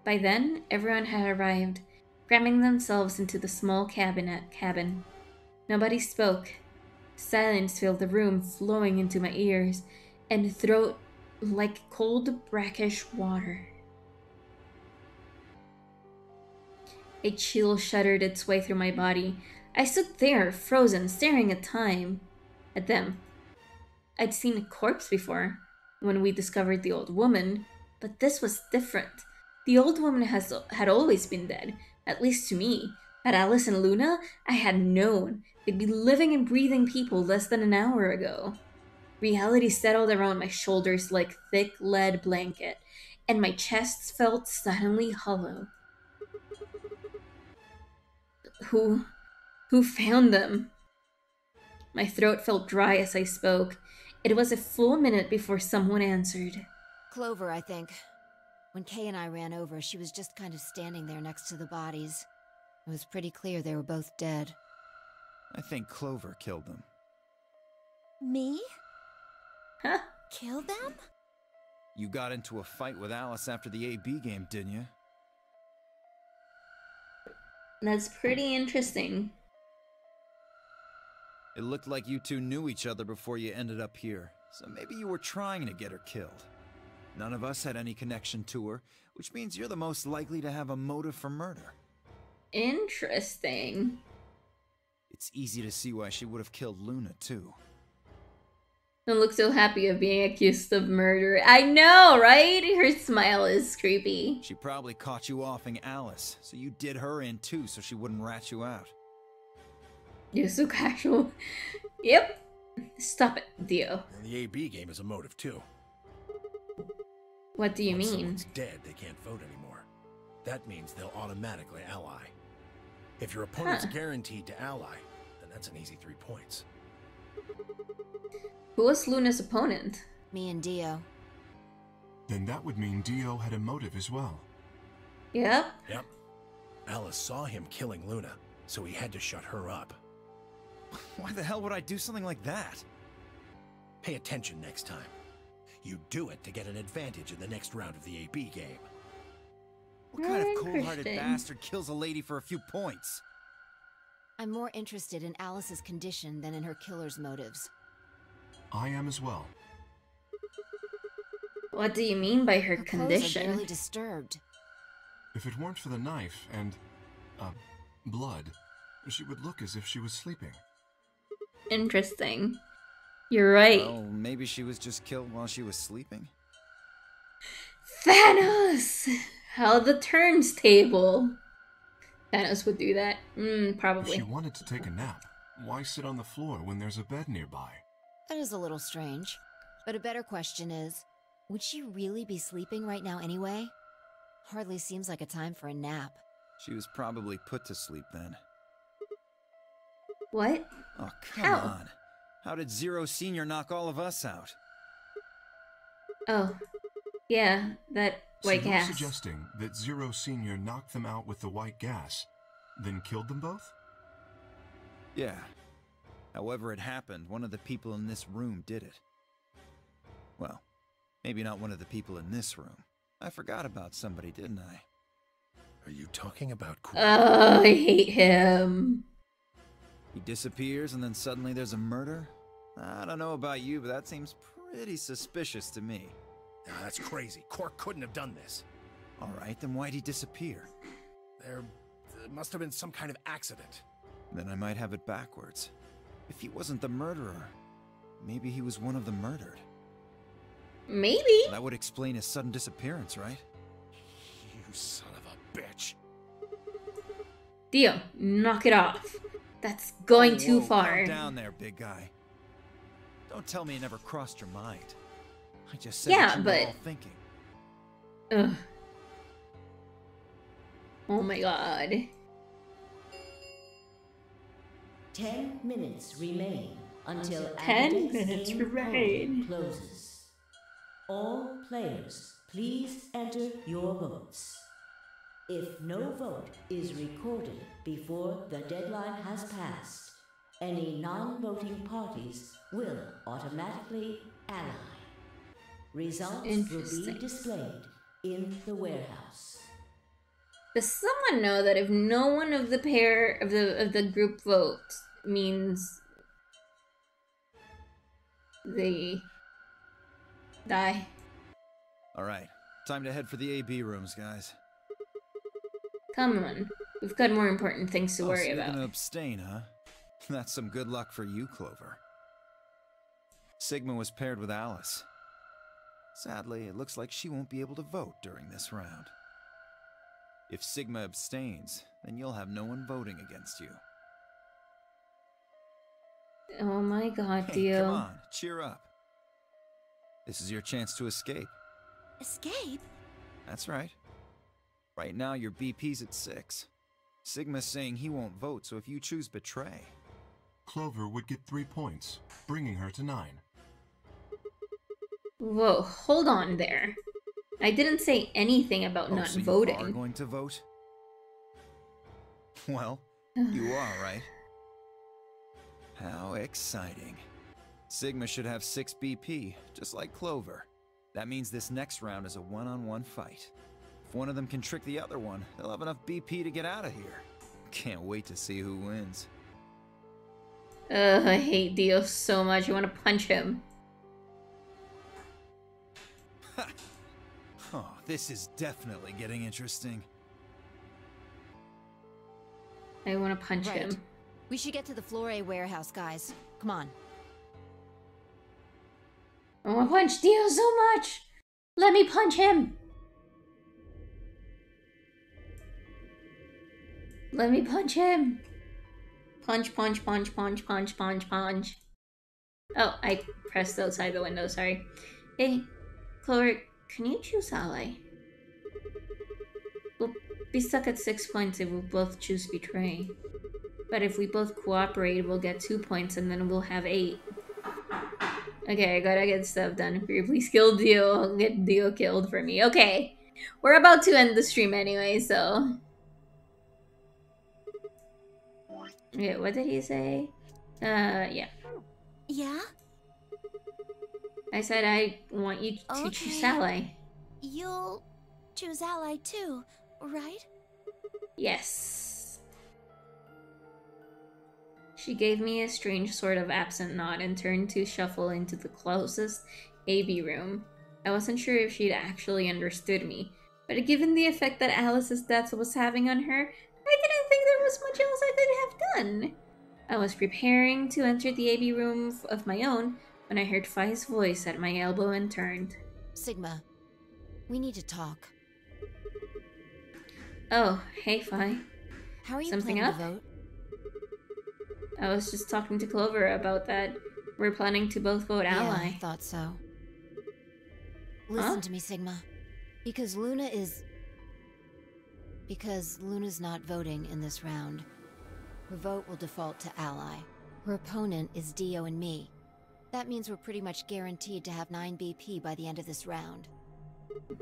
[SPEAKER 1] By then, everyone had arrived, cramming themselves into the small cabin. Nobody spoke. Silence filled the room, flowing into my ears and throat like cold, brackish water. A chill shuddered its way through my body. I stood there, frozen, staring at them. I'd seen a corpse before, when we discovered the old woman, but this was different. The old woman had always been dead, at least to me. But Alice and Luna, I had known. They'd be living and breathing people less than an hour ago. Reality settled around my shoulders like thick lead blanket, and my chest felt suddenly hollow. Who found them? My throat felt dry as I spoke. It was a full minute before someone answered.
[SPEAKER 3] Clover, I think. When Kay and I ran over, she was just kind of standing there next to the bodies. It was pretty clear they were both dead.
[SPEAKER 7] I think Clover killed them.
[SPEAKER 2] Me?
[SPEAKER 1] Huh?
[SPEAKER 2] Kill them?
[SPEAKER 7] You got into a fight with Alice after the AB game, didn't you?
[SPEAKER 1] That's pretty interesting.
[SPEAKER 7] It looked like you two knew each other before you ended up here, so maybe you were trying to get her killed. None of us had any connection to her, which means you're the most likely to have a motive for murder.
[SPEAKER 1] Interesting.
[SPEAKER 7] It's easy to see why she would have killed Luna, too.
[SPEAKER 1] Don't look so happy of being accused of murder. I know, right? Her smile is creepy.
[SPEAKER 7] She probably caught you offing Alice, so you did her in too so she wouldn't rat you out.
[SPEAKER 1] You're so casual. Yep. Stop it, Dio.
[SPEAKER 9] And the AB game is a motive too.
[SPEAKER 1] What do you
[SPEAKER 9] Once
[SPEAKER 1] mean?
[SPEAKER 9] someone's dead, they can't vote anymore. That means they'll automatically ally. If your opponent's guaranteed to ally, then that's an easy 3 points.
[SPEAKER 1] Who was Luna's opponent?
[SPEAKER 3] Me and Dio.
[SPEAKER 6] Then that would mean Dio had a motive as well.
[SPEAKER 1] Yep.
[SPEAKER 9] Yep. Alice saw him killing Luna, so he had to shut her up.
[SPEAKER 7] Why the hell would I do something like that?
[SPEAKER 9] Pay attention next time. You do it to get an advantage in the next round of the AB game.
[SPEAKER 7] What kind of cold-hearted
[SPEAKER 1] Interesting.
[SPEAKER 7] bastard kills a lady for a few points?
[SPEAKER 3] I'm more interested in Alice's condition than in her killer's motives.
[SPEAKER 6] I am as well.
[SPEAKER 1] What do you mean by her
[SPEAKER 3] Her clothes are
[SPEAKER 1] condition?
[SPEAKER 3] barely disturbed.
[SPEAKER 6] If it weren't for the knife and, blood, she would look as if she was sleeping.
[SPEAKER 1] Interesting. You're right.
[SPEAKER 7] Well, maybe she was just killed while she was sleeping.
[SPEAKER 1] Thanos! How the turns table. Thanos would do that.
[SPEAKER 6] If
[SPEAKER 1] Probably.
[SPEAKER 6] she wanted to take a nap, why sit on the floor when there's a bed nearby?
[SPEAKER 3] That is a little strange. But a better question is, would she really be sleeping right now anyway? Hardly seems like a time for a nap.
[SPEAKER 7] She was probably put to sleep then.
[SPEAKER 1] What?
[SPEAKER 7] Oh, come
[SPEAKER 1] How?
[SPEAKER 7] on. How did Zero Senior knock all of us out?
[SPEAKER 1] Oh. Yeah, that white
[SPEAKER 6] so you're
[SPEAKER 1] gas.
[SPEAKER 6] suggesting that Zero Senior knocked them out with the white gas, then killed them both?
[SPEAKER 7] Yeah. However it happened, one of the people in this room did it. Well, maybe not one of the people in this room. I forgot about somebody, didn't I?
[SPEAKER 9] Are you talking about
[SPEAKER 1] Oh, I hate him.
[SPEAKER 7] He disappears and then suddenly there's a murder? I don't know about you, but that seems pretty suspicious to me.
[SPEAKER 9] Ah, that's crazy. Cork couldn't have done this.
[SPEAKER 7] Alright, then why'd he disappear?
[SPEAKER 9] There must have been some kind of accident.
[SPEAKER 7] Then I might have it backwards. If he wasn't the murderer, maybe he was one of the murdered.
[SPEAKER 1] Maybe.
[SPEAKER 7] That would explain his sudden disappearance, right?
[SPEAKER 9] You son of a bitch.
[SPEAKER 1] Dio, knock it off. That's going too
[SPEAKER 7] Whoa,
[SPEAKER 1] far.
[SPEAKER 7] Calm down there, big guy. Don't tell me it never crossed your mind. I just said
[SPEAKER 1] Yeah,
[SPEAKER 7] what you
[SPEAKER 1] but-
[SPEAKER 7] were all thinking.
[SPEAKER 1] Ugh. Oh my god.
[SPEAKER 8] 10 minutes remain until
[SPEAKER 1] 10
[SPEAKER 8] Ambidex
[SPEAKER 1] minutes
[SPEAKER 8] game
[SPEAKER 1] remain.
[SPEAKER 8] poll closes. All players, please enter your votes. If no vote is recorded before the deadline has passed, any non-voting parties will automatically ally. Results will
[SPEAKER 1] Interesting.
[SPEAKER 8] be displayed in the warehouse.
[SPEAKER 1] Does someone know that if no one of the pair of the group votes means they die?
[SPEAKER 7] Alright, time to head for the AB rooms, guys.
[SPEAKER 1] Come on. We've got more important things to
[SPEAKER 7] Oh,
[SPEAKER 1] worry
[SPEAKER 7] so you're
[SPEAKER 1] about.
[SPEAKER 7] gonna abstain, huh? That's some good luck for you, Clover. Sigma was paired with Alice. Sadly, it looks like she won't be able to vote during this round. If Sigma abstains, then you'll have no one voting against you.
[SPEAKER 1] Oh my god,
[SPEAKER 7] Hey,
[SPEAKER 1] Dio.
[SPEAKER 7] come on, cheer up. This is your chance to escape.
[SPEAKER 2] Escape?
[SPEAKER 7] That's right. Right now, your BP's at 6. Sigma's saying he won't vote, so if you choose Betray...
[SPEAKER 6] Clover would get 3 points, bringing her to 9.
[SPEAKER 1] Whoa, hold on there. I didn't say anything about not
[SPEAKER 7] so
[SPEAKER 1] voting.
[SPEAKER 7] you are going to vote? Well, you are, right? How exciting. Sigma should have 6 BP, just like Clover. That means this next round is a one-on-one fight. If one of them can trick the other one, they'll have enough BP to get out of here. Can't wait to see who wins.
[SPEAKER 1] I hate Dio so much. I want to punch him.
[SPEAKER 7] Oh, this is definitely getting interesting.
[SPEAKER 1] I want to punch
[SPEAKER 3] Right.
[SPEAKER 1] him.
[SPEAKER 3] We should get to the Floor A warehouse, guys. Come on.
[SPEAKER 1] I want to punch Dio so much! Let me punch him! Let me punch him! Punch, punch, punch, punch, punch, punch, punch. Oh, I pressed outside the window, sorry. Hey, Clover, can you choose ally? We'll be stuck at 6 points if we both choose betray. But if we both cooperate, we'll get 2 points and then we'll have 8. Okay, I gotta get stuff done. Firi, please kill Dio. Get Dio killed for me. Okay. We're about to end the stream anyway, so... Okay, what did he say? Yeah.
[SPEAKER 2] Yeah?
[SPEAKER 1] I said I want you to choose ally.
[SPEAKER 2] You'll choose ally too, right?
[SPEAKER 1] Yes. She gave me a strange sort of absent nod and turned to shuffle into the closest AB room. I wasn't sure if she'd actually understood me, but given the effect that Alice's death was having on her, I didn't think there was much else I could have done. I was preparing to enter the AB room of my own when I heard Fi's voice at my elbow and turned.
[SPEAKER 3] Sigma, we need to talk.
[SPEAKER 1] Oh, hey Fi.
[SPEAKER 3] How are you
[SPEAKER 1] Something
[SPEAKER 3] planning
[SPEAKER 1] up?
[SPEAKER 3] to vote?
[SPEAKER 1] I was just talking to Clover about that. We're planning to both vote ally.
[SPEAKER 3] Yeah, I thought so. Listen to me, Sigma. Because Luna's not voting in this round. Her vote will default to ally. Her opponent is Dio and me. That means we're pretty much guaranteed to have 9 BP by the end of this round.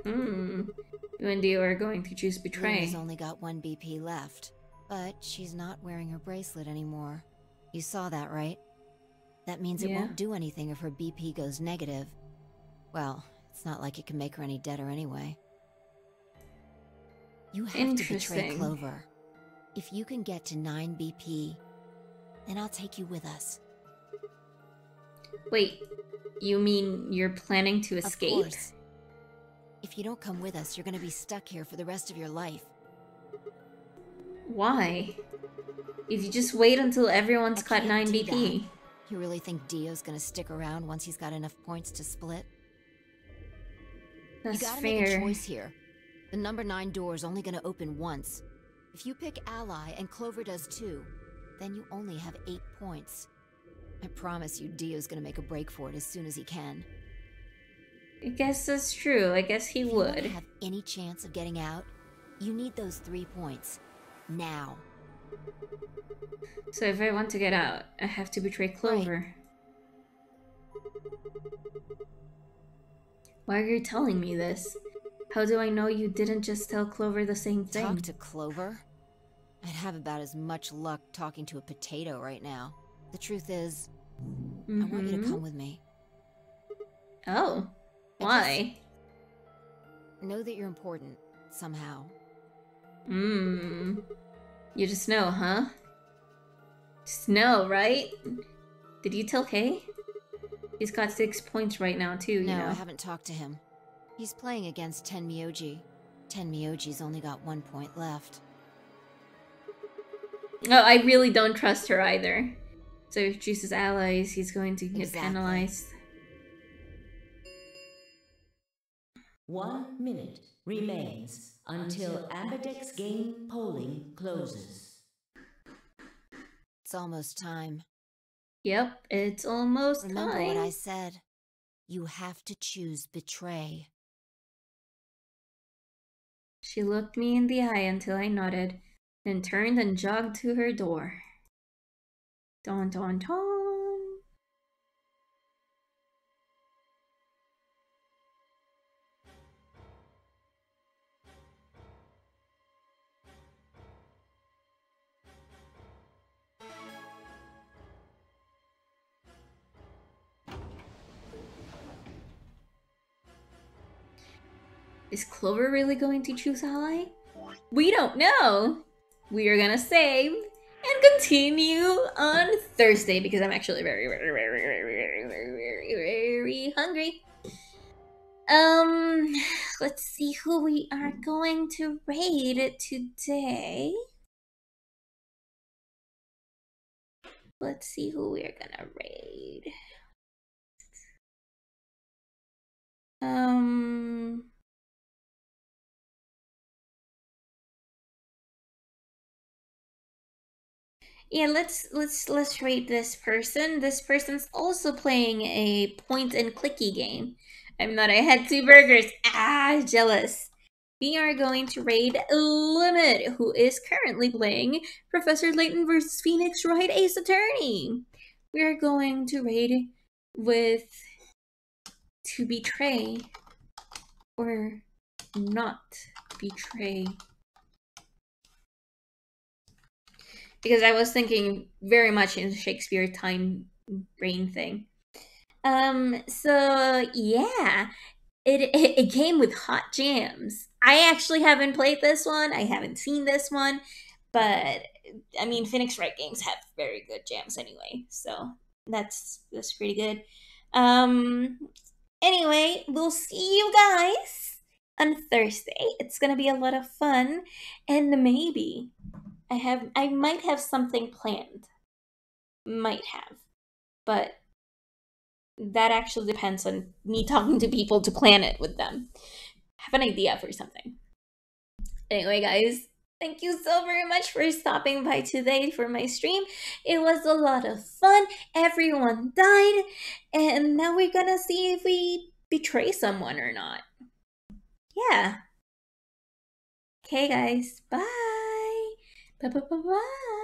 [SPEAKER 1] You and Dio are going to choose betray.
[SPEAKER 3] Luna's only got 1 BP left, but she's not wearing her bracelet anymore. You saw that, right? That means it won't do anything if her BP goes negative. Well, it's not like it can make her any deader anyway. You have to betray Clover. If you can get to 9 BP, then I'll take you with us.
[SPEAKER 1] Wait, you mean you're planning to escape?
[SPEAKER 3] Of course. If you don't come with us, you're gonna be stuck here for the rest of your life.
[SPEAKER 1] Why? If you just wait until everyone's got 9 BP.
[SPEAKER 3] You really think Dio's gonna stick around once he's got enough points to split?
[SPEAKER 1] That's
[SPEAKER 3] you gotta
[SPEAKER 1] fair.
[SPEAKER 3] make a choice here. The number 9 door is only gonna open once. If you pick ally and Clover does too, then you only have 8 points. I promise you Dio's gonna make a break for it as soon as he can.
[SPEAKER 1] I guess that's true. I guess he would.
[SPEAKER 3] If you have any chance of getting out, you need those 3 points. Now.
[SPEAKER 1] So if I want to get out, I have to betray Clover. Why are you telling me this? How do I know you didn't just tell Clover the same thing?
[SPEAKER 3] Talk to Clover? I'd have about as much luck talking to a potato right now. The truth is, I want you to come with me.
[SPEAKER 1] Oh, why?
[SPEAKER 3] Know that you're important, somehow.
[SPEAKER 1] You just know, huh? Just know, right? Did you tell Kay? He's got 6 points right now, too, you know.
[SPEAKER 3] No, I haven't talked to him. He's playing against Tenmyoji. Tenmyoji's only got 1 point left.
[SPEAKER 1] Oh, I really don't trust her either. So if she chooses allies, he's going to get penalized.
[SPEAKER 8] 1 minute remains until Ambidex game polling closes.
[SPEAKER 3] It's almost time.
[SPEAKER 1] Yep, it's almost
[SPEAKER 3] Remember
[SPEAKER 1] time.
[SPEAKER 3] what I said. You have to choose betray.
[SPEAKER 1] She looked me in the eye until I nodded, then turned and jogged to her door. Don don don. Is Clover really going to choose ally? We don't know! We are gonna save and continue on Thursday because I'm actually very hungry. Let's see who we are going to raid today. Let's see who we are gonna raid. Yeah, let's rate this person. This person's also playing a point and clicky game. I'm not. I had 2 burgers. Ah, jealous. We are going to raid Limit, who is currently playing Professor Layton versus Phoenix Wright Ace Attorney. We are going to raid with to betray or not betray. Because I was thinking very much in Shakespeare time brain thing. So yeah, it came with hot jams. I actually haven't played this one. I haven't seen this one, but I mean, Phoenix Wright games have very good jams anyway, so that's pretty good. Anyway, we'll see you guys on Thursday. It's gonna be a lot of fun, and maybe I might have something planned. Might have, but that actually depends on me talking to people to plan it with them. Have an idea for something. Anyway, guys, thank you so very much for stopping by today for my stream. It was a lot of fun. Everyone died, and now we're gonna see if we betray someone or not. Yeah. Okay, guys. Bye. Bye. Bye. Bye. Bye.